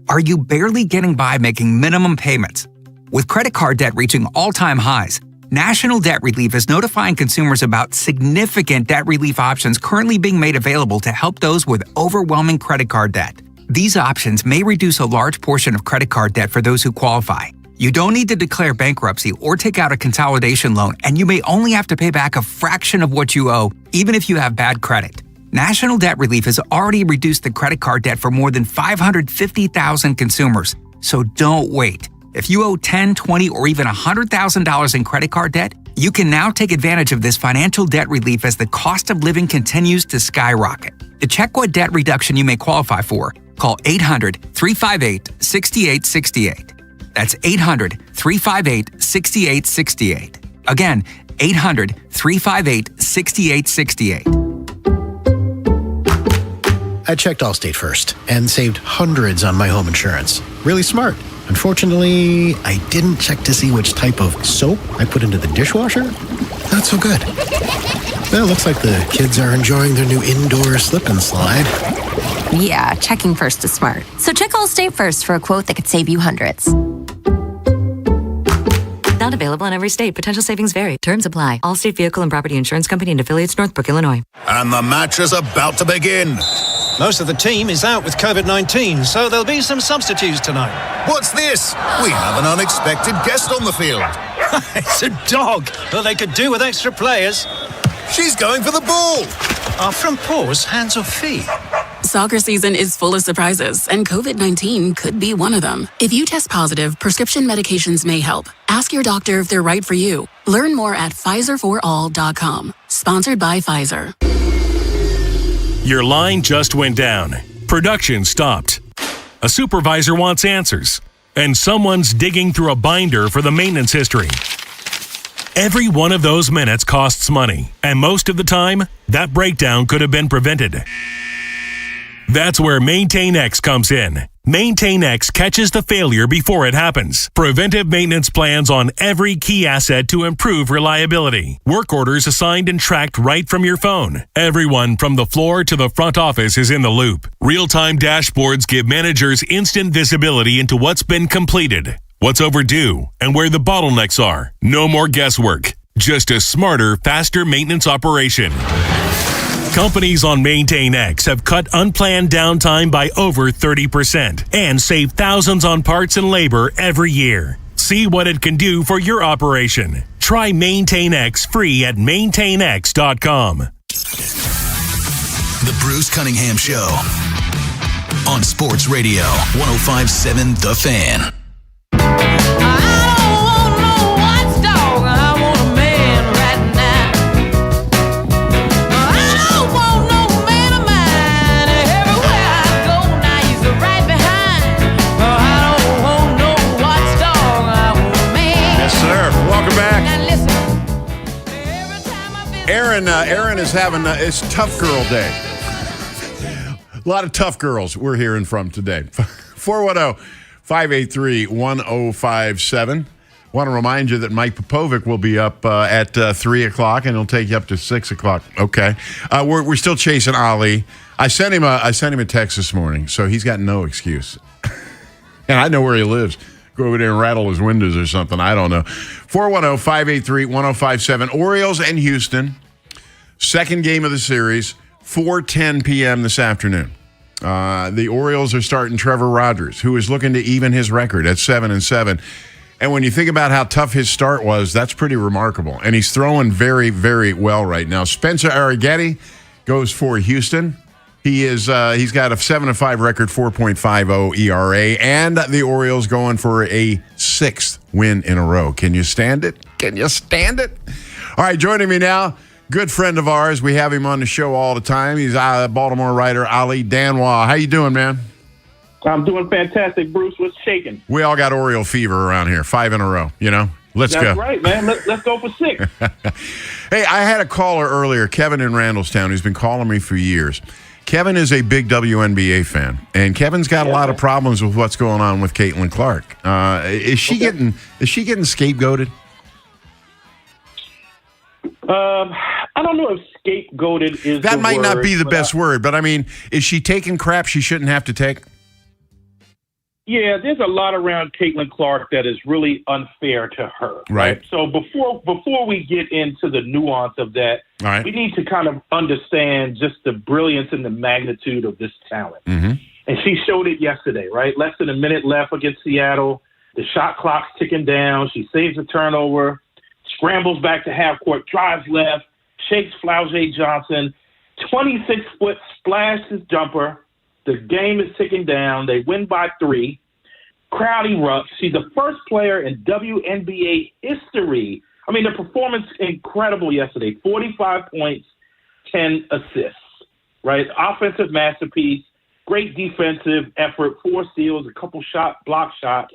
Are you barely getting by making minimum payments? With credit card debt reaching all-time highs, National Debt Relief is notifying consumers about significant debt relief options currently being made available to help those with overwhelming credit card debt. These options may reduce a large portion of credit card debt for those who qualify. You don't need to declare bankruptcy or take out a consolidation loan, and you may only have to pay back a fraction of what you owe, even if you have bad credit. National Debt Relief has already reduced the credit card debt for more than 550,000 consumers, so don't wait. If you owe $10,000, $20,000, or even $100,000 in credit card debt, you can now take advantage of this financial debt relief as the cost of living continues to skyrocket. To check what debt reduction you may qualify for, call 800-358-6868. That's 800-358-6868. Again, 800-358-6868. I checked Allstate first and saved hundreds on my home insurance. Really smart. Unfortunately, I didn't check to see which type of soap I put into the dishwasher. Not so good. Well, looks like the kids are enjoying their new indoor slip and slide. Yeah, checking first is smart. So check Allstate first for a quote that could save you hundreds. Not available in every state. Potential savings vary. Terms apply. Allstate Vehicle and Property Insurance Company and affiliates, Northbrook, Illinois. And the match is about to begin. Most of the team is out with COVID-19, so there'll be some substitutes tonight. What's this? We have an unexpected guest on the field. It's a dog. Well, they could do with extra players. She's going for the ball. Are front paws hands or feet? Soccer season is full of surprises, and COVID-19 could be one of them. If you test positive, prescription medications may help. Ask your doctor if they're right for you. Learn more at PfizerForAll.com. Sponsored by Pfizer. Your line just went down. Production stopped. A supervisor wants answers. And someone's digging through a binder for the maintenance history. Every one of those minutes costs money. And most of the time, that breakdown could have been prevented. That's where MaintainX comes in. MaintainX catches the failure before it happens. Preventive maintenance plans on every key asset to improve reliability. Work orders assigned and tracked right from your phone. Everyone from the floor to the front office is in the loop. Real-time dashboards give managers instant visibility into what's been completed, what's overdue, and where the bottlenecks are. No more guesswork. Just a smarter, faster maintenance operation. Companies on MaintainX have cut unplanned downtime by over 30% and saved thousands on parts and labor every year. See what it can do for your operation. Try MaintainX free at maintainx.com. The Bruce Cunningham Show on Sports Radio, 105.7 The Fan. Aaron is having it's Tough Girl Day. A lot of tough girls we're hearing from today. 410-583-1057. Want to remind you that Mike Popovic will be up at 3 o'clock, and he'll take you up to 6 o'clock. Okay. We're still chasing Ali. I sent him a text this morning, so he's got no excuse. And I know where he lives. Go over there and rattle his windows or something. I don't know. 410-583-1057. Orioles and Houston. Second game of the series, 4:10 p.m. this afternoon. The Orioles are starting Trevor Rogers, who is looking to even his record at 7-7. And when you think about how tough his start was, that's pretty remarkable. And he's throwing very, very well right now. Spencer Arrighetti goes for Houston. He's got a 7-5 record, 4.50 ERA, and the Orioles going for a 6th win in a row. Can you stand it? Can you stand it? All right, joining me now, good friend of ours. We have him on the show all the time. He's a Baltimore writer, Ali Danwa. How you doing, man? I'm doing fantastic, Bruce. What's shaking? We all got Oriole fever around here, 5 in a row, you know? Let's go. That's right, man. Let's go for 6. Hey, I had a caller earlier, Kevin in Randallstown, who's been calling me for years. Kevin is a big WNBA fan, and Kevin's got a lot of problems with what's going on with Caitlin Clark. Is she getting scapegoated? I don't know if scapegoated is that the might word, not be the best word, but I mean, is she taking crap she shouldn't have to take? Yeah, there's a lot around Caitlin Clark that is really unfair to her. Right. So before we get into the nuance of that, we need to kind of understand just the brilliance and the magnitude of this talent. Mm-hmm. And she showed it yesterday, right? Less than a minute left against Seattle. The shot clock's ticking down. She saves a turnover, scrambles back to half court, drives left, shakes Flau'jae Johnson, 26-foot splashes jumper. The game is ticking down. They win by 3. Crowd erupts. She's the first player in WNBA history. I mean, the performance incredible yesterday. 45 points, 10 assists, right? Offensive masterpiece, great defensive effort, 4 steals, a couple block shots.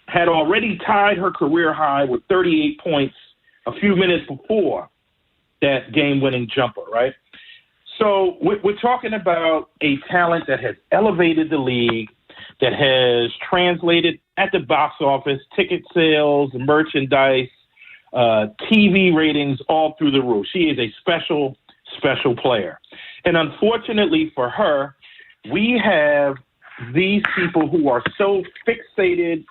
Had already tied her career high with 38 points a few minutes before that game-winning jumper, right? So we're talking about a talent that has elevated the league, that has translated at the box office, ticket sales, merchandise, TV ratings, all through the roof. She is a special, special player. And unfortunately for her, we have these people who are so fixated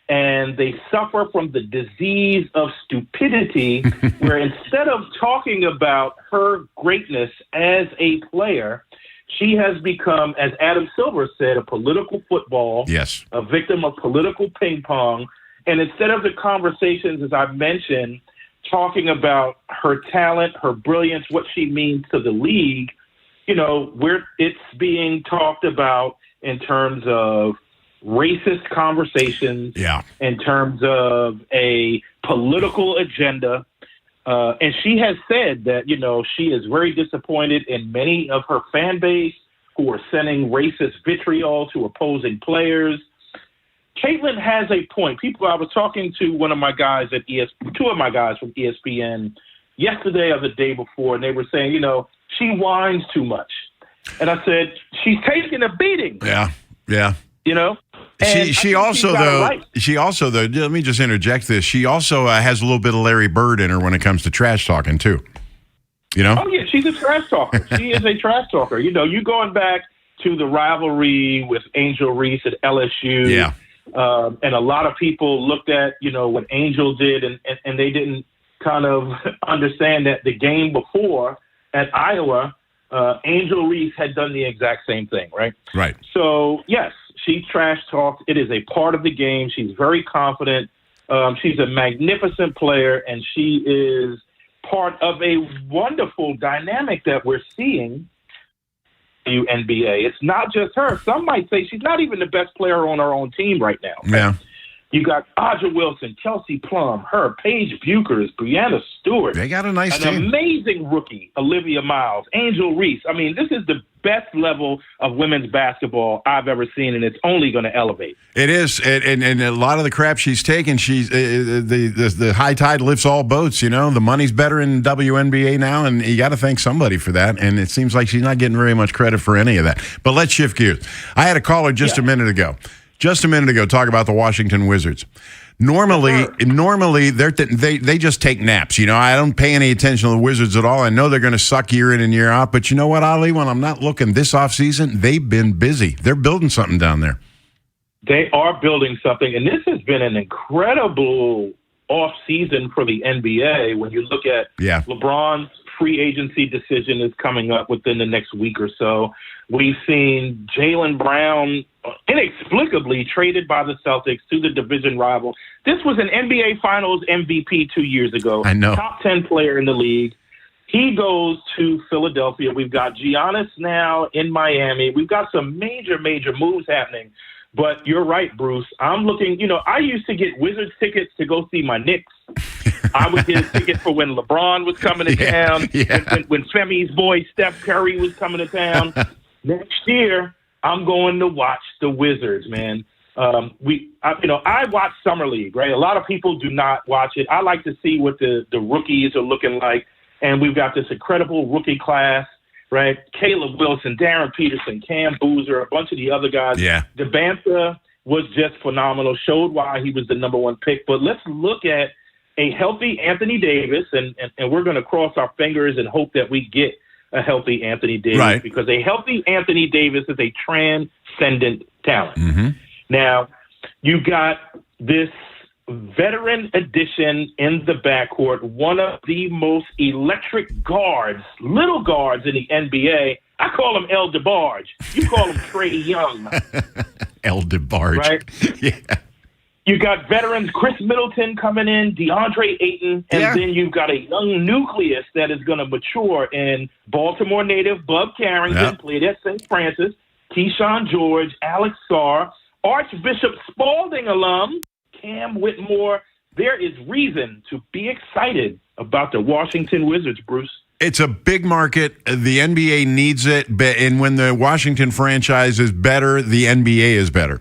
and they suffer from the disease of stupidity, where instead of talking about her greatness as a player, she has become, as Adam Silver said, a political football, a victim of political ping pong. And instead of the conversations, as I mentioned, talking about her talent, her brilliance, what she means to the league, you know, it's being talked about in terms of racist conversations, in terms of a political agenda. And she has said that, you know, she is very disappointed in many of her fan base who are sending racist vitriol to opposing players. Caitlin has a point. I was talking to one of my guys at two of my guys from ESPN yesterday or the day before, and they were saying, you know, she whines too much. And I said, she's taking a beating. Yeah. You know? She also, let me just interject this. She also has a little bit of Larry Bird in her when it comes to trash talking, too. You know? Oh, yeah, she's a trash talker. She is a trash talker. You know, you going back to the rivalry with Angel Reese at LSU. And a lot of people looked at, you know, what Angel did, and they didn't kind of understand that the game before at Iowa, Angel Reese had done the exact same thing, right? Right. So, yes, she trash talked. It is a part of the game. She's very confident. She's a magnificent player, and she is part of a wonderful dynamic that we're seeing WNBA. It's not just her. Some might say she's not even the best player on her own team right now. Yeah. You got Aja Wilson, Kelsey Plum, Paige Buchers, Brianna Stewart. They got a nice team. An amazing rookie, Olivia Miles, Angel Reese. I mean, this is the best level of women's basketball I've ever seen, and it's only going to elevate. It is, and a lot of the crap she's taken, the high tide lifts all boats. You know, the money's better in WNBA now, and you got to thank somebody for that. And it seems like she's not getting very much credit for any of that. But let's shift gears. I had a caller just a minute ago. Talk about the Washington Wizards. Normally, they just take naps. You know, I don't pay any attention to the Wizards at all. I know they're going to suck year in and year out. But you know what, Ali? When I'm not looking this offseason, they've been busy. They're building something down there. They are building something, and this has been an incredible offseason for the NBA. When you look at LeBron's free agency decision is coming up within the next week or so. We've seen Jaylen Brown inexplicably traded by the Celtics to the division rival. This was an NBA Finals MVP 2 years ago. I know. Top 10 player in the league. He goes to Philadelphia. We've got Giannis now in Miami. We've got some major moves happening. But you're right, Bruce. I'm looking, I used to get Wizards tickets to go see my Knicks. I would get a ticket for when LeBron was coming to town, when Femi's boy Steph Curry was coming to town. Next year, I'm going to watch the Wizards, man. I watch Summer League, right? A lot of people do not watch it. I like to see what the rookies are looking like. And we've got this incredible rookie class, right? Caleb Wilson, Darren Peterson, Cam Boozer, a bunch of the other guys. Yeah. DeBanza was just phenomenal, showed why he was the number one pick. But let's look at a healthy Anthony Davis, and we're going to cross our fingers and hope that we get a healthy Anthony Davis, right, because a healthy Anthony Davis is a transcendent talent. Mm-hmm. Now, you got this veteran addition in the backcourt, one of the most electric guards, little guards in the NBA. I call him El DeBarge. You call him Trey Young. El DeBarge. Right? Yeah. You got veterans, Chris Middleton coming in, DeAndre Ayton, and then you've got a young nucleus that is going to mature in Baltimore native Bub Carrington, played at St. Francis, Keyshawn George, Alex Sarr, Archbishop Spalding alum, Cam Whitmore. There is reason to be excited about the Washington Wizards, Bruce. It's a big market. The NBA needs it, and when the Washington franchise is better, the NBA is better,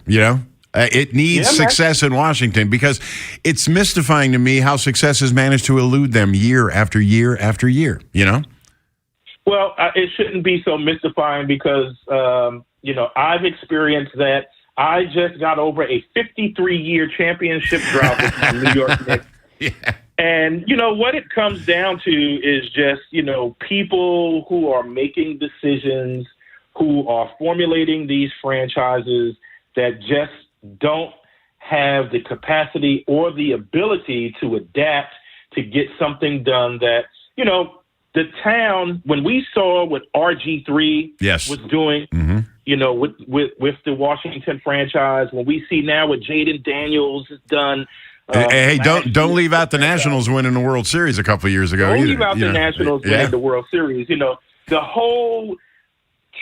It needs success in Washington, because it's mystifying to me how success has managed to elude them year after year after year, Well, it shouldn't be so mystifying because, I've experienced that. I just got over a 53-year championship drought with the New York Knicks. Yeah. And, what it comes down to is just, people who are making decisions, who are formulating these franchises that just don't have the capacity or the ability to adapt to get something done that, the town, when we saw what RG3 was doing, with the Washington franchise, when we see now what Jaden Daniels has done. Hey, don't leave out the Nationals winning the World Series a couple of years ago. Don't leave out the Nationals winning the World Series. The whole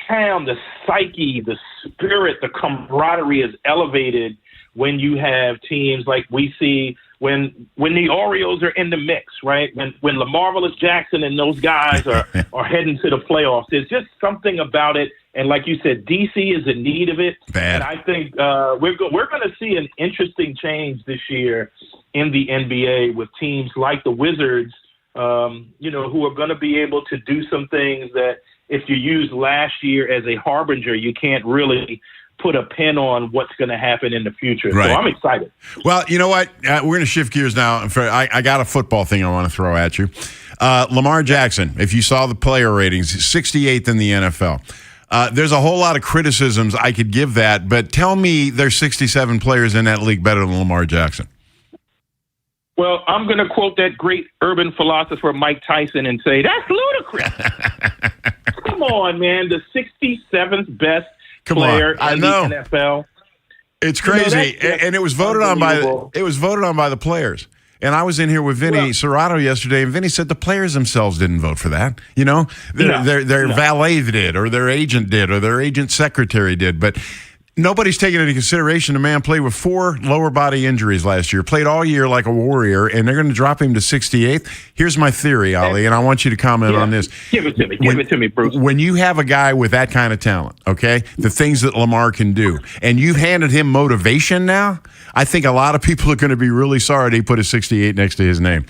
town, the psyche, the spirit, the camaraderie is elevated when you have teams like we see when the Orioles are in the mix, right? When LaMarvelous Jackson and those guys are heading to the playoffs. There's just something about it. And like you said, DC is in need of it. Bad. And I think we're going to see an interesting change this year in the NBA with teams like the Wizards, who are going to be able to do some things that if you used last year as a harbinger, you can't really put a pin on what's going to happen in the future. Right. So I'm excited. Well, you know what? We're going to shift gears now. I got a football thing I want to throw at you. Lamar Jackson, if you saw the player ratings, 68th in the NFL. There's a whole lot of criticisms I could give that, but tell me there's 67 players in that league better than Lamar Jackson. Well, I'm going to quote that great urban philosopher Mike Tyson and say, that's ludicrous. Come on, man. The 67th best player in the NFL. It's crazy. And it was voted on by the players. And I was in here with Vinny Serrato yesterday, and Vinny said the players themselves didn't vote for that. You know, their valet did, or their agent did, or their agent secretary did. But nobody's taking into consideration the man played with 4 lower body injuries last year, played all year like a warrior, and they're going to drop him to 68th. Here's my theory, Ali, and I want you to comment on this. Give it to me. Give it to me, Bruce. When you have a guy with that kind of talent, okay, the things that Lamar can do, and you've handed him motivation now, I think a lot of people are going to be really sorry they put a 68 next to his name.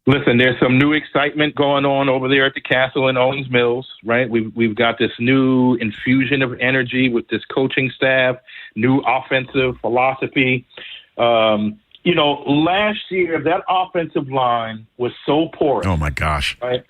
Listen, there's some new excitement going on over there at the Castle in Owings Mills, right? We've got this new infusion of energy with this coaching staff, new offensive philosophy. You know, last year that offensive line was so porous. Oh my gosh! Right,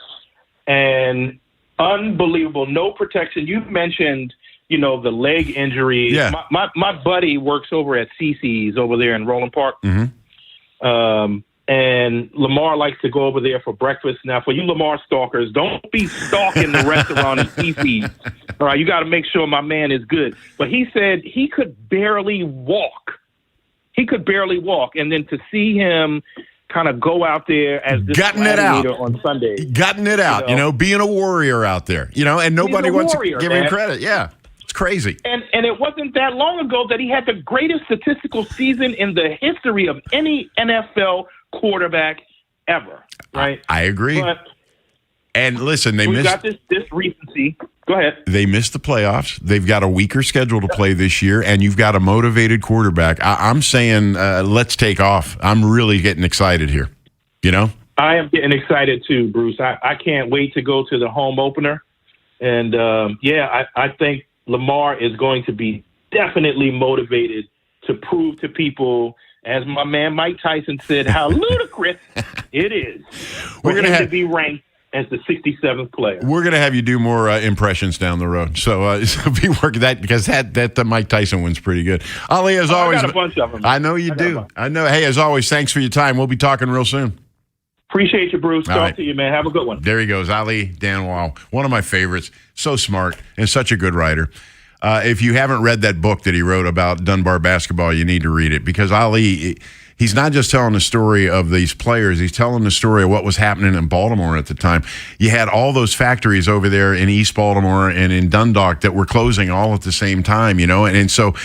and unbelievable, no protection. You mentioned, you know, the leg injuries. Yeah. My buddy works over at CC's over there in Roland Park. Mm-hmm. And Lamar likes to go over there for breakfast. Now, for you Lamar stalkers, don't be stalking the restaurant at CC's. All right, you got to make sure my man is good. But he said he could barely walk. He could barely walk. And then to see him kind of go out there as this gladiator on Sunday. Gutting it out, you know, being a warrior out there, you know, and nobody wants to give him credit. Yeah. It's crazy. And it wasn't that long ago that he had the greatest statistical season in the history of any NFL quarterback ever, right? I agree. But and listen, we've got this recency. Go ahead. They missed the playoffs. They've got a weaker schedule to play this year, and you've got a motivated quarterback. I'm saying let's take off. I'm really getting excited here, you know? I am getting excited too, Bruce. I can't wait to go to the home opener. And, I think Lamar is going to be definitely motivated to prove to people, as my man Mike Tyson said, how ludicrous it is for him to be ranked as the 67th player. We're going to have you do more impressions down the road. So be working that, because that Mike Tyson one's pretty good. Ali, as always. I got a bunch of them. I know you do. I know. Hey, as always, thanks for your time. We'll be talking real soon. Appreciate you, Bruce. Talk to you, man. Have a good one. There he goes, Ali Danwall, one of my favorites. So smart and such a good writer. If you haven't read that book that he wrote about Dunbar basketball, you need to read it, because Ali, he's not just telling the story of these players. He's telling the story of what was happening in Baltimore at the time. You had all those factories over there in East Baltimore and in Dundalk that were closing all at the same time, you know, and so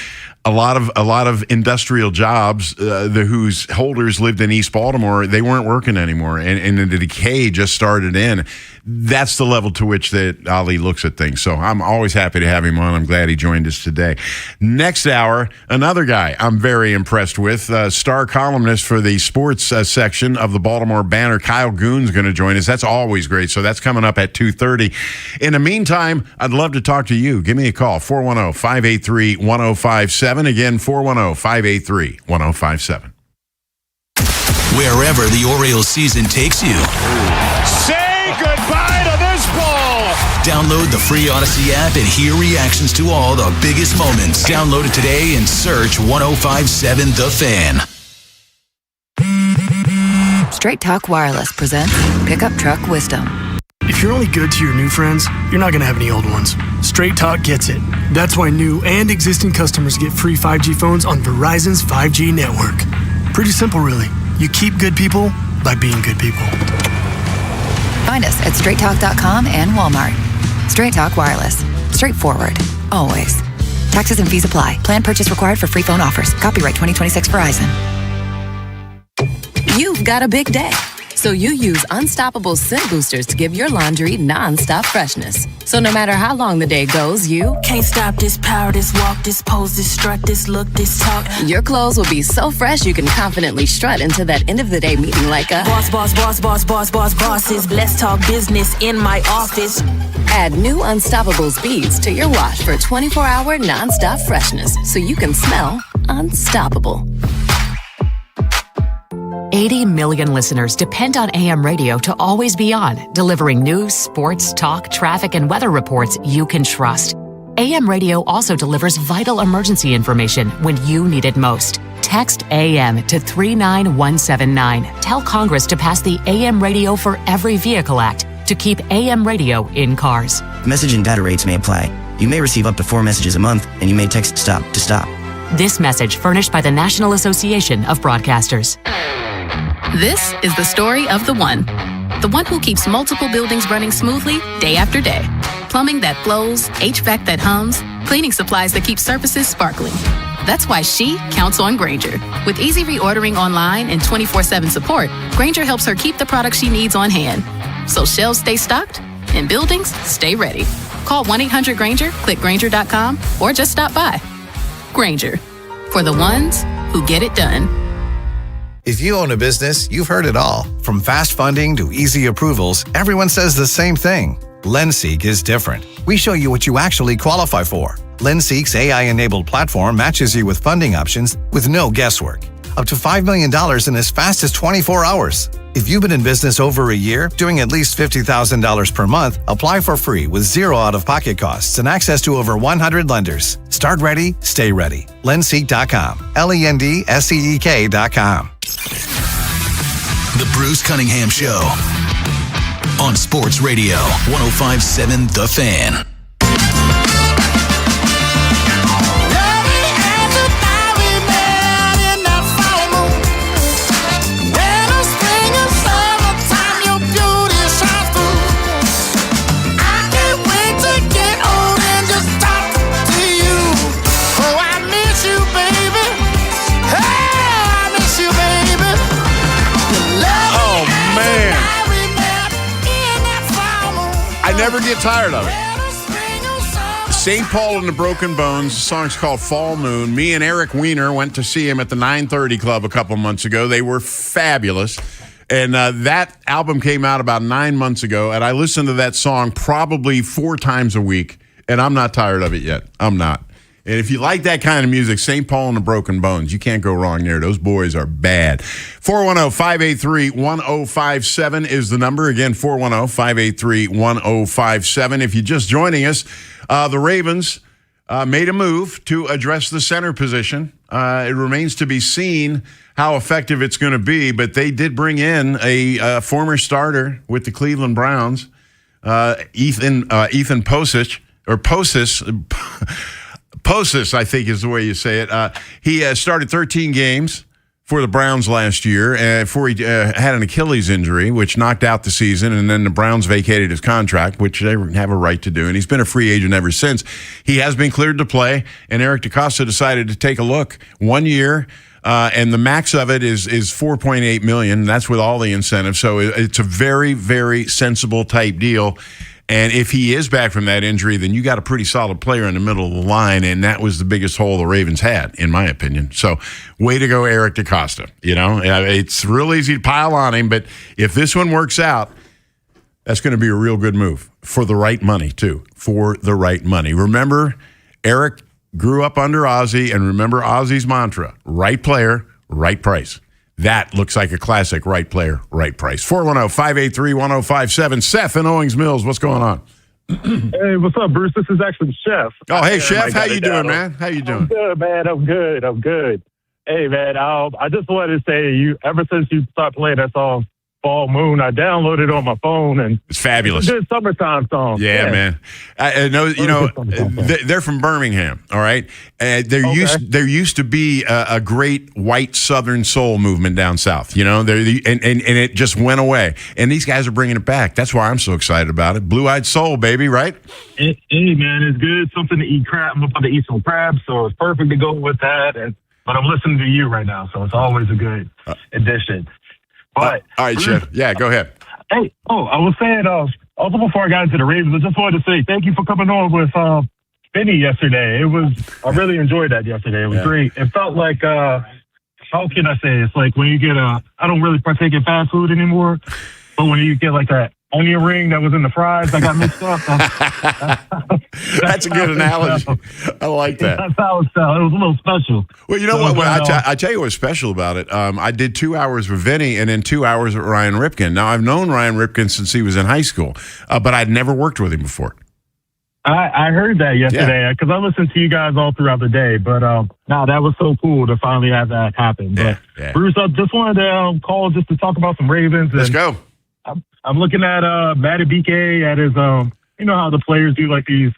a lot of industrial jobs whose holders lived in East Baltimore, they weren't working anymore, and the decay just started in. That's the level to which that Ali looks at things. So I'm always happy to have him on. I'm glad he joined us today. Next hour, another guy I'm very impressed with, star columnist for the sports section of the Baltimore Banner, Kyle Goon's going to join us. That's always great. So that's coming up at 2:30. In the meantime, I'd love to talk to you. Give me a call, 410-583-1057. Again, 410-583-1057. Wherever the Orioles season takes you. Say goodbye to this ball. Download the free Odyssey app and hear reactions to all the biggest moments. Download it today and search 1057 The Fan. Straight Talk Wireless presents Pickup Truck Wisdom. If you're only good to your new friends, you're not going to have any old ones. Straight Talk gets it. That's why new and existing customers get free 5G phones on Verizon's 5G network. Pretty simple, really. You keep good people by being good people. Find us at straighttalk.com and Walmart. Straight Talk Wireless. Straightforward. Always. Taxes and fees apply. Plan purchase required for free phone offers. Copyright 2026 Verizon. You've got a big day, so you use Unstoppable Scent Boosters to give your laundry non-stop freshness. So no matter how long the day goes, you can't stop this power, this walk, this pose, this strut, this look, this talk. Your clothes will be so fresh you can confidently strut into that end of the day meeting like a bosses. Let's talk business in my office. Add new Unstoppable Speeds to your wash for 24-hour non-stop freshness so you can smell unstoppable. 80 million listeners depend on AM radio to always be on, delivering news, sports, talk, traffic, and weather reports you can trust. AM radio also delivers vital emergency information when you need it most. Text AM to 39179. Tell Congress to pass the AM Radio for Every Vehicle Act to keep AM radio in cars. Message and data rates may apply. You may receive up to 4 messages a month, and you may text STOP to stop. This message furnished by the National Association of Broadcasters. This is the story of the one who keeps multiple buildings running smoothly day after day. Plumbing that flows, HVAC that hums, cleaning supplies that keep surfaces sparkling. That's why she counts on Grainger. With easy reordering online and 24/7 support, Grainger helps her keep the products she needs on hand. So shelves stay stocked and buildings stay ready. Call 1-800-GRAINGER, click Grainger.com, or just stop by. Grainger, for the ones who get it done. If you own a business, you've heard it all. From fast funding to easy approvals, everyone says the same thing. LendSeek is different. We show you what you actually qualify for. LendSeek's AI-enabled platform matches you with funding options with no guesswork. Up to $5 million in as fast as 24 hours. If you've been in business over a year, doing at least $50,000 per month, apply for free with zero out-of-pocket costs and access to over 100 lenders. Start ready, stay ready. LendSeek.com. LendSeek.com. The Bruce Cunningham Show on Sports Radio 105.7 The Fan. I never get tired of it. St. Paul and the Broken Bones. The song's called Fall Moon. Me and Eric Weiner went to see him at the 930 Club a couple months ago. They were fabulous. And that album came out about 9 months ago, and I listened to that song probably 4 times a week, and I'm not tired of it yet. I'm not. And if you like that kind of music, St. Paul and the Broken Bones, you can't go wrong there. Those boys are bad. 410-583-1057 is the number. Again, 410-583-1057. If you're just joining us, the Ravens made a move to address the center position. It remains to be seen how effective it's going to be, but they did bring in a former starter with the Cleveland Browns, Ethan Posish, or Posis. Posis, I think is the way you say it. He started 13 games for the Browns last year before he had an Achilles injury, which knocked out the season, and then the Browns vacated his contract, which they have a right to do, and he's been a free agent ever since. He has been cleared to play, and Eric DeCosta decided to take a look. 1 year, and the max of it is $4.8 million. That's with all the incentives, so it's a very, very sensible type deal. And if he is back from that injury, then you got a pretty solid player in the middle of the line, and that was the biggest hole the Ravens had, in my opinion. So, way to go, Eric DeCosta. You know, it's real easy to pile on him, but if this one works out, that's going to be a real good move for the right money, too. For the right money. Remember, Eric grew up under Ozzie, and remember Ozzie's mantra, right player, right price. That looks like a classic right player, right price. 410-583-1057. Seth in Owings Mills, what's going on? Hey, what's up, Bruce? This is actually Chef. Oh, hey, Chef. How you doing, man? How you doing? I'm good, man. I'm good. Hey, man, I just wanted to say, ever since you started playing that song, Fall Moon, I downloaded it on my phone, and it's fabulous. It's a good summertime song. Yeah, man. I know. You know, they're from Birmingham. All right. There used to be a great white Southern soul movement down south. You know, and it just went away. And these guys are bringing it back. That's why I'm so excited about it. Blue-eyed soul, baby. Right? Hey, man, it's good. Something to eat. I'm about to eat some crabs, so it's perfect to go with that. But I'm listening to you right now, so it's always a good addition. But, all right, Chef. Yeah, go ahead. Hey, I was saying, also before I got into the Ravens, I just wanted to say thank you for coming on with Vinny yesterday. I really enjoyed that yesterday. It was great. It felt like, how can I say? It's like when you get I don't really partake in fast food anymore, but when you get like that onion ring that was in the fries that got mixed up. That's a good analogy. I like that. That's how it felt. It was a little special. Well, you know what? I tell you what's special about it. I did 2 hours with Vinny and then 2 hours with Ryan Ripken. Now, I've known Ryan Ripken since he was in high school, but I'd never worked with him before. I heard that yesterday because I listened to you guys all throughout the day. But that was so cool to finally have that happen. But Bruce, I just wanted to call just to talk about some Ravens. Let's go. I'm looking at Matty BK at his, you know how the players do like these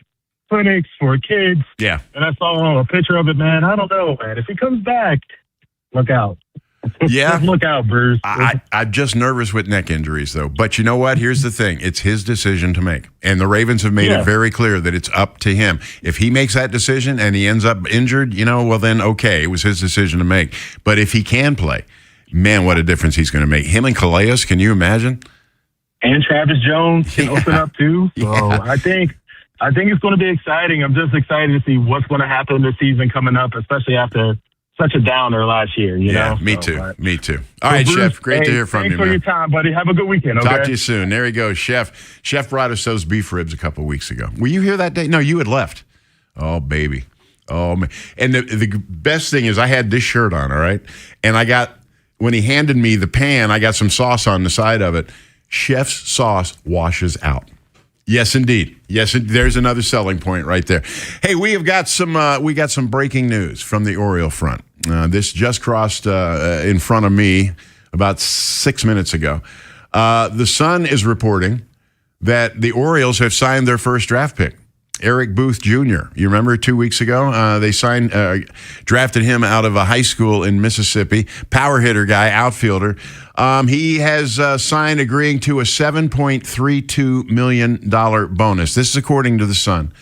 clinics for kids. Yeah. And I saw a picture of it, man. I don't know, man. If he comes back, look out. Yeah. Look out, Bruce. I'm just nervous with neck injuries, though. But you know what? Here's the thing. It's his decision to make. And the Ravens have made it very clear that it's up to him. If he makes that decision and he ends up injured, well, then okay, it was his decision to make. But if he can play, man, what a difference he's going to make. Him and Calais, can you imagine? And Travis Jones can open up, too. So I think it's going to be exciting. I'm just excited to see what's going to happen this season coming up, especially after such a downer last year. You know? Me too. All right, Bruce, Chef. Great to hear from you, Thanks for man. your time, buddy. Have a good weekend, okay? Talk to you soon. There he goes, Chef. Chef brought us those beef ribs a couple of weeks ago. Were you here that day? No, you had left. Oh, baby. Oh, man. And the best thing is I had this shirt on, all right? And when he handed me the pan, I got some sauce on the side of it. Chef's sauce washes out. Yes, indeed. There's another selling point right there. Hey, we got some breaking news from the Oriole front. This just crossed in front of me about 6 minutes ago. The Sun is reporting that the Orioles have signed their first draft pick, Eric Booth Jr. You remember 2 weeks ago? They drafted him out of a high school in Mississippi, power hitter guy, outfielder. He has signed agreeing to a $7.32 million bonus. This is according to the Sun.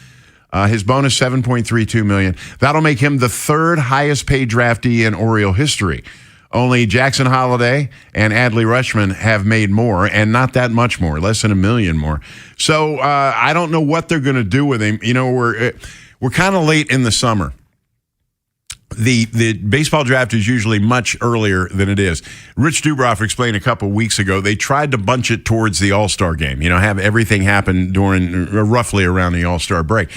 His bonus, $7.32 million. That'll make him the third highest paid draftee in Oriole history. Only Jackson Holliday and Adley Rutschman have made more, and not that much more, less than $1 million more. So I don't know what they're going to do with him. We're kind of late in the summer. The baseball draft is usually much earlier than it is. Rich Dubroff explained a couple of weeks ago, they tried to bunch it towards the All-Star game, have everything happen during roughly around the All-Star break.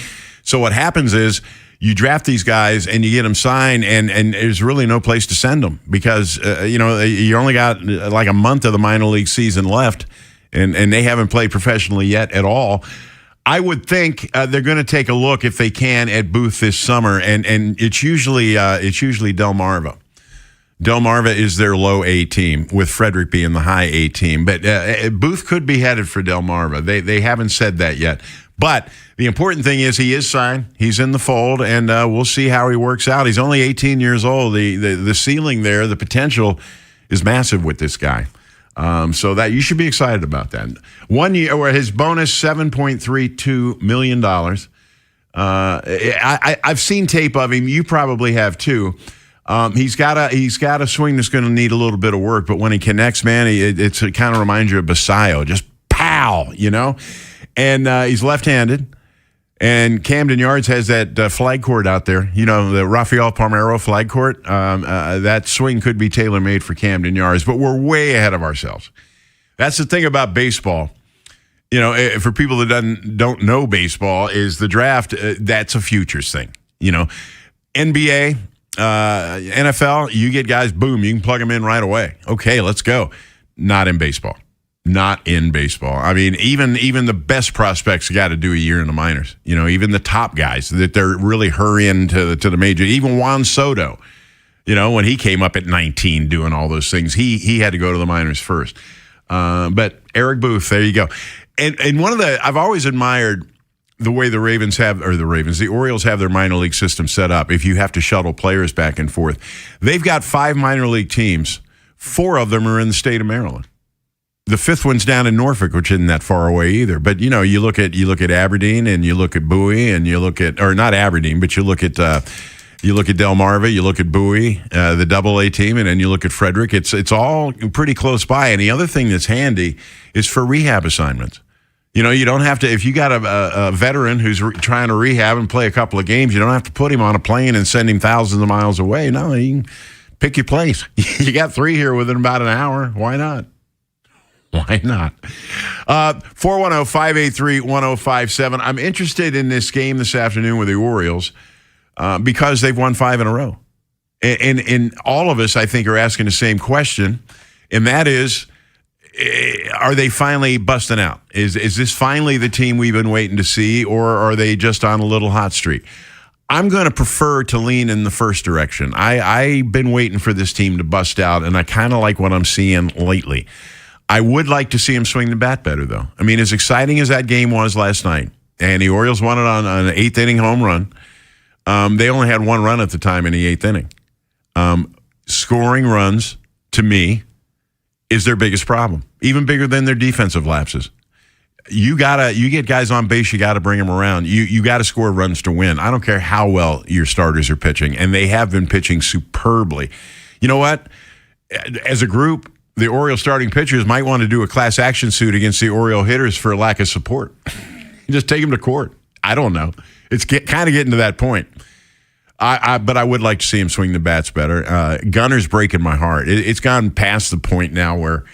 So what happens is you draft these guys and you get them signed, and there's really no place to send them because, you only got like a month of the minor league season left, and they haven't played professionally yet at all. I would think they're going to take a look, if they can, at Booth this summer, and it's usually Delmarva. Delmarva is their low A team, with Frederick being the high A team. But Booth could be headed for Delmarva. They haven't said that yet. But the important thing is he is signed. He's in the fold, and we'll see how he works out. He's only 18 years old. The ceiling there, the potential is massive with this guy. So that you should be excited about that. 1 year, or his bonus, $7.32 million. I've seen tape of him. You probably have too. He's got a swing that's going to need a little bit of work, but when he connects, man, it kind of reminds you of Basayo. Just pow, And he's left-handed. And Camden Yards has that flag court out there, the Rafael Palmeiro flag court. That swing could be tailor-made for Camden Yards, but we're way ahead of ourselves. That's the thing about baseball. For people that don't know baseball, is the draft, that's a futures thing. NBA, NFL, you get guys, boom, you can plug them in right away. Okay, let's go. Not in baseball. Not in baseball. I mean, even the best prospects got to do a year in the minors. Even the top guys that they're really hurrying to the major. Even Juan Soto, when he came up at 19 doing all those things, he had to go to the minors first. But Eric Booth, there you go. And I've always admired the way the Orioles have their minor league system set up. If you have to shuttle players back and forth, they've got 5 minor league teams. 4 of them are in the state of Maryland. The 5th one's down in Norfolk, which isn't that far away either. But you look at Aberdeen, and you look at Bowie, and you look at, or not Aberdeen, but you look at Delmarva, you look at Bowie, the Double-A team, and then you look at Frederick. It's all pretty close by. And the other thing that's handy is for rehab assignments. You don't have to, if you got a veteran who's trying to rehab and play a couple of games, you don't have to put him on a plane and send him thousands of miles away. No, you can pick your place. You got 3 here within about an hour. Why not? Why not? 410-583-1057. I'm interested in this game this afternoon with the Orioles because they've won 5 in a row. And all of us, I think, are asking the same question, and that is, are they finally busting out? Is this finally the team we've been waiting to see, or are they just on a little hot streak? I'm going to prefer to lean in the first direction. I've been waiting for this team to bust out, and I kind of like what I'm seeing lately. I would like to see him swing the bat better, though. I mean, as exciting as that game was last night, and the Orioles won it on an 8th-inning home run, they only had 1 run at the time in the 8th inning. Scoring runs to me, is their biggest problem. Even bigger than their defensive lapses. You get guys on base, you got to bring them around. You got to score runs to win. I don't care how well your starters are pitching, and they have been pitching superbly. You know what? As a group, the Orioles starting pitchers might want to do a class action suit against the Oriole hitters for lack of support. Just take them to court. I don't know. It's kind of getting to that point. But I would like to see him swing the bats better. Gunner's breaking my heart. It's gone past the point now where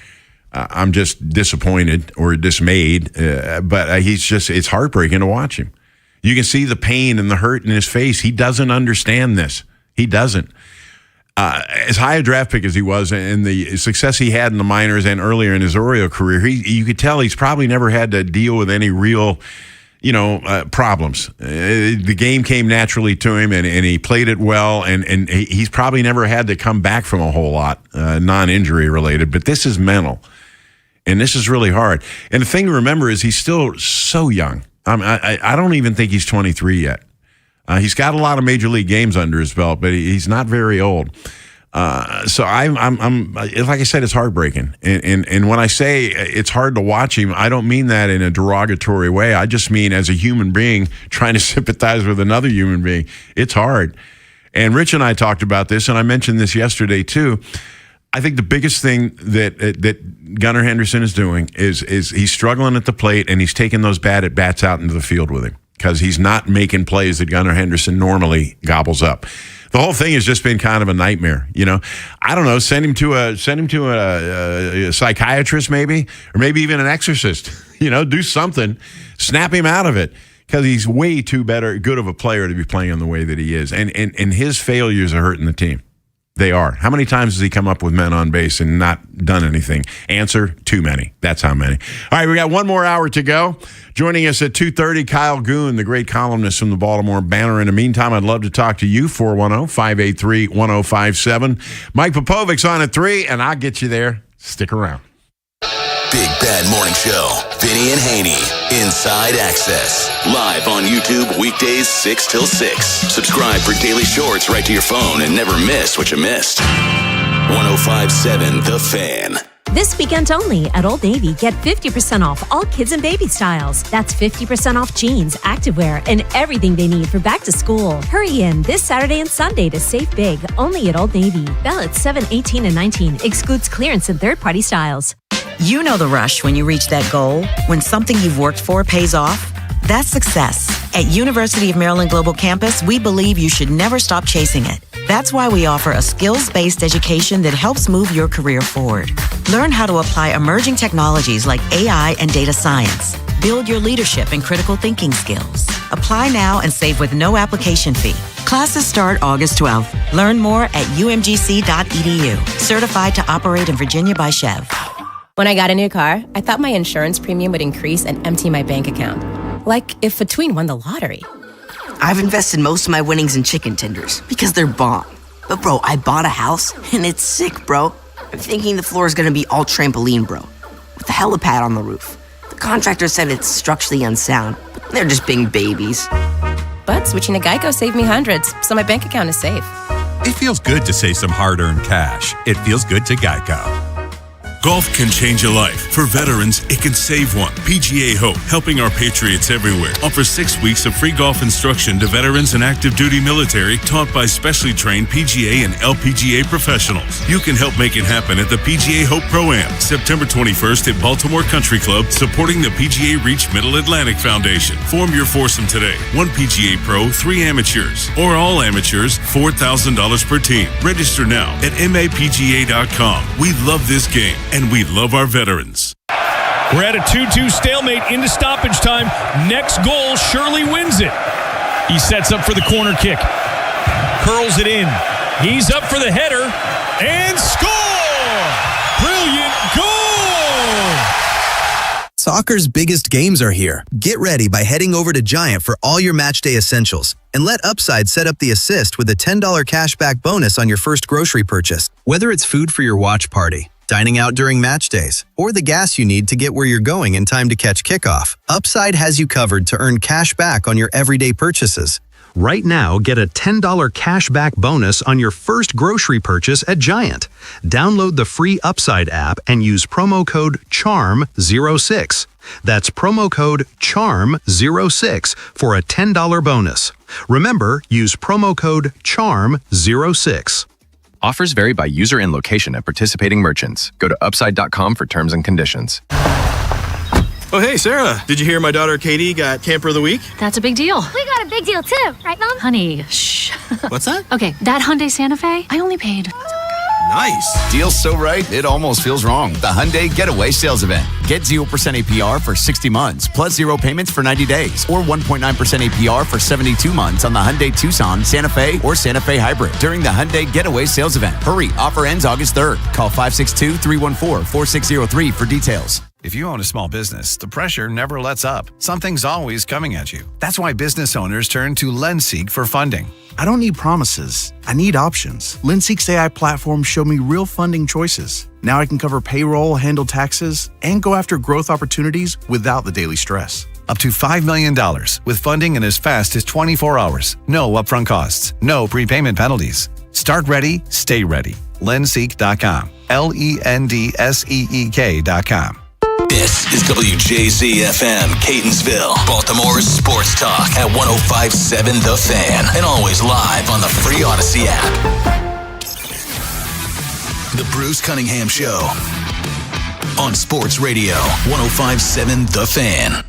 I'm just disappointed or dismayed. But it's heartbreaking to watch him. You can see the pain and the hurt in his face. He doesn't understand this. He doesn't. As high a draft pick as he was and the success he had in the minors and earlier in his Oriole career, you could tell he's probably never had to deal with any real, problems. The game came naturally to him, and he played it well, and he's probably never had to come back from a whole lot, non-injury related. But this is mental, and this is really hard. And the thing to remember is he's still so young. I don't even think he's 23 yet. He's got a lot of major league games under his belt, but he's not very old. So I'm like I said, it's heartbreaking. And when I say it's hard to watch him, I don't mean that in a derogatory way. I just mean as a human being trying to sympathize with another human being. It's hard. And Rich and I talked about this, and I mentioned this yesterday too. I think the biggest thing that Gunnar Henderson is doing is he's struggling at the plate, and he's taking those bad at bats out into the field with him, because he's not making plays that Gunnar Henderson normally gobbles up. The whole thing has just been kind of a nightmare. I don't know. Send him to a psychiatrist, maybe, or maybe even an exorcist. Do something, snap him out of it, because he's way too good of a player to be playing the way that he is. And his failures are hurting the team. They are. How many times has he come up with men on base and not done anything? Answer, too many. That's how many. All right, we got one more hour to go. Joining us at 2:30, Kyle Goon, the great columnist from the Baltimore Banner. In the meantime, I'd love to talk to you, 410-583-1057. Mike Popovic's on at 3, and I'll get you there. Stick around. Big Bad Morning Show. Vinny and Haynie. Inside Access. Live on YouTube weekdays 6 till 6. Subscribe for daily shorts right to your phone and never miss what you missed. 105.7 The Fan. This weekend only at Old Navy, get 50% off all kids and baby styles. That's 50% off jeans, activewear, and everything they need for back to school. Hurry in this Saturday and Sunday to save big, only at Old Navy. Ballots 7, 18, and 19 excludes clearance and third-party styles. You know the rush when you reach that goal, when something you've worked for pays off. That's success. At University of Maryland Global Campus, we believe you should never stop chasing it. That's why we offer a skills-based education that helps move your career forward. Learn how to apply emerging technologies like AI and data science. Build your leadership and critical thinking skills. Apply now and save with no application fee. Classes start August 12th. Learn more at umgc.edu. Certified to operate in Virginia by Chev. When I got a new car, I thought my insurance premium would increase and empty my bank account. Like if Between won the lottery. I've invested most of my winnings in chicken tenders because they're bomb. But bro, I bought a house and it's sick, bro. I'm thinking the floor is gonna be all trampoline, bro, with a helipad on the roof. The contractor said it's structurally unsound, but they're just being babies. But switching to Geico saved me hundreds, so my bank account is safe. It feels good to save some hard-earned cash. It feels good to Geico. Golf can change a life. For veterans, it can save one. PGA Hope, helping our patriots everywhere, offers 6 weeks of free golf instruction to veterans and active duty military taught by specially trained PGA and LPGA professionals. You can help make it happen at the PGA Hope Pro-Am, September 21st at Baltimore Country Club, supporting the PGA Reach Middle Atlantic Foundation. Form your foursome today. 1 PGA Pro, 3 amateurs, or all amateurs, $4,000 per team. Register now at mapga.com. We love this game, and we love our veterans. We're at a 2-2 stalemate into stoppage time. Next goal surely wins it. He sets up for the corner kick. Curls it in. He's up for the header. And score! Brilliant goal! Soccer's biggest games are here. Get ready by heading over to Giant for all your matchday essentials. And let Upside set up the assist with a $10 cashback bonus on your first grocery purchase. Whether it's food for your watch party, dining out during match days, or the gas you need to get where you're going in time to catch kickoff, Upside has you covered to earn cash back on your everyday purchases. Right now, get a $10 cash back bonus on your first grocery purchase at Giant. Download the free Upside app and use promo code CHARM06. That's promo code CHARM06 for a $10 bonus. Remember, use promo code CHARM06. Offers vary by user and location at participating merchants. Go to upside.com for terms and conditions. Oh, hey, Sarah. Did you hear my daughter Katie got Camper of the Week? That's a big deal. We got a big deal too, right, Mom? Honey, shh. What's that? Okay, that Hyundai Santa Fe, I only paid. Nice. Deal's so right, it almost feels wrong. The Hyundai Getaway Sales Event. Get 0% APR for 60 months, plus 0 payments for 90 days, or 1.9% APR for 72 months on the Hyundai Tucson, Santa Fe, or Santa Fe Hybrid during the Hyundai Getaway Sales Event. Hurry, offer ends August 3rd. Call 562-314-4603 for details. If you own a small business, the pressure never lets up. Something's always coming at you. That's why business owners turn to LendSeek for funding. I don't need promises. I need options. LendSeek's AI platform showed me real funding choices. Now I can cover payroll, handle taxes, and go after growth opportunities without the daily stress. Up to $5 million with funding in as fast as 24 hours. No upfront costs. No prepayment penalties. Start ready, stay ready. LendSeek.com. LendSeek.com. This is WJZ-FM, Catonsville, Baltimore's sports talk at 105.7 The Fan, and always live on the free Odyssey app. The Bruce Cunningham Show on Sports Radio 105.7 The Fan.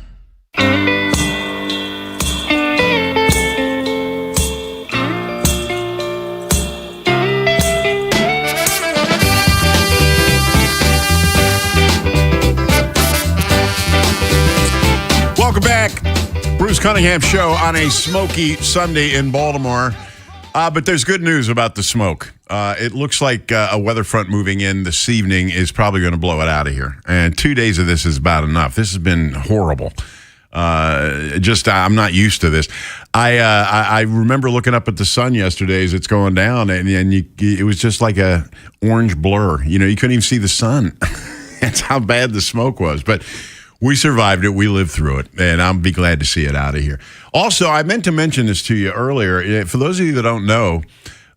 Welcome back. Bruce Cunningham Show on a smoky Sunday in Baltimore. But there's good news about the smoke. It looks like a weather front moving in this evening is probably going to blow it out of here. And 2 days of this is about enough. This has been horrible. I'm not used to this. I remember looking up at the sun yesterday as it's going down, and it was just like a orange blur. You know, you couldn't even see the sun. That's how bad the smoke was. But we survived it. We lived through it, and I'll be glad to see it out of here. Also, I meant to mention this to you earlier. For those of you that don't know,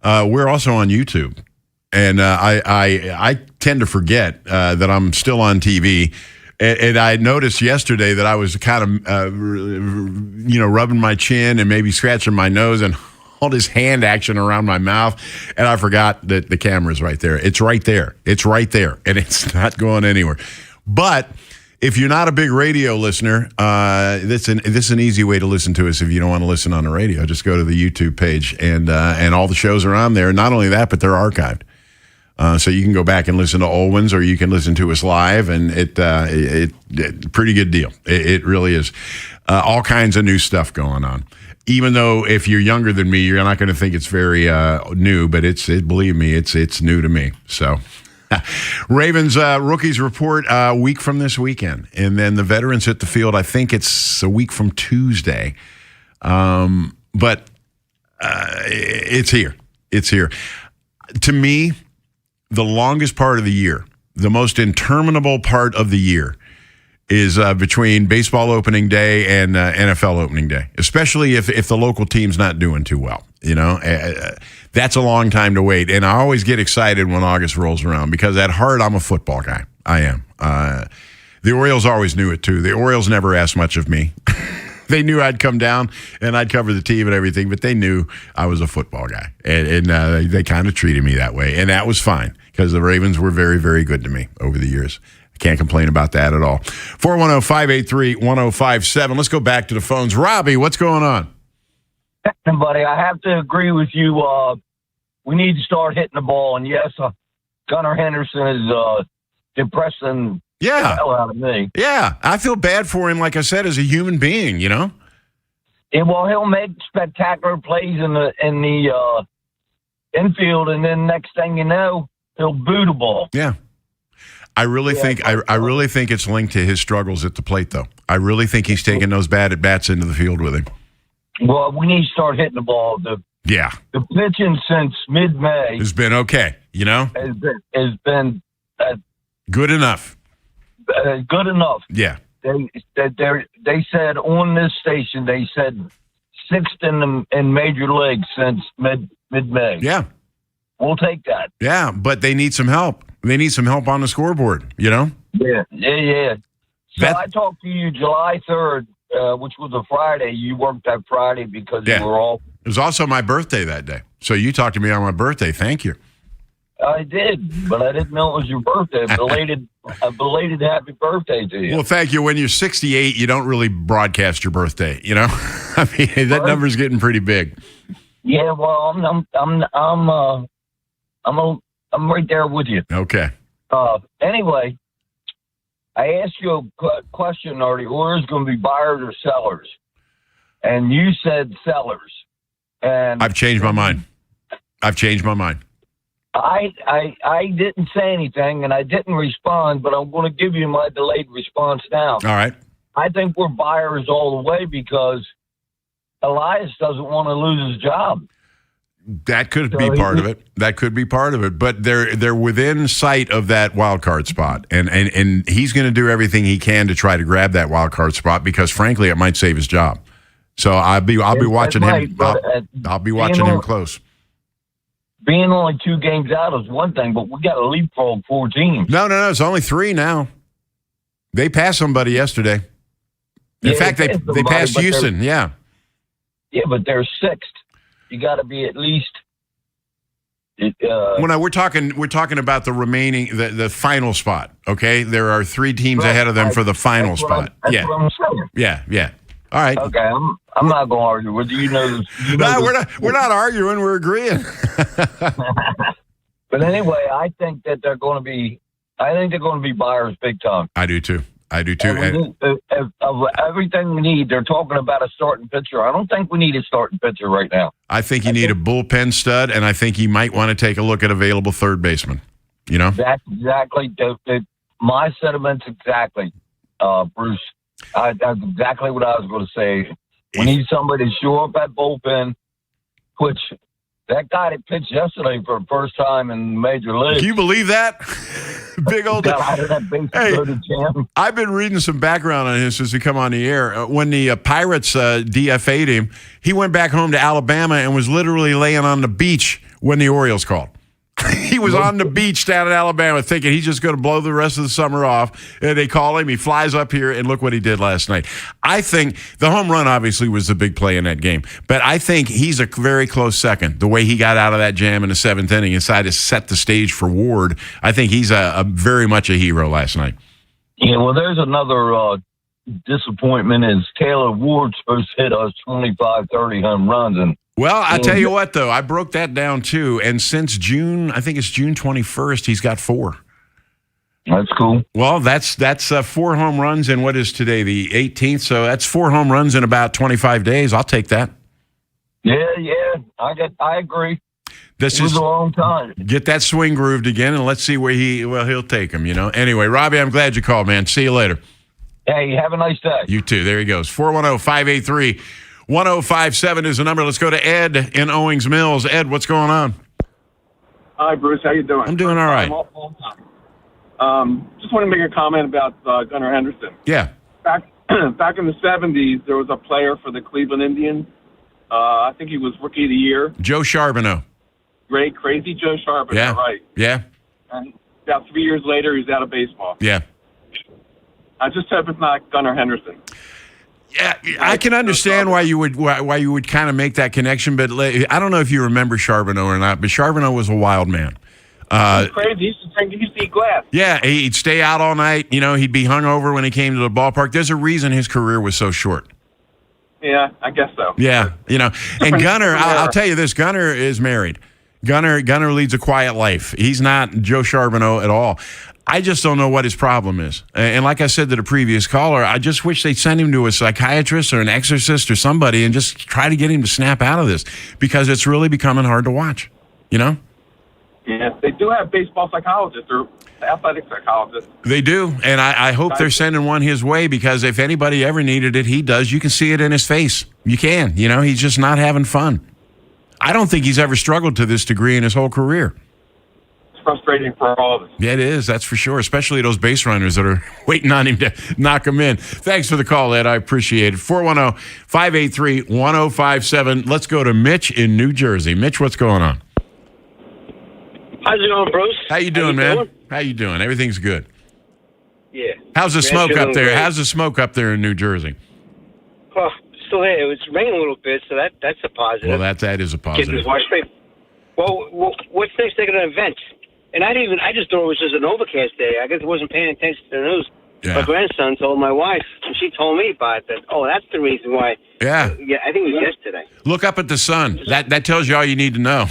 we're also on YouTube, and I tend to forget that I'm still on TV. And I noticed yesterday that I was kind of, rubbing my chin and maybe scratching my nose and all this hand action around my mouth, and I forgot that the camera's right there. It's right there. It's right there, and it's not going anywhere. But if you're not a big radio listener, this is an easy way to listen to us if you don't want to listen on the radio. Just go to the YouTube page, and all the shows are on there. Not only that, but they're archived. So you can go back and listen to old ones, or you can listen to us live, and it pretty good deal. It really is. All kinds of new stuff going on. Even though if you're younger than me, you're not going to think it's very new, but believe me, it's new to me. So Ravens rookies report a week from this weekend, and then the veterans hit the field. I think it's a week from Tuesday, but it's here. It's here. To me, the longest part of the year, the most interminable part of the year, is between baseball opening day and NFL opening day, especially if the local team's not doing too well. You know, that's a long time to wait. And I always get excited when August rolls around because at heart, I'm a football guy. I am. The Orioles always knew it, too. The Orioles never asked much of me. They knew I'd come down and I'd cover the team and everything, but they knew I was a football guy. And they kind of treated me that way. And that was fine because the Ravens were very, very good to me over the years. I can't complain about that at all. 410-583-1057. Let's go back to the phones. Robbie, what's going on? Buddy, I have to agree with you. We need to start hitting the ball. And yes, Gunnar Henderson is depressing the hell out of me. Yeah, I feel bad for him, like I said, as a human being, you know? Yeah, well, he'll make spectacular plays in the infield, and then next thing you know, he'll boot a ball. Yeah. I really think it's linked to his struggles at the plate, though. I really think he's taking those bad at bats into the field with him. Well, we need to start hitting the ball. The pitching since mid-May has been okay. You know, has been good enough. Good enough. Yeah. They said on this station, they said sixth in Major League since mid-May. Yeah. We'll take that. Yeah, but they need some help. They need some help on the scoreboard, you know? Yeah. So I talked to you July 3rd, which was a Friday. You worked that Friday because you were off. It was also my birthday that day. So you talked to me on my birthday. Thank you. I did, but I didn't know it was your birthday. A belated happy birthday to you. Well, thank you. When you're 68, you don't really broadcast your birthday, you know? I mean, that number's getting pretty big. Yeah, well, I'm right there with you. Okay. Anyway, I asked you a question, are the orders going to be buyers or sellers? And you said sellers. And I've changed my mind. I didn't say anything, and I didn't respond, but I'm going to give you my delayed response now. All right. I think we're buyers all the way because Elias doesn't want to lose his job. That could be part of it. That could be part of it. But they're within sight of that wild card spot, and he's going to do everything he can to try to grab that wild card spot because, frankly, it might save his job. So I'll be watching him. I'll be watching him close. Being only 2 games out is one thing, but we got to leapfrog 4 teams. No. It's only 3 now. They passed somebody yesterday. In fact, they passed Houston. Yeah. Yeah, but they're 6th. You got to be at least. Well, no, we're talking about the remaining, the final spot. Okay, there are 3 teams ahead of them for the final spot. That's what I'm saying. Yeah. All right. Okay, I'm not going to argue with you. We're not arguing. We're agreeing. But anyway, I think that they're going to be. I think they're going to be buyers big time. I do too. And of everything we need, they're talking about a starting pitcher. I don't think we need a starting pitcher right now. I think you need a bullpen stud, and I think you might want to take a look at available third baseman. You know? That's exactly my sentiments. Exactly, Bruce. That's exactly what I was going to say. We need somebody to show up at bullpen, which that guy that pitched yesterday for the first time in Major League. Can you believe that? Big old. Hey, I've been reading some background on him since we come on the air. When the Pirates DFA'd him, he went back home to Alabama and was literally laying on the beach when the Orioles called. He was on the beach down in Alabama thinking he's just going to blow the rest of the summer off. And they call him. He flies up here, and look what he did last night. I think the home run obviously was the big play in that game. But I think he's a very close second. The way he got out of that jam in the 7th inning and decided to set the stage for Ward, I think he's a very much a hero last night. Yeah, well, there's another disappointment is Taylor Ward's supposed to hit us 25, 30 home runs. And well, I tell you what, though, I broke that down, too. And since June, I think it's June 21st, he's got 4. That's cool. Well, that's 4 home runs in what is today, the 18th. So that's 4 home runs in about 25 days. I'll take that. Yeah, I agree. This was a long time. Get that swing grooved again, and let's see where he'll take him, you know. Anyway, Robbie, I'm glad you called, man. See you later. Hey, have a nice day. You too. There he goes. 410-583-1057 is the number. Let's go to Ed in Owings Mills. Ed, what's going on? Hi, Bruce. How you doing? I'm doing all right. Just want to make a comment about Gunnar Henderson. Yeah. Back in the 70s, there was a player for the Cleveland Indians. I think he was Rookie of the Year. Joe Charbonneau. Great, crazy Joe Charbonneau, yeah. Right. Yeah. And about 3 years later, he's out of baseball. Yeah. I just hope it's not Gunnar Henderson. Yeah, I can understand why you would kind of make that connection, but I don't know if you remember Charbonneau or not, but Charbonneau was a wild man. He's crazy. He used to drink, he used to eat glass. Yeah, he'd stay out all night. You know, he'd be hungover when he came to the ballpark. There's a reason his career was so short. Yeah, I guess so. Yeah, you know, and Gunnar, I'll tell you this, Gunnar is married. Gunnar leads a quiet life. He's not Joe Charbonneau at all. I just don't know what his problem is. And like I said to the previous caller, I just wish they'd send him to a psychiatrist or an exorcist or somebody and just try to get him to snap out of this because it's really becoming hard to watch, you know? Yeah, they do have baseball psychologists or athletic psychologists. They do, and I hope they're sending one his way because if anybody ever needed it, he does. You can see it in his face. You can. You know, he's just not having fun. I don't think he's ever struggled to this degree in his whole career. frustrating for all of us. Yeah, it is. That's for sure, especially those base runners that are waiting on him to knock him in. Thanks for the call, Ed. I appreciate it. 410-583-1057. Let's go to Mitch in New Jersey. Mitch, what's going on? How's it going, Bruce? How you doing, man? How you doing? Everything's good. Yeah. How's the smoke up there? Great. How's the smoke up there in New Jersey? Oh, still there. It was raining a little bit, so that's a positive. Well, that is a Kids positive. wash paper. Well, what's next they're going to invent? And I just thought it was just an overcast day. I guess I wasn't paying attention to the news. Yeah. My grandson told my wife, and she told me about that. Oh, that's the reason why. Yeah. I think it was yesterday. Look up at the sun. That tells you all you need to know.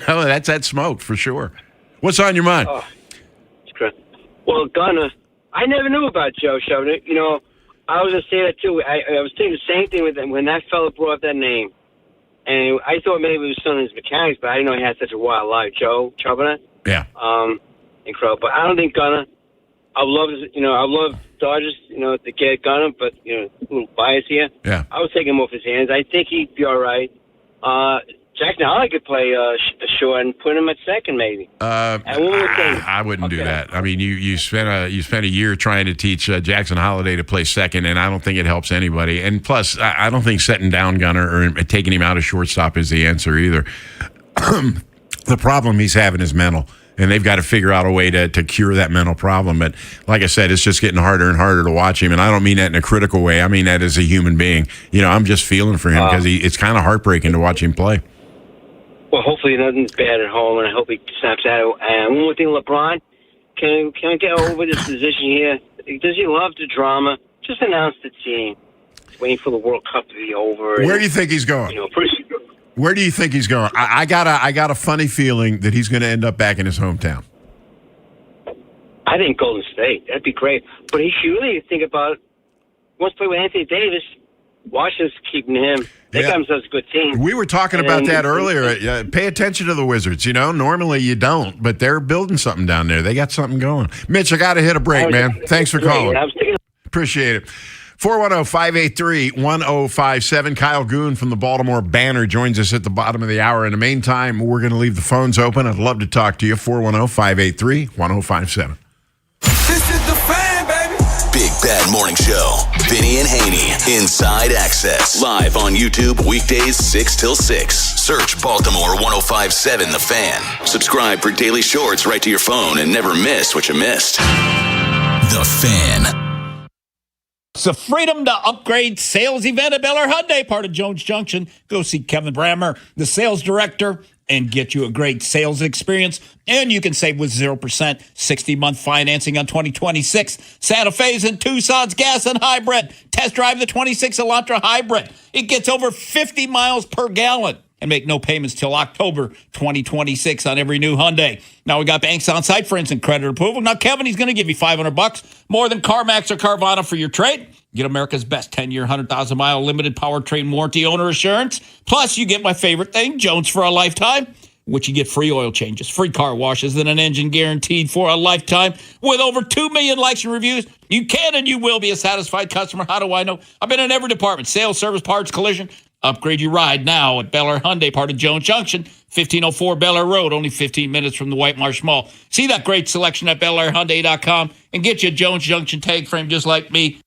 That's that smoke for sure. What's on your mind? Oh, it's great. Well, Gunner, I never knew about Joe Shovin. I was going to say that too. I was thinking the same thing with when that fella brought up that name. And I thought maybe it was some of his mechanics, but I didn't know he had such a wild life. Joe Shovin. Yeah. Incredible. But I don't think Gunner. I love Dodgers, to get Gunner, but, a little bias here. Yeah. I would take him off his hands. I think he'd be all right. Jackson Holly could play short and put him at second, maybe. And one more thing. I wouldn't do that. I mean, you spent a year trying to teach Jackson Holliday to play second, and I don't think it helps anybody. And plus, I don't think setting down Gunner or taking him out of shortstop is the answer either. The problem he's having is mental, and they've got to figure out a way to cure that mental problem. But like I said, it's just getting harder and harder to watch him, and I don't mean that in a critical way. I mean that as a human being. I'm just feeling for him because it's kind of heartbreaking to watch him play. Well, hopefully nothing's bad at home, and I hope he snaps out of it. And one more thing, LeBron, can I get over this position here? Does he love the drama? Just announce the team. He's waiting for the World Cup to be over. Where do you think he's going? Where do you think he's going? I got a funny feeling that he's going to end up back in his hometown. I think Golden State. That'd be great. But he should really think about, once play with Anthony Davis, Washington's keeping him. They got themselves a good team. We were talking about that earlier. Pay attention to the Wizards. Normally you don't, but they're building something down there. They got something going. Mitch, I got to hit a break, man. Thanks for calling. Appreciate it. 410-583-1057. Kyle Goon from the Baltimore Banner joins us at the bottom of the hour. In the meantime, we're going to leave the phones open. I'd love to talk to you. 410-583-1057. This is the Fan, baby. Big Bad Morning Show. Vinny and Haynie. Inside Access. Live on YouTube weekdays 6 till 6. Search Baltimore 1057 The Fan. Subscribe for daily shorts right to your phone and never miss what you missed. The Fan. It's a Freedom to Upgrade sales event at Bel Air Hyundai, part of Jones Junction. Go see Kevin Brammer, the sales director, and get you a great sales experience. And you can save with 0%, 60-month financing on 2026 Santa Fe's and Tucson's gas and hybrid. Test drive the 26 Elantra hybrid. It gets over 50 miles per gallon. And make no payments till October 2026 on every new Hyundai. Now we got banks on site for instant credit approval. Now Kevin, he's going to give you $500 more than CarMax or Carvana for your trade. Get America's best 10-year, 100,000-mile limited powertrain warranty owner assurance. Plus, you get my favorite thing, Jones for a lifetime, which you get free oil changes, free car washes, and an engine guaranteed for a lifetime. With over 2 million likes and reviews, you can and you will be a satisfied customer. How do I know? I've been in every department, sales, service, parts, collision. Upgrade your ride now at Bel Air Hyundai, part of Jones Junction, 1504 Bel Air Road, only 15 minutes from the White Marsh Mall. See that great selection at BelAirHyundai.com and get you a Jones Junction tag frame just like me.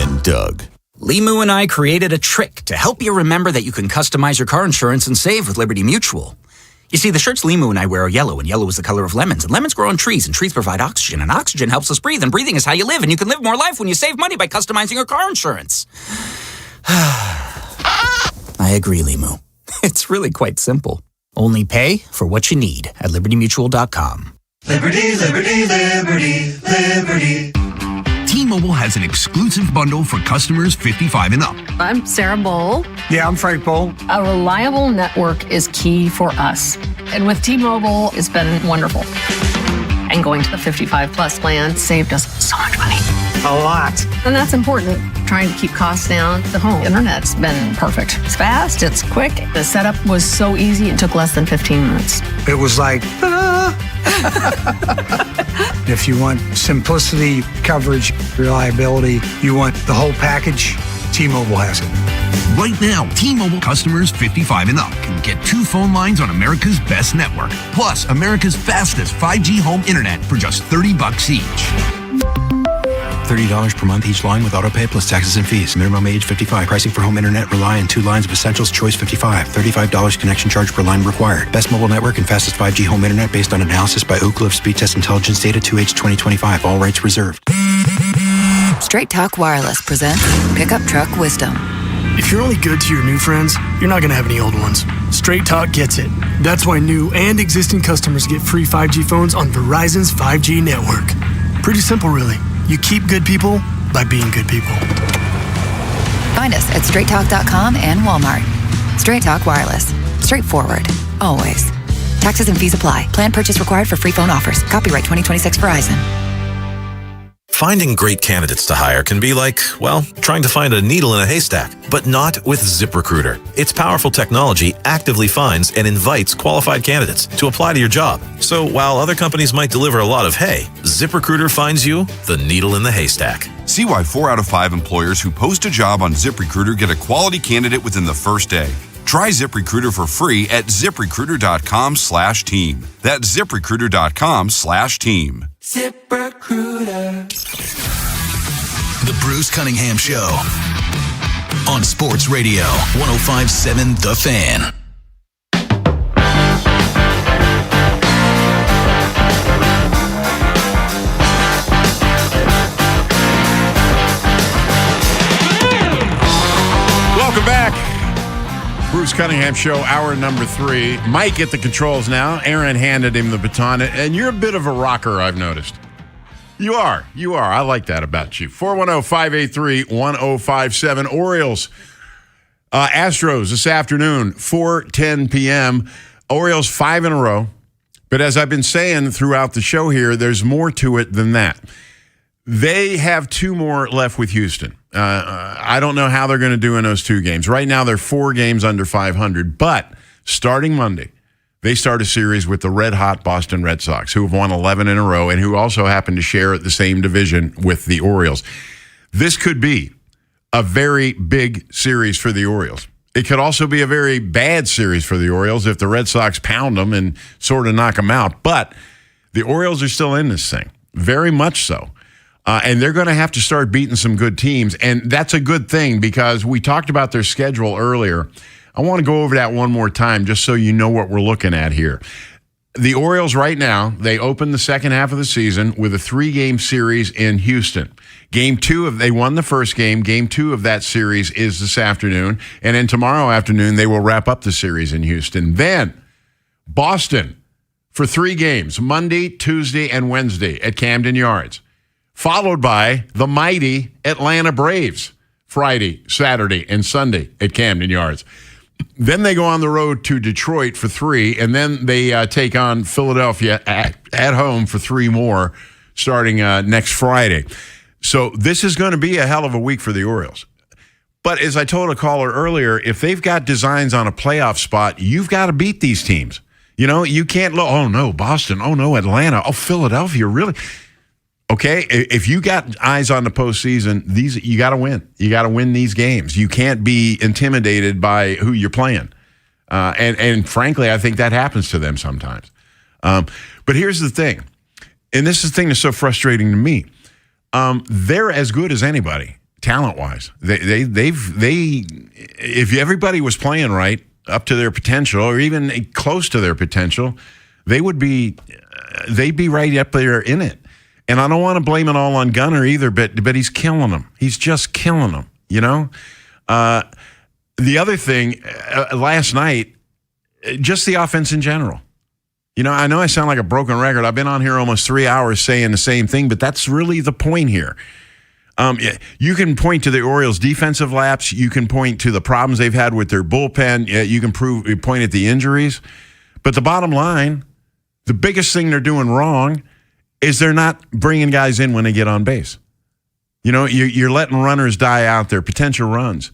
And Doug. Limu and I created a trick to help you remember that you can customize your car insurance and save with Liberty Mutual. You see, the shirts Limu and I wear are yellow, and yellow is the color of lemons, and lemons grow on trees, and trees provide oxygen, and oxygen helps us breathe, and breathing is how you live, and you can live more life when you save money by customizing your car insurance. I agree, Limu. It's really quite simple. Only pay for what you need at LibertyMutual.com. Liberty, liberty, liberty, liberty. T-Mobile has an exclusive bundle for customers 55 and up. I'm Sarah Bowl. Yeah, I'm Frank Bowl. A reliable network is key for us. And with T-Mobile, it's been wonderful. And going to the 55 plus plan saved us so much money. A lot. And that's important. Trying to keep costs down. The home internet's been perfect. It's fast, it's quick. The setup was so easy, it took less than 15 minutes. It was like, If you want simplicity, coverage, reliability, you want the whole package, T-Mobile has it. Right now, T-Mobile customers 55 and up can get 2 phone lines on America's best network, plus America's fastest 5G home internet for just $30 each. $30 per month each line with autopay plus taxes and fees. Minimum age 55. Pricing for home internet rely on 2 lines of Essentials Choice 55. $35 connection charge per line required. Best mobile network and fastest 5G home internet based on analysis by Ookla of Speed Test Intelligence data 2H 2025. All rights reserved. Straight Talk Wireless presents Pickup Truck Wisdom. If you're only good to your new friends, you're not going to have any old ones. Straight Talk gets it. That's why new and existing customers get free 5G phones on Verizon's 5G network. Pretty simple, really. You keep good people by being good people. Find us at straighttalk.com and Walmart. Straight Talk Wireless. Straightforward. Always. Taxes and fees apply. Plan purchase required for free phone offers. Copyright 2026 Verizon. Finding great candidates to hire can be like, well, trying to find a needle in a haystack, but not with ZipRecruiter. Its powerful technology actively finds and invites qualified candidates to apply to your job. So while other companies might deliver a lot of hay, ZipRecruiter finds you the needle in the haystack. See why 4 out of 5 employers who post a job on ZipRecruiter get a quality candidate within the first day. Try ZipRecruiter for free at ZipRecruiter.com/team. That's ZipRecruiter.com/team. ZipRecruiter. The Bruce Cunningham Show on Sports Radio 105.7 The Fan. Welcome back. Bruce Cunningham Show, hour number 3. Mike at the controls now. Aaron handed him the baton, and you're a bit of a rocker, I've noticed. You are. I like that about you. 410-583-1057. Orioles. Astros this afternoon, 4:10 p.m. Orioles 5 in a row. But as I've been saying throughout the show here, there's more to it than that. They have 2 more left with Houston. I don't know how they're going to do in those 2 games. Right now, they're 4 games under 500. But starting Monday, they start a series with the red-hot Boston Red Sox, who have won 11 in a row and who also happen to share the same division with the Orioles. This could be a very big series for the Orioles. It could also be a very bad series for the Orioles if the Red Sox pound them and sort of knock them out. But the Orioles are still in this thing, very much so. And they're going to have to start beating some good teams. And that's a good thing because we talked about their schedule earlier. I want to go over that one more time just so you know what we're looking at here. The Orioles right now, they open the second half of the season with a 3-game series in Houston. Game 2, they won the first game. Game 2 of that series is this afternoon. And then tomorrow afternoon, they will wrap up the series in Houston. Then Boston for 3 games, Monday, Tuesday, and Wednesday at Camden Yards. Followed by the mighty Atlanta Braves, Friday, Saturday, and Sunday at Camden Yards. Then they go on the road to Detroit for 3, and then they take on Philadelphia at home for 3 more starting next Friday. So this is going to be a hell of a week for the Orioles. But as I told a caller earlier, if they've got designs on a playoff spot, you've got to beat these teams. You know, you can't look, oh, no, Boston, oh, no, Atlanta, oh, Philadelphia, really? Okay, if you got eyes on the postseason, you got to win. You got to win these games. You can't be intimidated by who you're playing. And frankly, I think that happens to them sometimes. But here's the thing, and this is the thing that's so frustrating to me. They're as good as anybody, talent-wise. If everybody was playing right up to their potential, or even close to their potential, they'd be right up there in it. And I don't want to blame it all on Gunnar either, but he's killing them. He's just killing them, you know? The other thing, last night, just the offense in general. You know I sound like a broken record. I've been on here almost 3 hours saying the same thing, but that's really the point here. You can point to the Orioles' defensive lapse. You can point to the problems they've had with their bullpen. You can point at the injuries. But the bottom line, the biggest thing they're doing wrong is they're not bringing guys in when they get on base. You know, you're letting runners die out there, potential runs.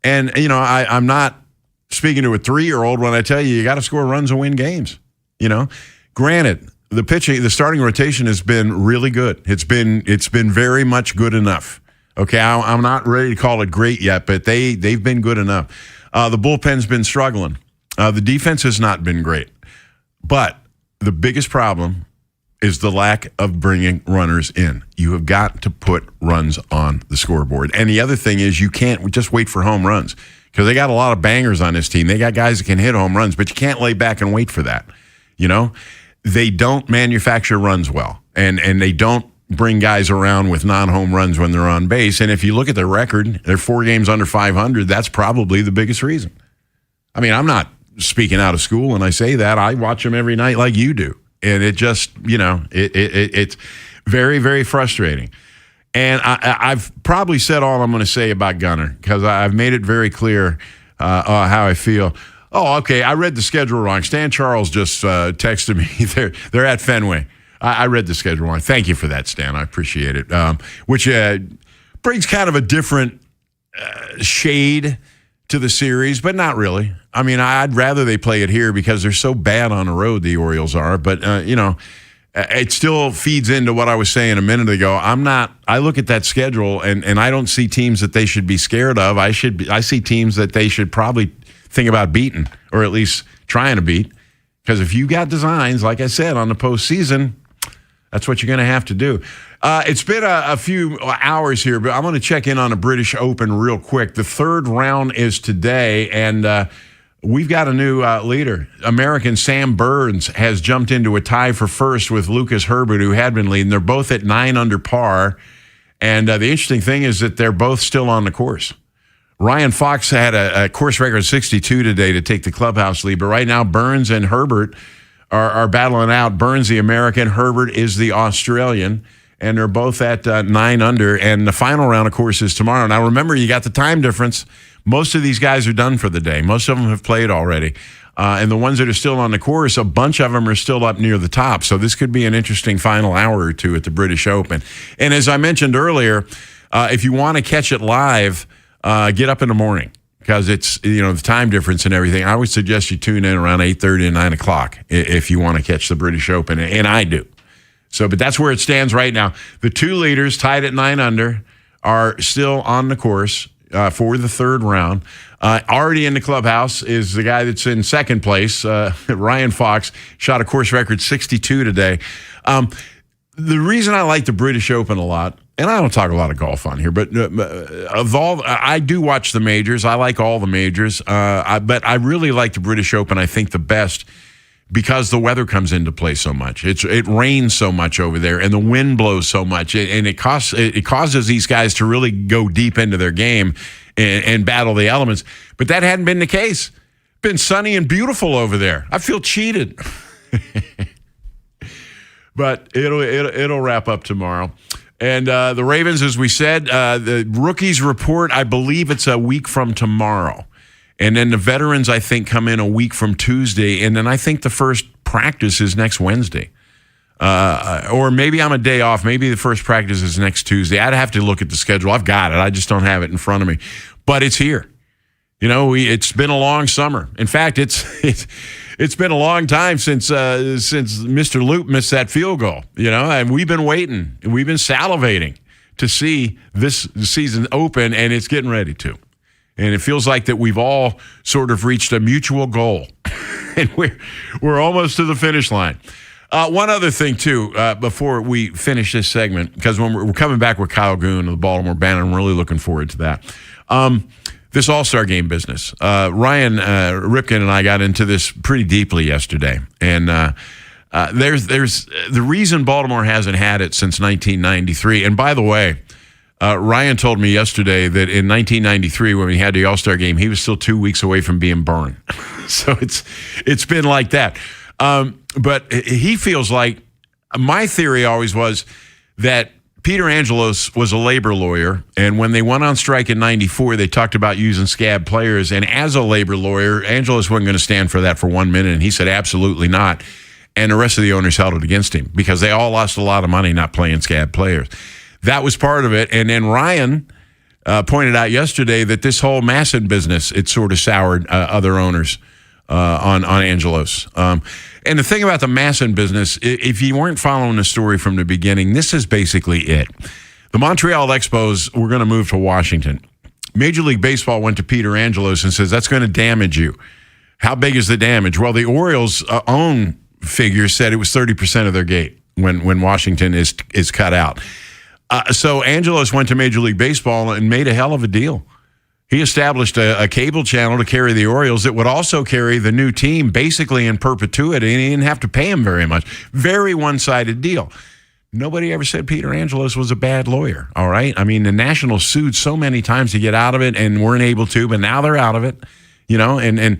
And, you know, I'm not speaking to a 3-year-old when I tell you got to score runs and win games. You know, granted, the starting rotation has been really good. It's been very much good enough. Okay, I'm not ready to call it great yet, but they've been good enough. The bullpen's been struggling. The defense has not been great. But the biggest problem is the lack of bringing runners in. You have got to put runs on the scoreboard. And the other thing is you can't just wait for home runs because they got a lot of bangers on this team. They got guys that can hit home runs, but you can't lay back and wait for that. You know, they don't manufacture runs well, and they don't bring guys around with non-home runs when they're on base. And if you look at their record, they're 4 games under 500. That's probably the biggest reason. I mean, I'm not speaking out of school when I say that. I watch them every night like you do. And it just, it's very, very frustrating. And I've probably said all I'm going to say about Gunnar because I've made it very clear how I feel. Oh, okay, I read the schedule wrong. Stan Charles just texted me. They're at Fenway. I read the schedule wrong. Thank you for that, Stan. I appreciate it. Which brings kind of a different shade to the series, but not really. I mean, I'd rather they play it here because they're so bad on the road, the Orioles are. But, it still feeds into what I was saying a minute ago. I look at that schedule, and I don't see teams that they should be scared of. I see teams that they should probably think about beating, or at least trying to beat. Because if you got designs, like I said, on the postseason, that's what you're going to have to do. It's been a few hours here, but I'm going to check in on the British Open real quick. The third round is today, and we've got a new leader. American Sam Burns has jumped into a tie for first with Lucas Herbert, who had been leading. They're both at 9 under par, and the interesting thing is that they're both still on the course. Ryan Fox had a course record 62 today to take the clubhouse lead, but right now Burns and Herbert are battling out. Burns, the American, Herbert is the Australian, and they're both at 9 under, and the final round, of course, is tomorrow. Now, remember, you got the time difference. Most of these guys are done for the day. Most of them have played already, and the ones that are still on the course, a bunch of them are still up near the top, so this could be an interesting final hour or two at the British Open. And as I mentioned earlier, if you want to catch it live, get up in the morning. Because it's, the time difference and everything. I would suggest you tune in around 8:30 and 9 o'clock if you want to catch the British Open, and I do. So, but that's where it stands right now. The two leaders, tied at 9 under, are still on the course for the third round. Already in the clubhouse is the guy that's in second place, Ryan Fox, shot a course record 62 today. The reason I like the British Open a lot, and I don't talk a lot of golf on here, but I do watch the majors. I like all the majors, but I really like the British Open, I think, the best because the weather comes into play so much. It rains so much over there, and the wind blows so much, and it causes these guys to really go deep into their game and battle the elements. But that hadn't been the case. It's been sunny and beautiful over there. I feel cheated. But it'll wrap up tomorrow. And the Ravens, as we said, the rookies report, I believe it's a week from tomorrow. And then the veterans, I think, come in a week from Tuesday. And then I think the first practice is next Wednesday. Or maybe I'm a day off. Maybe the first practice is next Tuesday. I'd have to look at the schedule. I've got it. I just don't have it in front of me. But it's here. It's been a long summer. In fact, it's been a long time since Mr. Loop missed that field goal, and we've been waiting and we've been salivating to see this season open, and it's getting ready to. And it feels like that we've all sort of reached a mutual goal, and we're almost to the finish line. One other thing, too, before we finish this segment, because when we're coming back with Kyle Goon of the Baltimore Band, I'm really looking forward to that. This All-Star Game business. Ryan Ripken and I got into this pretty deeply yesterday, and there's the reason Baltimore hasn't had it since 1993. And by the way, Ryan told me yesterday that in 1993, when we had the All-Star Game, he was still 2 weeks away from being burned. So it's been like that. But he feels like, my theory always was that Peter Angelos was a labor lawyer, and when they went on strike in 94, they talked about using scab players, and as a labor lawyer, Angelos wasn't going to stand for that for 1 minute, and he said absolutely not, and the rest of the owners held it against him because they all lost a lot of money not playing scab players. That was part of it, and then Ryan pointed out yesterday that this whole Masson business, it sort of soured other owners on Angelos. And the thing about the Masson business, if you weren't following the story from the beginning, this is basically it. The Montreal Expos were going to move to Washington. Major League Baseball went to Peter Angelos and says, that's going to damage you. How big is the damage? Well, the Orioles' own figure said it was 30% of their gate when Washington is cut out. So Angelos went to Major League Baseball and made a hell of a deal. He established a cable channel to carry the Orioles that would also carry the new team basically in perpetuity, and he didn't have to pay him very much. Very one-sided deal. Nobody ever said Peter Angelos was a bad lawyer, all right? I mean, the Nationals sued so many times to get out of it and weren't able to, but now they're out of it, and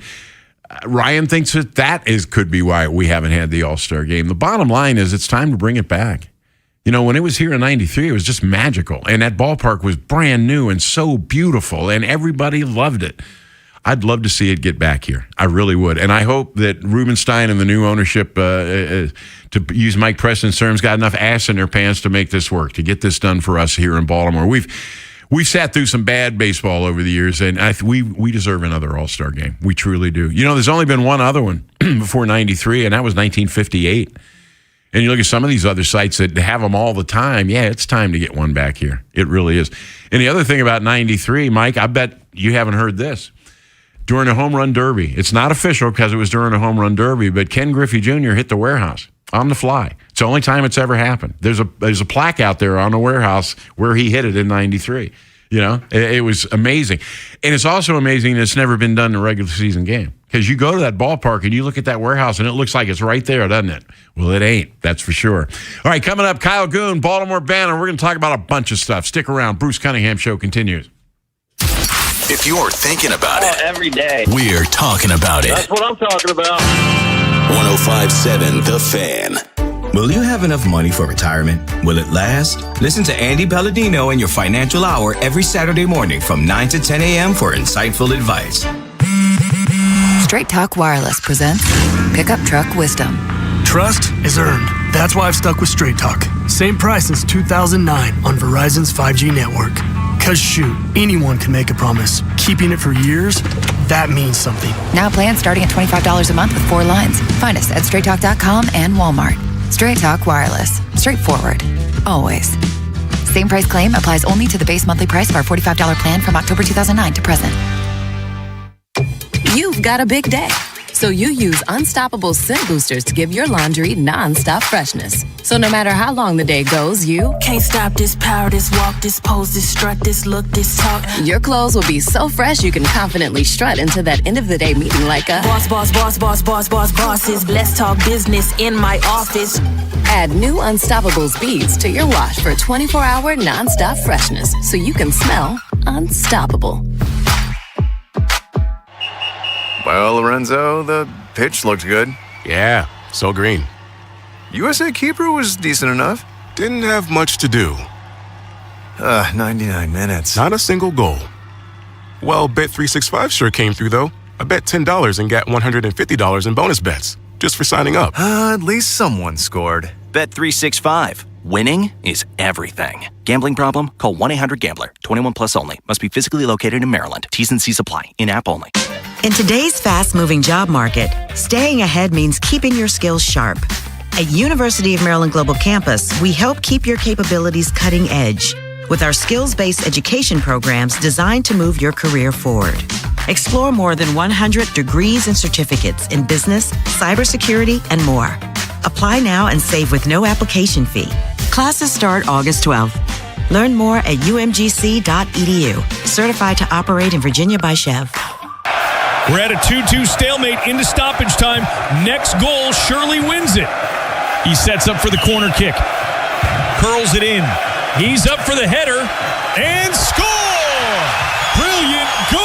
Ryan thinks that could be why we haven't had the All-Star game. The bottom line is it's time to bring it back. When it was here in 93, it was just magical. And that ballpark was brand new and so beautiful, and everybody loved it. I'd love to see it get back here. I really would. And I hope that Rubenstein and the new ownership, to use Mike Preston's terms, got enough ass in their pants to make this work, to get this done for us here in Baltimore. We've sat through some bad baseball over the years, and we deserve another All-Star game. We truly do. There's only been one other one before 93, and that was 1958. And you look at some of these other sites that have them all the time. Yeah, it's time to get one back here. It really is. And the other thing about 93, Mike, I bet you haven't heard this. During a home run derby, it's not official because it was during a home run derby, but Ken Griffey Jr. hit the warehouse on the fly. It's the only time it's ever happened. There's a plaque out there on the warehouse where he hit it in 93. It was amazing. And it's also amazing that it's never been done in a regular season game. Because you go to that ballpark and you look at that warehouse and it looks like it's right there, doesn't it? Well, it ain't. That's for sure. All right, coming up, Kyle Goon, Baltimore Banner. We're going to talk about a bunch of stuff. Stick around. Bruce Cunningham Show continues. If you're thinking about it, every day. We're talking about it. That's what I'm talking about. 105.7 The Fan. Will you have enough money for retirement? Will it last? Listen to Andy Palladino in your Financial Hour every Saturday morning from 9 to 10 a.m. for insightful advice. Straight Talk Wireless presents Pickup Truck Wisdom. Trust is earned. That's why I've stuck with Straight Talk. Same price since 2009 on Verizon's 5G network. Cause shoot, anyone can make a promise. Keeping it for years, that means something. Now plans starting at $25 a month with 4 lines. Find us at straighttalk.com and Walmart. Straight Talk Wireless. Straightforward. Always. Same price claim applies only to the base monthly price of our $45 plan from October 2009 to present. You've got a big day, so you use Unstoppable Scent Boosters to give your laundry non-stop freshness. So no matter how long the day goes, you can't stop this power, this walk, this pose, this strut, this look, this talk. Your clothes will be so fresh you can confidently strut into that end of the day meeting like a boss, boss, boss, boss, boss, boss, bosses. Let's talk business in my office. Add new Unstoppables beads to your wash for 24-hour non-stop freshness so you can smell unstoppable. Well, Lorenzo, the pitch looked good. Yeah, so green. USA Keeper was decent enough. Didn't have much to do. 99 minutes. Not a single goal. Well, Bet365 sure came through, though. I bet $10 and got $150 in bonus bets just for signing up. At least someone scored. Bet365. Winning is everything. Gambling problem? Call 1-800-GAMBLER. 21 plus only. Must be physically located in Maryland. T's and C's apply. In-app only. In today's fast-moving job market, staying ahead means keeping your skills sharp. At University of Maryland Global Campus, we help keep your capabilities cutting edge with our skills-based education programs designed to move your career forward. Explore more than 100 degrees and certificates in business, cybersecurity, and more. Apply now and save with no application fee. Classes start August 12th. Learn more at umgc.edu. Certified to operate in Virginia by Chev. We're at a 2-2 stalemate into stoppage time. Next goal surely wins it. He sets up for the corner kick. Curls it in. He's up for the header. And score! Brilliant goal!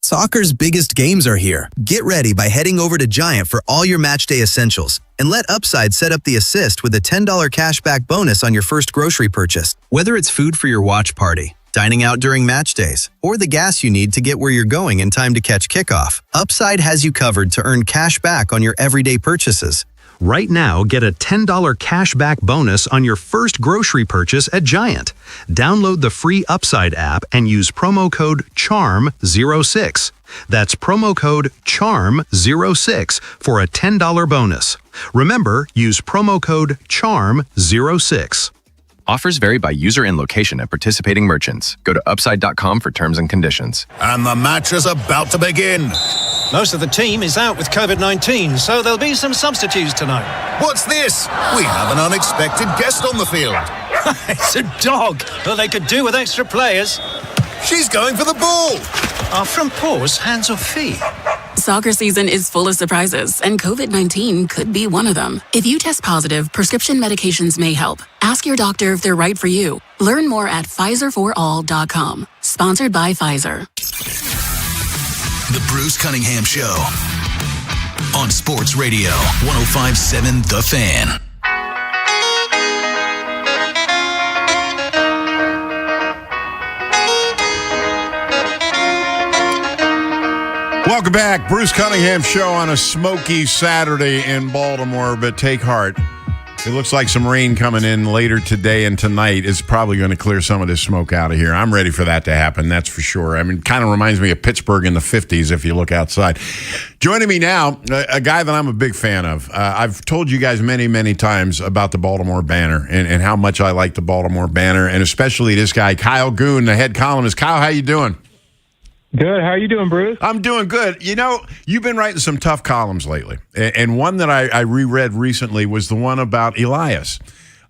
Soccer's biggest games are here. Get ready by heading over to Giant for all your matchday essentials. And let Upside set up the assist with a $10 cashback bonus on your first grocery purchase. Whether it's food for your watch party, dining out during match days, or the gas you need to get where you're going in time to catch kickoff, Upside has you covered to earn cash back on your everyday purchases. Right now, get a $10 cash back bonus on your first grocery purchase at Giant. Download the free Upside app and use promo code CHARM06. That's promo code CHARM06 for a $10 bonus. Remember, use promo code CHARM06. Offers vary by user and location at participating merchants. Go to upside.com for terms and conditions. And the match is about to begin. Most of the team is out with COVID-19, so there'll be some substitutes tonight. What's this? We have an unexpected guest on the field. It's a dog. Well, they could do with extra players. She's going for the ball. Are front paws hands or feet? Soccer season is full of surprises, and COVID-19 could be one of them. If you test positive, prescription medications may help. Ask your doctor if they're right for you. Learn more at PfizerForAll.com. Sponsored by Pfizer. The Bruce Cunningham Show on Sports Radio 105.7 The Fan. Welcome back. Bruce Cunningham Show on a smoky Saturday in Baltimore, but take heart. It looks like some rain coming in later today and tonight is probably going to clear some of this smoke out of here. I'm ready for that to happen, that's for sure. I mean, it kind of reminds me of Pittsburgh in the 50s if you look outside. Joining me now, a guy that I'm a big fan of. I've told you guys many, many times about the Baltimore Banner and how much I like the Baltimore Banner, and especially this guy, Kyle Goon, the head columnist. Kyle, how you doing? Good. How are you doing, Bruce? I'm doing good. You know, you've been writing some tough columns lately, and one that I reread recently was the one about Elias.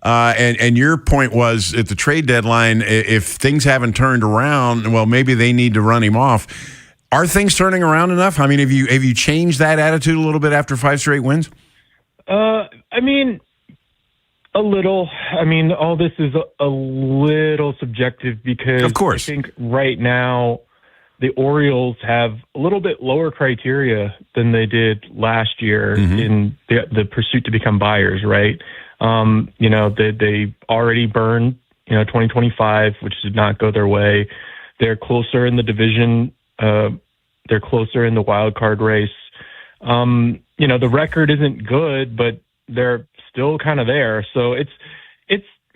And your point was at the trade deadline, if things haven't turned around, well, maybe they need to run him off. Are things turning around enough? I mean, have you changed that attitude a little bit after 5 straight wins? I mean, a little. I mean, all this is a little subjective because of course. I think right now the Orioles have a little bit lower criteria than they did last year in the pursuit to become buyers, right? You know, they already burned, 2025, which did not go their way. They're closer in the division. They're closer in the wild card race. The record isn't good, but they're still kind of there. So it's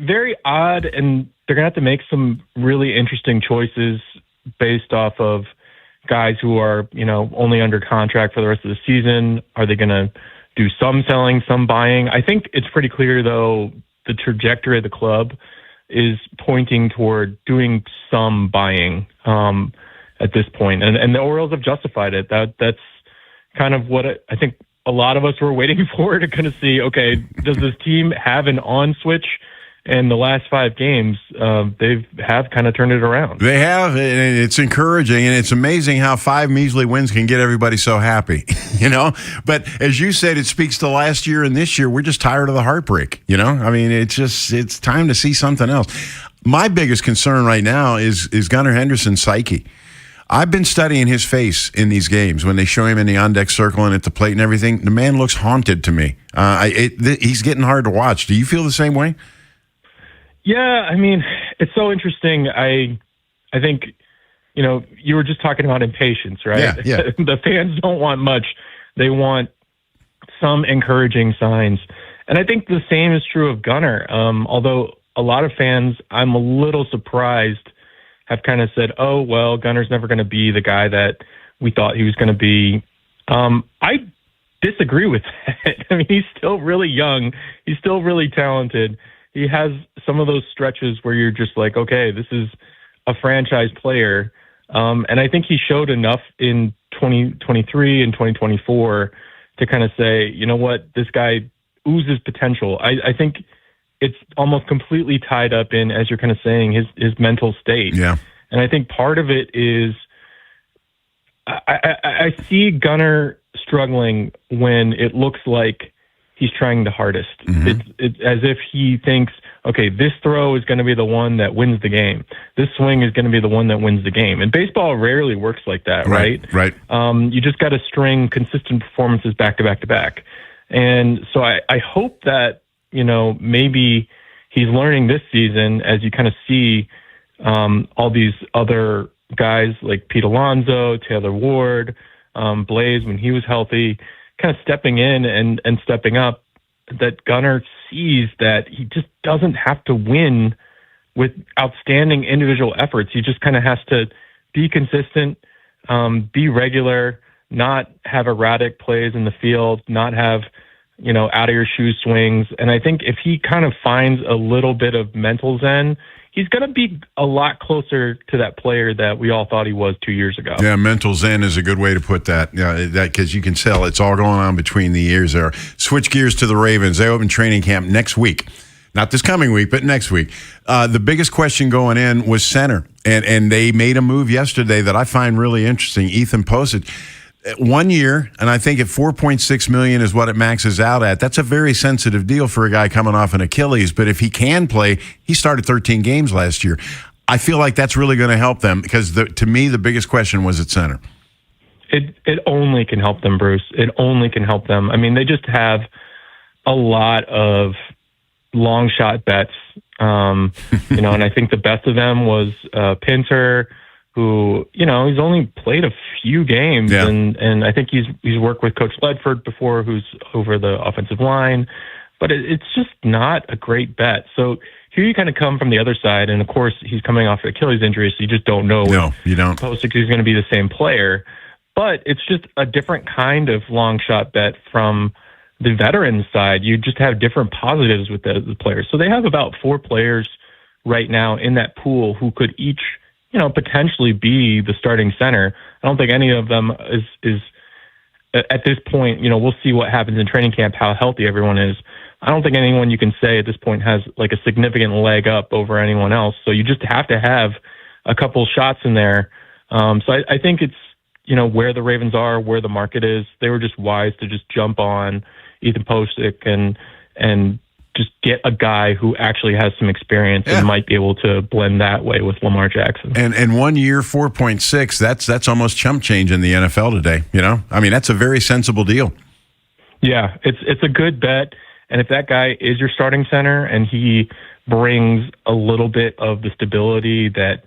very odd, and they're going to have to make some really interesting choices based off of guys who are, only under contract for the rest of the season. Are they going to do some selling, some buying? I think it's pretty clear, though, the trajectory of the club is pointing toward doing some buying at this point. And the Orioles have justified it. That's kind of what I think a lot of us were waiting for, to kind of see, okay, does this team have an on switch? And the last 5 games, they have kind of turned it around. They have, and it's encouraging, and it's amazing how 5 measly wins can get everybody so happy, But as you said, it speaks to last year and this year. We're just tired of the heartbreak, I mean, it's time to see something else. My biggest concern right now is Gunnar Henderson's psyche. I've been studying his face in these games when they show him in the on-deck circle and at the plate and everything. The man looks haunted to me. He's getting hard to watch. Do you feel the same way? Yeah, I mean, it's so interesting. I think, you were just talking about impatience, right? Yeah. The fans don't want much. They want some encouraging signs. And I think the same is true of Gunnar. Although a lot of fans, I'm a little surprised, have kind of said, oh, well, Gunnar's never going to be the guy that we thought he was going to be. I disagree with that. I mean, he's still really young. He's still really talented. He has some of those stretches where you're just like, okay, this is a franchise player. And I think he showed enough in 2023 and 2024 to kind of say, you know what, this guy oozes potential. I think it's almost completely tied up in, as you're kind of saying, his mental state. Yeah. And I think part of it is I see Gunnar struggling when it looks like he's trying the hardest. It's as if he thinks, okay, this throw is going to be the one that wins the game. This swing is going to be the one that wins the game. And baseball rarely works like that, right? Right. You just got to string consistent performances back to back to back. And so I hope that, maybe he's learning this season as you kind of see all these other guys like Pete Alonso, Taylor Ward, Blaze when he was healthy, kind of stepping in and stepping up, that Gunnar sees that he just doesn't have to win with outstanding individual efforts. He just kind of has to be consistent, be regular, not have erratic plays in the field, not have out of your shoe swings. And I think if he kind of finds a little bit of mental zen, he's going to be a lot closer to that player that we all thought he was 2 years ago. Yeah, mental zen is a good way to put that. Yeah, that because you can tell it's all going on between the ears there. Switch gears to the Ravens. They open training camp next week. Not this coming week, but next week. The biggest question going in was center. And they made a move yesterday that I find really interesting. Ethan posted 1 year, and I think at $4.6 million is what it maxes out at. That's a very sensitive deal for a guy coming off an Achilles. But if he can play, he started 13 games last year. I feel like that's really going to help them because to me, the biggest question was at center. It only can help them, Bruce. It only can help them. I mean, they just have a lot of long shot bets, and I think the best of them was Pinter, who, he's only played a few games, and I think he's worked with Coach Ledford before, who's over the offensive line, but it's just not a great bet. So here you kind of come from the other side, and of course he's coming off an Achilles injury, so you just don't know. No, you don't. Posick is going to be the same player, but it's just a different kind of long shot bet from the veteran side. You just have different positives with the players. So they have about 4 players right now in that pool who could each, potentially be the starting center. I don't think any of them is at this point, we'll see what happens in training camp, how healthy everyone is. I don't think anyone you can say at this point has like a significant leg up over anyone else. So you just have to have a couple shots in there. So I think it's, where the Ravens are, where the market is. They were just wise to just jump on Ethan Posick and just get a guy who actually has some experience and might be able to blend that way with Lamar Jackson. And 1 year, 4.6, that's almost chump change in the NFL today, I mean, that's a very sensible deal. Yeah, it's a good bet. And if that guy is your starting center and he brings a little bit of the stability that,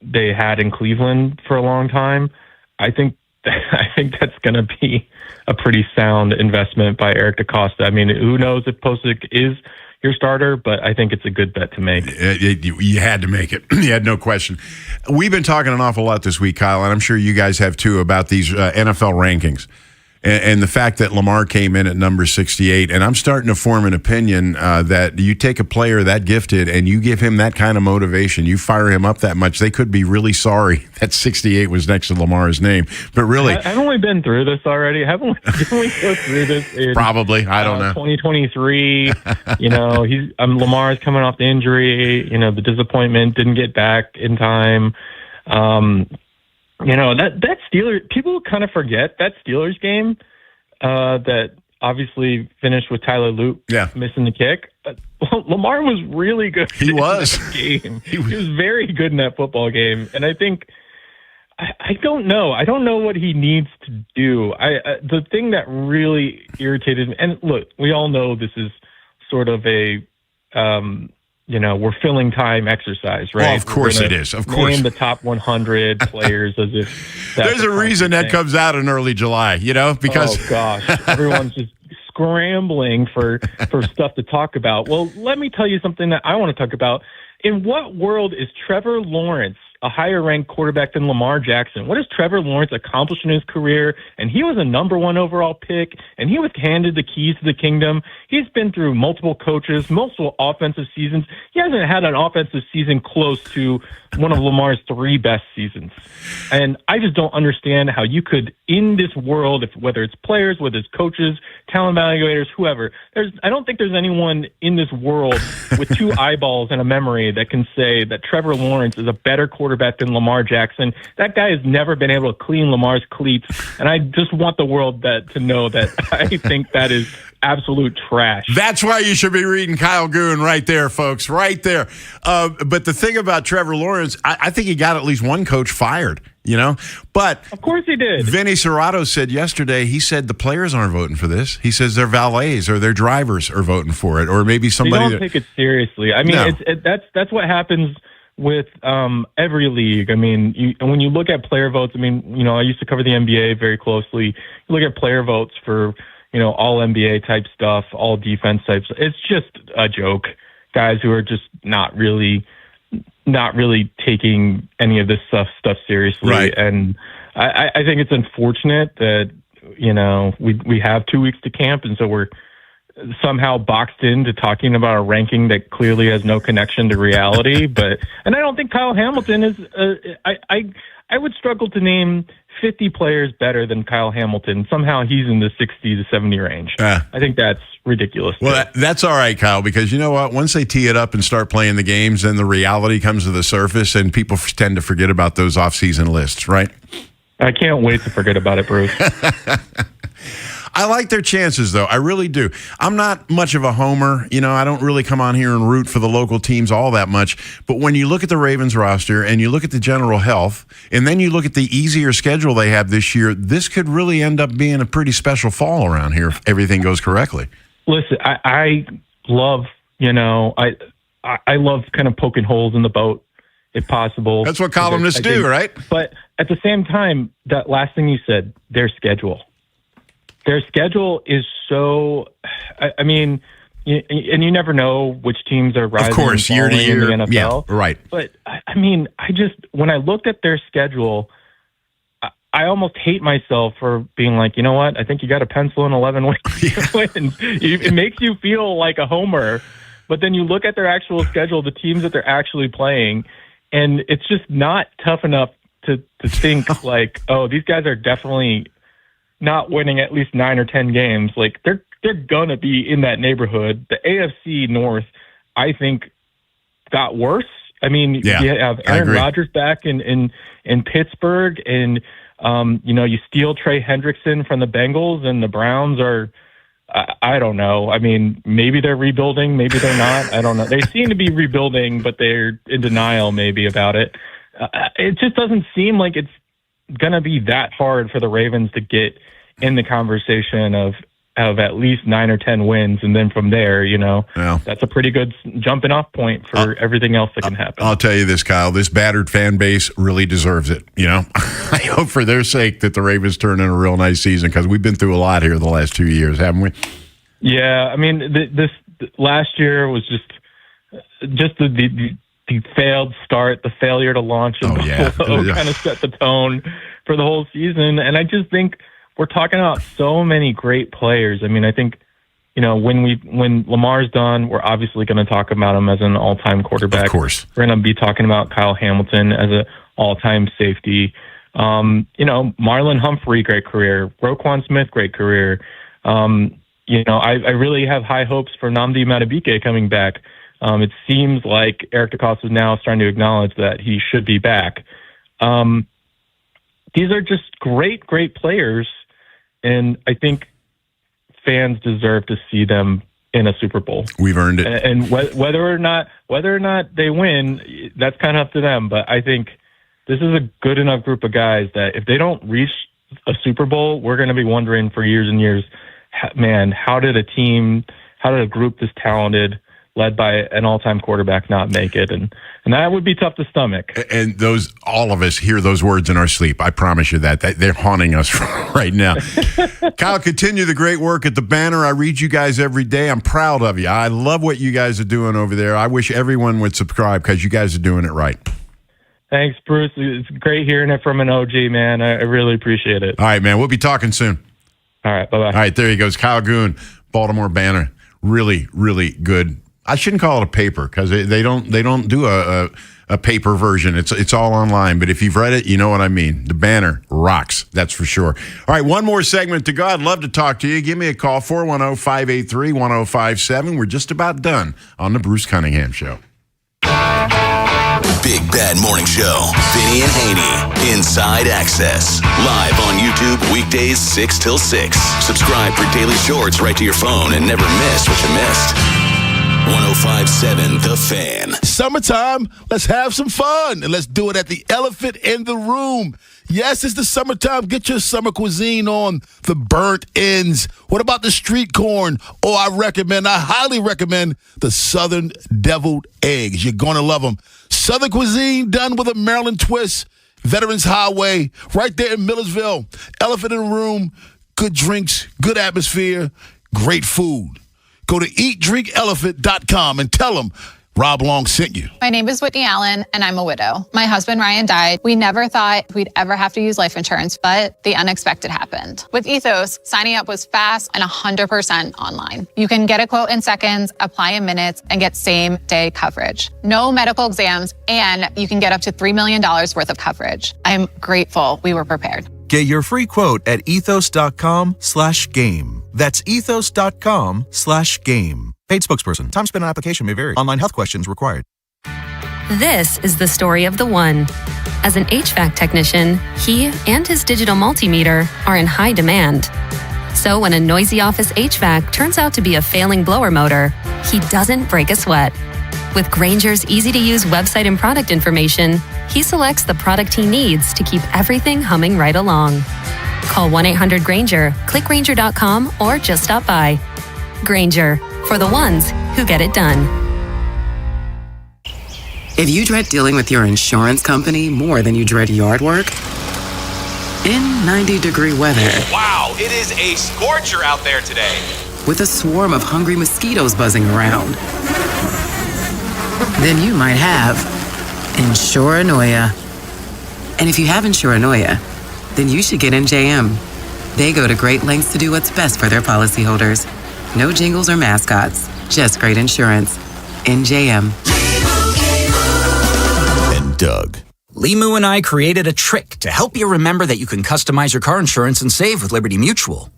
they had in Cleveland for a long time, I think that's going to be a pretty sound investment by Eric DeCosta. I mean, who knows if Posick is your starter, but I think it's a good bet to make. You had to make it. You had no question. We've been talking an awful lot this week, Kyle, and I'm sure you guys have too, about these NFL rankings. And the fact that Lamar came in at number 68, and I'm starting to form an opinion that you take a player that gifted and you give him that kind of motivation, you fire him up that much, they could be really sorry that 68 was next to Lamar's name. But really, haven't we been through this already? Didn't we go through this? Probably. I don't know. 2023. Lamar's coming off the injury. The disappointment, didn't get back in time. That Steelers, people kind of forget that Steelers game that obviously finished with Tyler Luke missing the kick. Lamar was really good. He was. In that game. He was very good in that football game. And I think, I don't know. I don't know what he needs to do. The thing that really irritated me, and look, we all know this is sort of a, we're filling time exercise, right? Well, of course it is. Of course. Name the top 100 players as if there's a reason that comes out in early July, because oh gosh, everyone's just scrambling for stuff to talk about. Well, let me tell you something that I want to talk about. In what world is Trevor Lawrence a higher ranked quarterback than Lamar Jackson? What has Trevor Lawrence accomplished in his career? And he was a number 1 overall pick, and he was handed the keys to the kingdom. He's been through multiple coaches, multiple offensive seasons. He hasn't had an offensive season close to one of Lamar's 3 best seasons. And I just don't understand how you could, in this world, whether it's players, whether it's coaches, talent evaluators, whoever, I don't think there's anyone in this world with 2 eyeballs and a memory that can say that Trevor Lawrence is a better quarterback than Lamar Jackson. That guy has never been able to clean Lamar's cleats, and I just want the world to know that I think that is absolute trash. That's why you should be reading Kyle Goon right there, folks, right there. But the thing about Trevor Lawrence, I think he got at least one coach fired, But of course he did. Vinny Serrato said yesterday, he said the players aren't voting for this. He says their valets or their drivers are voting for it, or maybe somebody. They don't take it seriously. I mean, that's what happens with every league. I mean, when you look at player votes, I mean, I used to cover the NBA very closely. You look at player votes for, all NBA type stuff, all defense types. It's just a joke. Guys who are just not really taking any of this stuff seriously. Right. And I think it's unfortunate that we have 2 weeks to camp, and so we're somehow boxed into talking about a ranking that clearly has no connection to reality. And I don't think Kyle Hamilton is. I would struggle to name 50 players better than Kyle Hamilton. Somehow he's in the 60 to 70 range. I think that's ridiculous. Well, that's all right, Kyle, because you know what? Once they tee it up and start playing the games, then the reality comes to the surface, and people tend to forget about those off-season lists, right? I can't wait to forget about it, Bruce. I like their chances, though. I really do. I'm not much of a homer. I don't really come on here and root for the local teams all that much. But when you look at the Ravens roster and you look at the general health, and then you look at the easier schedule they have this year, this could really end up being a pretty special fall around here if everything goes correctly. Listen, I love, I love kind of poking holes in the boat, if possible. That's what columnists do, right? But at the same time, that last thing you said, their schedule. Their schedule is so, I mean, and you never know which teams are rising. Of course, year to year. In the NFL. Yeah, right. But, I mean, when I looked at their schedule, I almost hate myself for being like, you know what? I think you got to pencil in 11 wins. It makes you feel like a homer. But then you look at their actual schedule, the teams that they're actually playing, and it's just not tough enough to think like, oh, these guys are definitely not winning at least 9 or 10 games. Like they're gonna be in that neighborhood. The AFC North, I think, got worse. I mean, you have Aaron Rodgers back in Pittsburgh, and you steal Trey Hendrickson from the Bengals, and the Browns are, I don't know. I mean, maybe they're rebuilding, maybe they're not. I don't know. They seem to be rebuilding, but they're in denial maybe about it. It just doesn't seem like it's gonna be that hard for the Ravens to get in the conversation of at least 9 or 10 wins, and then from there, that's a pretty good jumping off point for everything else that can happen. I'll tell you this, Kyle, this battered fan base really deserves it. I hope for their sake that the Ravens turn in a real nice season, because we've been through a lot here the last 2 years, haven't we? Yeah, I mean, this last year was just the failed start, the failure to launch in Buffalo kind of set the tone for the whole season. And I just think we're talking about so many great players. I mean, I think, when Lamar's done, we're obviously going to talk about him as an all-time quarterback. Of course. We're going to be talking about Kyle Hamilton as an all-time safety. Marlon Humphrey, great career. Roquan Smith, great career. I really have high hopes for Nnamdi Madubuike coming back. It seems like Eric DeCosta is now starting to acknowledge that he should be back. These are just great, great players, and I think fans deserve to see them in a Super Bowl. We've earned it. And whether or not they win, that's kind of up to them. But I think this is a good enough group of guys that if they don't reach a Super Bowl, we're going to be wondering for years and years, man, how did a group this talented, led by an all-time quarterback, not make it? And that would be tough to stomach. And all of us hear those words in our sleep. I promise you that they're haunting us right now. Kyle, continue the great work at the Banner. I read you guys every day. I'm proud of you. I love what you guys are doing over there. I wish everyone would subscribe, because you guys are doing it right. Thanks, Bruce. It's great hearing it from an OG, man. I really appreciate it. All right, man. We'll be talking soon. All right. Bye-bye. All right, there he goes. Kyle Goon, Baltimore Banner. Really, really good. I shouldn't call it a paper, because they don't do a paper version. It's all online. But if you've read it, you know what I mean. The Banner rocks. That's for sure. All right, one more segment to go. I'd love to talk to you. Give me a call, 410-583-1057. We're just about done on the Bruce Cunningham Show. Big Bad Morning Show. Vinny and Haynie. Inside Access. Live on YouTube weekdays 6 till 6. Subscribe for daily shorts right to your phone and never miss what you missed. 105.7 The Fan. Summertime, let's have some fun, and let's do it at the Elephant in the Room. Yes, it's the summertime. Get your summer cuisine on. The burnt ends. What about the street corn? Oh, I highly recommend the Southern Deviled Eggs. You're going to love them. Southern cuisine done with a Maryland twist. Veterans Highway, right there in Millersville. Elephant in the Room. Good drinks, good atmosphere, great food. Go to eatdrinkelephant.com and tell them Rob Long sent you. My name is Whitney Allen, and I'm a widow. My husband, Ryan, died. We never thought we'd ever have to use life insurance, but the unexpected happened. With Ethos, signing up was fast and 100% online. You can get a quote in seconds, apply in minutes, and get same-day coverage. No medical exams, and you can get up to $3 million worth of coverage. I'm grateful we were prepared. Get your free quote at ethos.com/game. That's ethos.com/game. Paid spokesperson. Time spent on application may vary. Online health questions required. This is the story of the one. As an HVAC technician, he and his digital multimeter are in high demand. So when a noisy office HVAC turns out to be a failing blower motor, he doesn't break a sweat. With Grainger's easy-to-use website and product information, he selects the product he needs to keep everything humming right along. Call 1-800-GRAINGER, click Grainger.com, or just stop by. Grainger, for the ones who get it done. If you dread dealing with your insurance company more than you dread yard work, in 90-degree weather. Wow, it is a scorcher out there today. With a swarm of hungry mosquitoes buzzing around, then you might have Insuranoia. And if you have Insuranoia, then you should get NJM. They go to great lengths to do what's best for their policyholders. No jingles or mascots, just great insurance. NJM. And Doug. Limu and I created a trick to help you remember that you can customize your car insurance and save with Liberty Mutual.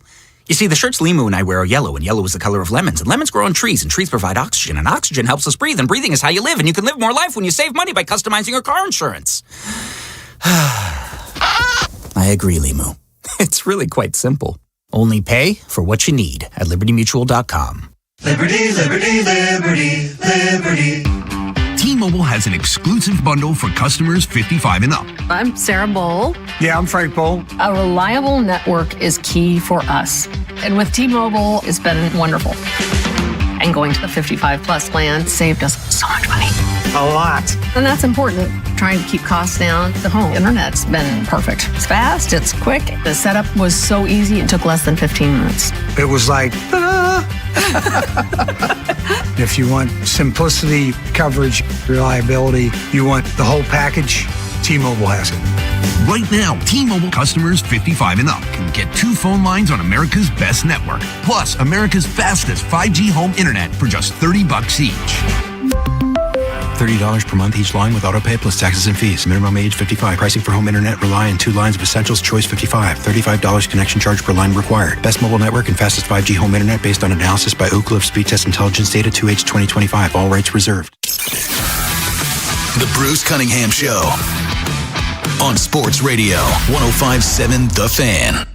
You see, the shirts Limu and I wear are yellow, and yellow is the color of lemons, and lemons grow on trees, and trees provide oxygen, and oxygen helps us breathe, and breathing is how you live, and you can live more life when you save money by customizing your car insurance. I agree, Limu. It's really quite simple. Only pay for what you need at libertymutual.com. Liberty, liberty, liberty, liberty. T-Mobile has an exclusive bundle for customers 55 and up. I'm Sarah Bowl. Yeah, I'm Frank Bowl. A reliable network is key for us. And with T-Mobile, it's been wonderful. And going to the 55 plus plan saved us so much money. A lot. And that's important. Trying to keep costs down. The home internet's been perfect. It's fast, it's quick. The setup was so easy, it took less than 15 minutes. It was like, If you want simplicity, coverage, reliability, you want the whole package, T-Mobile has it. Right now, T-Mobile customers 55 and up can get 2 phone lines on America's best network, plus America's fastest 5G home internet for just $30 each. $30 per month each line with autopay plus taxes and fees. Minimum age 55. Pricing for home internet rely on 2 lines of essentials. Choice 55. $35 connection charge per line required. Best mobile network and fastest 5G home internet based on analysis by Oak Cliff Speed Test Intelligence Data 2H 2025. All rights reserved. The Bruce Cunningham Show on Sports Radio 105.7 The Fan.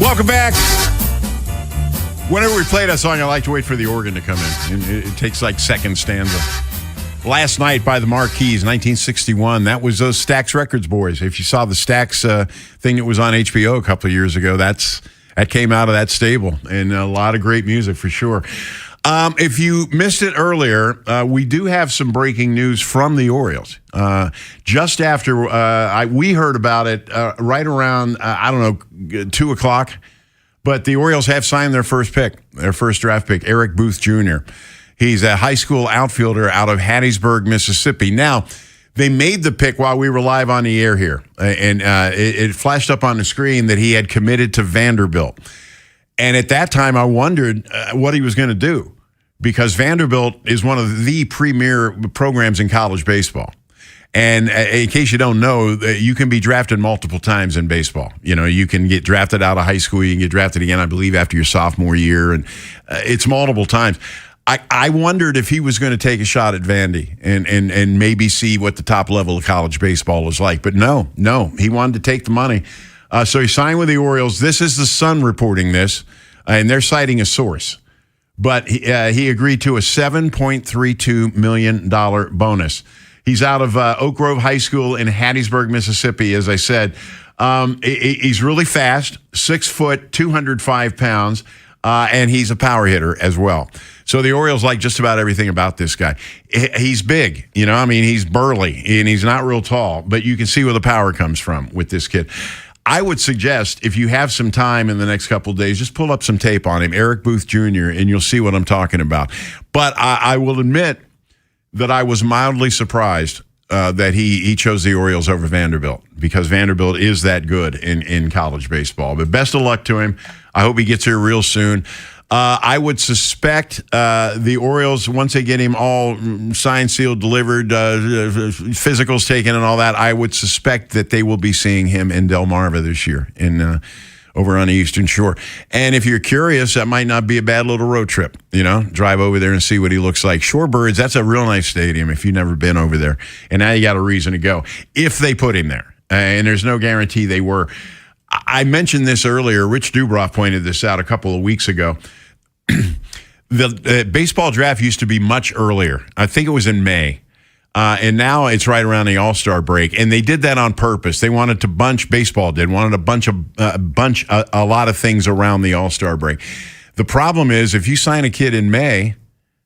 Welcome back. Whenever we play that song, I like to wait for the organ to come in. And it takes like second stanza. Last Night by the Marquis, 1961. That was those Stax Records boys. If you saw the Stax thing that was on HBO a couple of years ago, that came out of that stable. And a lot of great music for sure. If you missed it earlier, we do have some breaking news from the Orioles. Just after we heard about it right around, 2 o'clock. But the Orioles have signed their first draft pick, Eric Booth Jr. He's a high school outfielder out of Hattiesburg, Mississippi. Now, they made the pick while we were live on the air here. And it flashed up on the screen that he had committed to Vanderbilt. And at that time, I wondered what he was going to do, because Vanderbilt is one of the premier programs in college baseball. And in case you don't know, you can be drafted multiple times in baseball. You know, you can get drafted out of high school. You can get drafted again, I believe, after your sophomore year. And it's multiple times. I wondered if he was going to take a shot at Vandy and maybe see what the top level of college baseball is like. But no, he wanted to take the money. So he signed with the Orioles. This is the Sun reporting this, and they're citing a source. But he agreed to a $7.32 million bonus. He's out of Oak Grove High School in Hattiesburg, Mississippi, as I said. He's really fast, 6 foot, 205 pounds, and he's a power hitter as well. So the Orioles like just about everything about this guy. He's big, he's burly, and he's not real tall, but you can see where the power comes from with this kid. I would suggest if you have some time in the next couple of days, just pull up some tape on him, Eric Booth Jr., and you'll see what I'm talking about. But I will admit that I was mildly surprised that he chose the Orioles over Vanderbilt, because Vanderbilt is that good in college baseball. But best of luck to him. I hope he gets here real soon. I would suspect the Orioles, once they get him all signed, sealed, delivered, physicals taken and all that, I would suspect that they will be seeing him in Delmarva this year over on the Eastern Shore. And if you're curious, that might not be a bad little road trip, drive over there and see what he looks like. Shorebirds, that's a real nice stadium if you've never been over there. And now you got a reason to go, if they put him there. And there's no guarantee they were. I mentioned this earlier. Rich Dubroff pointed this out a couple of weeks ago. The baseball draft used to be much earlier. I think it was in May. And now it's right around the All-Star break. And they did that on purpose. They wanted to bunch, baseball did, wanted a lot of things around the All-Star break. The problem is, if you sign a kid in May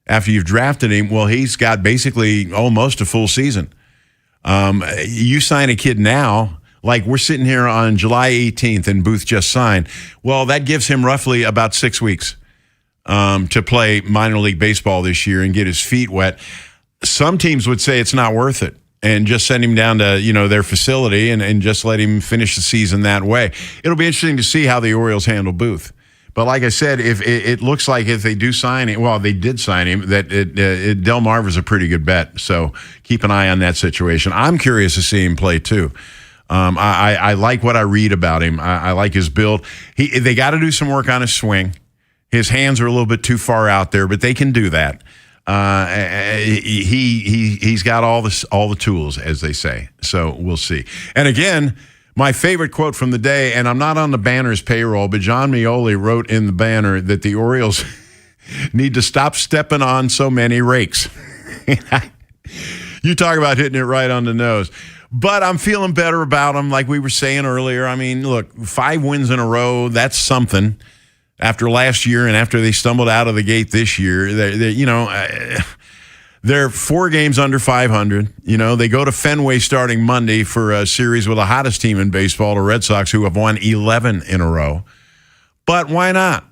after you've drafted him, well, he's got basically almost a full season. You sign a kid now, like we're sitting here on July 18th and Booth just signed. Well, that gives him roughly about 6 weeks to play minor league baseball this year and get his feet wet. Some teams would say it's not worth it and just send him down to, their facility and just let him finish the season that way. It'll be interesting to see how the Orioles handle Booth. But like I said, if it looks like if they do sign him, well, they did sign him, that Delmarva's a pretty good bet. So keep an eye on that situation. I'm curious to see him play too. I like what I read about him. I like his build. They got to do some work on his swing. His hands are a little bit too far out there, but they can do that. He's got all the tools, as they say. So we'll see. And again, my favorite quote from the day, and I'm not on the Banner's payroll, but John Mioli wrote in the Banner that the Orioles need to stop stepping on so many rakes. You talk about hitting it right on the nose. But I'm feeling better about them, like we were saying earlier. I mean, look, 5 wins in a row, that's something. After last year and after they stumbled out of the gate this year, they're 4 games under 500. They go to Fenway starting Monday for a series with the hottest team in baseball, the Red Sox, who have won 11 in a row. But why not?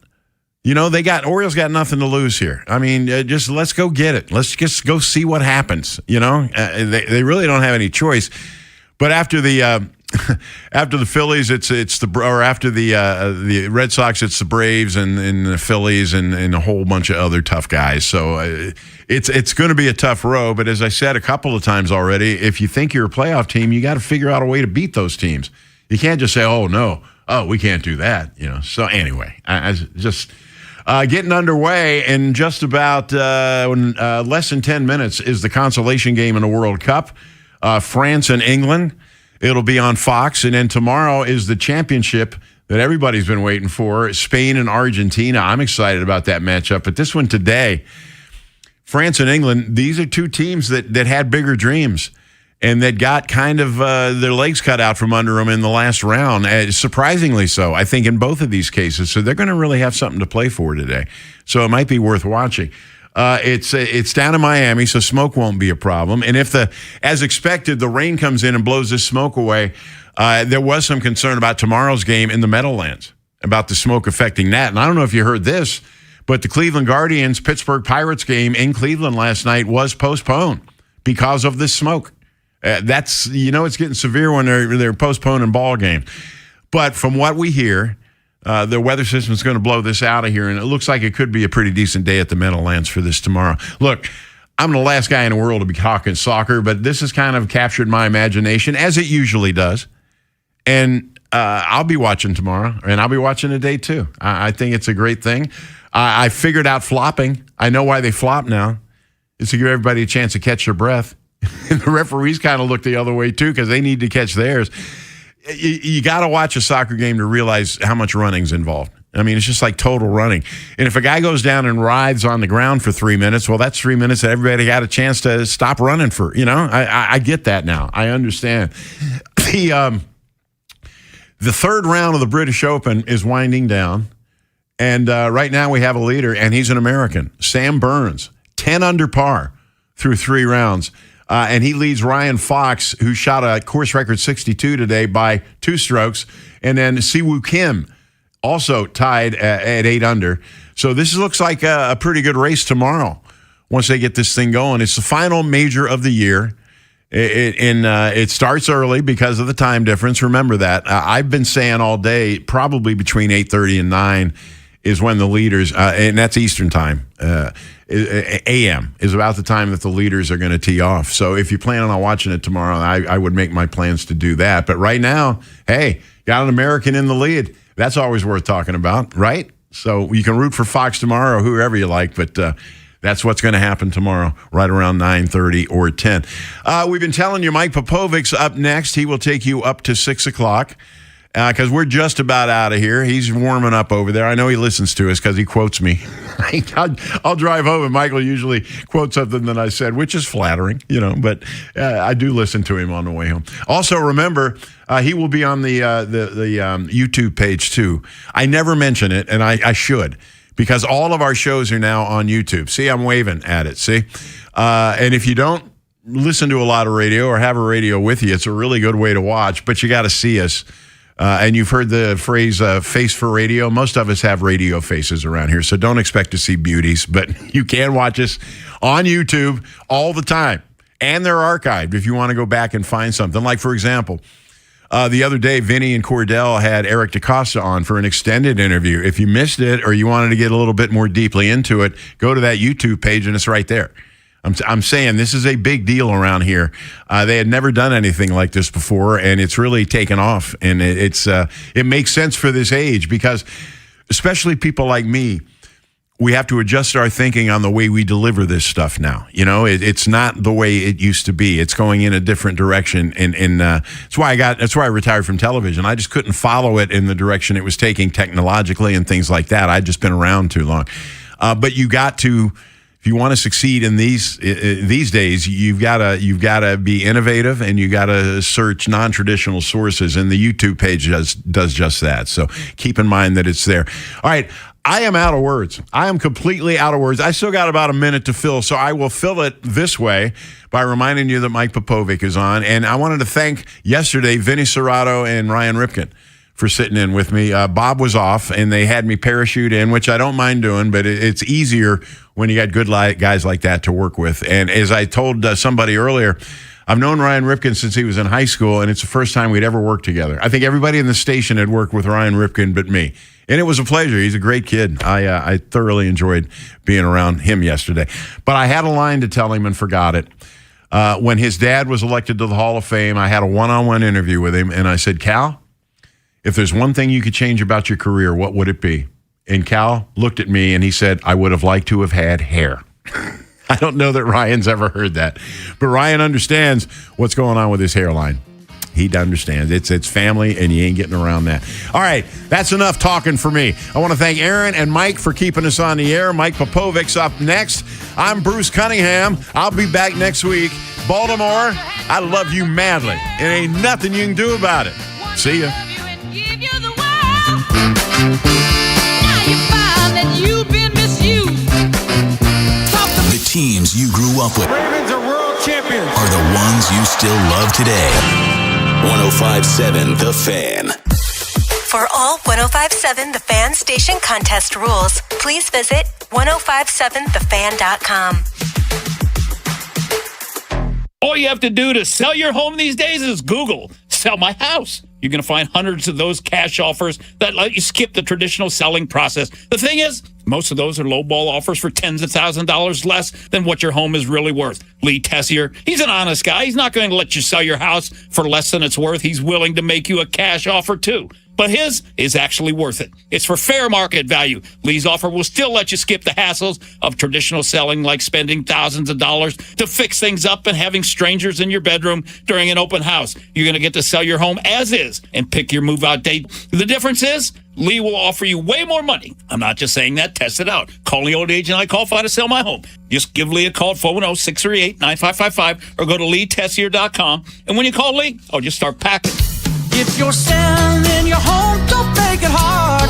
Orioles got nothing to lose here. I mean, just let's go get it. Let's just go see what happens. They really don't have any choice. But after the Phillies, after the Red Sox, it's the Braves and the Phillies and a whole bunch of other tough guys. So it's going to be a tough row. But as I said a couple of times already, if you think you're a playoff team, you got to figure out a way to beat those teams. You can't just say, we can't do that. So anyway, I just getting underway in just about less than 10 minutes is the consolation game in the World Cup. France and England. It'll be on Fox. And then tomorrow is the championship that everybody's been waiting for, Spain and Argentina. I'm excited about that matchup. But this one today, France and England, these are 2 teams that had bigger dreams and that got kind of their legs cut out from under them in the last round. Surprisingly so, I think, in both of these cases. So they're going to really have something to play for today. So it might be worth watching. It's down in Miami, so smoke won't be a problem. And if as expected, the rain comes in and blows this smoke away, there was some concern about tomorrow's game in the Meadowlands, about the smoke affecting that. And I don't know if you heard this, but the Cleveland Guardians Pittsburgh Pirates game in Cleveland last night was postponed because of this smoke. It's getting severe when they're postponing ball games. But from what we hear, the weather system is going to blow this out of here, and it looks like it could be a pretty decent day at the Meadowlands for this tomorrow. Look, I'm the last guy in the world to be talking soccer, but this has kind of captured my imagination, as it usually does. And I'll be watching tomorrow, and I'll be watching today too. I think it's a great thing. I figured out flopping. I know why they flop now. It's to give everybody a chance to catch their breath. And the referees kind of look the other way too, because they need to catch theirs. You got to watch a soccer game to realize how much running's involved. I mean, it's just like total running. And if a guy goes down and writhes on the ground for 3 minutes, well, that's 3 minutes that everybody got a chance to stop running for. I get that now. I understand. The third round of the British Open is winding down. And right now we have a leader, and he's an American, Sam Burns, 10 under par through 3 rounds. And he leads Ryan Fox, who shot a course record 62 today, by 2 strokes. And then Siwoo Kim also tied at 8 under. So this looks like a pretty good race tomorrow once they get this thing going. It's the final major of the year. It starts early because of the time difference. Remember that. I've been saying all day, probably between 8:30 and 9 is when the leaders, and that's Eastern time, AM is about the time that the leaders are going to tee off. So if you're planning on watching it tomorrow, I would make my plans to do that. But right now, hey, got an American in the lead. That's always worth talking about, right? So you can root for Fox tomorrow or whoever you like, but that's what's going to happen tomorrow, right around 9:30 or 10. We've been telling you Mike Popovic's up next. He will take you up to 6 o'clock because we're just about out of here. He's warming up over there. I know he listens to us because he quotes me. I'll drive home and Michael usually quotes something that I said, which is flattering, but I do listen to him on the way home. Also, remember, he will be on the YouTube page too. I never mention it, and I should, because all of our shows are now on YouTube. See, I'm waving at it, see? And if you don't listen to a lot of radio or have a radio with you, it's a really good way to watch, but you got to see us. And you've heard the phrase face for radio. Most of us have radio faces around here, so don't expect to see beauties, but you can watch us on YouTube all the time. And they're archived if you want to go back and find something. Like, for example, the other day, Vinny and Cordell had Eric DaCosta on for an extended interview. If you missed it or you wanted to get a little bit more deeply into it, go to that YouTube page and it's right there. I'm saying this is a big deal around here. They had never done anything like this before, and it's really taken off. And it makes sense for this age because, especially people like me, we have to adjust our thinking on the way we deliver this stuff now. It's not the way it used to be. It's going in a different direction, and that's why I retired from television. I just couldn't follow it in the direction it was taking technologically and things like that. I'd just been around too long. But you got to. If you want to succeed in these days, you've got to be innovative, and you got to search non-traditional sources, and the YouTube page does just that. So keep in mind that it's there. All right, I am out of words. I am completely out of words. I still got about a minute to fill, so I will fill it this way by reminding you that Mike Popovic is on, and I wanted to thank yesterday Vinny Serrato and Ryan Ripken for sitting in with me. Bob was off, and they had me parachute in, which I don't mind doing, but it's easier when you got good guys like that to work with. And as I told somebody earlier, I've known Ryan Ripken since he was in high school, and it's the first time we'd ever worked together. I think everybody in the station had worked with Ryan Ripken but me. And it was a pleasure. He's a great kid. I thoroughly enjoyed being around him yesterday. But I had a line to tell him and forgot it. When his dad was elected to the Hall of Fame, I had a one-on-one interview with him, and I said, Cal, if there's one thing you could change about your career, what would it be? And Cal looked at me and he said, I would have liked to have had hair. I don't know that Ryan's ever heard that, but Ryan understands what's going on with his hairline. He understands. It's family, and you ain't getting around that. All right, that's enough talking for me. I want to thank Aaron and Mike for keeping us on the air. Mike Popovic's up next. I'm Bruce Cunningham. I'll be back next week. Baltimore, I love you madly. It ain't nothing you can do about it. See ya. The teams you grew up with Ravens are world champions. are the ones you still love today. 105.7 The Fan. For all 105.7 The Fan station contest rules, please visit 1057thefan.com. All you have to do to sell your home these days is Google "sell my house." You're going to find hundreds of those cash offers that let you skip the traditional selling process. The thing is, most of those are lowball offers for tens of thousands of dollars less than what your home is really worth. Lee Tessier, he's an honest guy. He's not going to let you sell your house for less than it's worth. He's willing to make you a cash offer, too. but his is actually worth it. It's for fair market value. Lee's offer will still let you skip the hassles of traditional selling, like spending thousands of dollars to fix things up and having strangers in your bedroom during an open house. You're going to get to sell your home as is and pick your move-out date. The difference is Lee will offer you way more money. I'm not just saying that. Test it out. Call the old agent I call to sell my home. Just give Lee a call at 410-638-9555 or go to leetessier.com. And when you call Lee, just start packing. If you're selling your home, don't make it hard.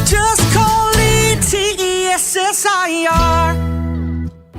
Just call Lee TESSIR.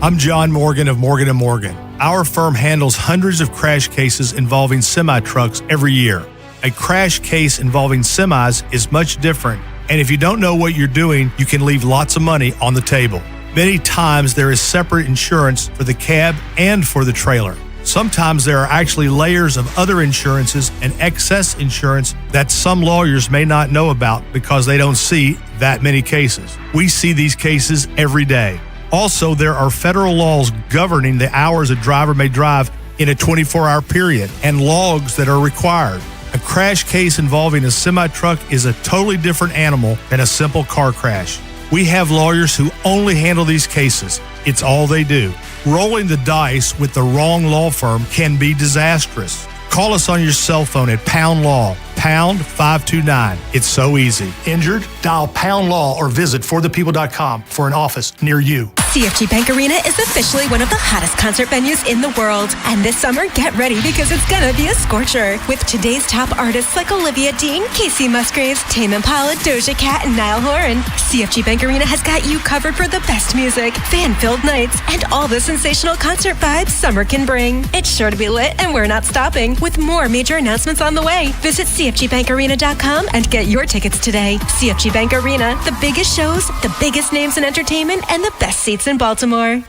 I'm John Morgan of Morgan & Morgan. Our firm handles hundreds of crash cases involving semi-trucks every year. A crash case involving semis is much different, and if you don't know what you're doing, you can leave lots of money on the table. Many times there is separate insurance for the cab and for the trailer. Sometimes there are actually layers of other insurances and excess insurance that some lawyers may not know about because they don't see that many cases. We see these cases every day. Also, there are federal laws governing the hours a driver may drive in a 24-hour period and logs that are required. A crash case involving a semi-truck is a totally different animal than a simple car crash. We have lawyers who only handle these cases. It's all they do. Rolling the dice with the wrong law firm can be disastrous. Call us on your cell phone at Pound Law, pound 529. It's so easy. Injured? Dial Pound Law or visit forthepeople.com for an office near you. CFG Bank Arena is officially one of the hottest concert venues in the world. And this summer, get ready because it's gonna be a scorcher. With today's top artists like Olivia Dean, Casey Musgraves, Tame Impala, Doja Cat, and Niall Horan, CFG Bank Arena has got you covered for the best music, fan-filled nights, and all the sensational concert vibes summer can bring. It's sure to be lit, and we're not stopping, with more major announcements on the way. Visit CFGBankArena.com and get your tickets today. CFG Bank Arena, the biggest shows, the biggest names in entertainment, and the best seats in Baltimore.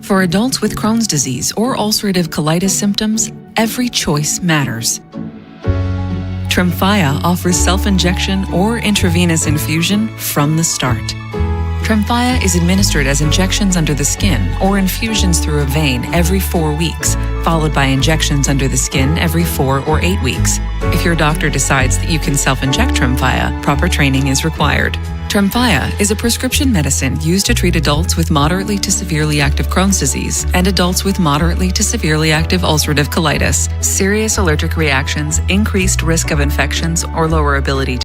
For adults with Crohn's disease or ulcerative colitis symptoms, every choice matters. Tremfya offers self-injection or intravenous infusion from the start. Tremfya is administered as injections under the skin or infusions through a vein every 4 weeks, followed by injections under the skin every 4 or 8 weeks. If your doctor decides that you can self-inject Tremfya, proper training is required. Tremfya is a prescription medicine used to treat adults with moderately to severely active Crohn's disease and adults with moderately to severely active ulcerative colitis. Serious allergic reactions, increased risk of infections, or lower ability to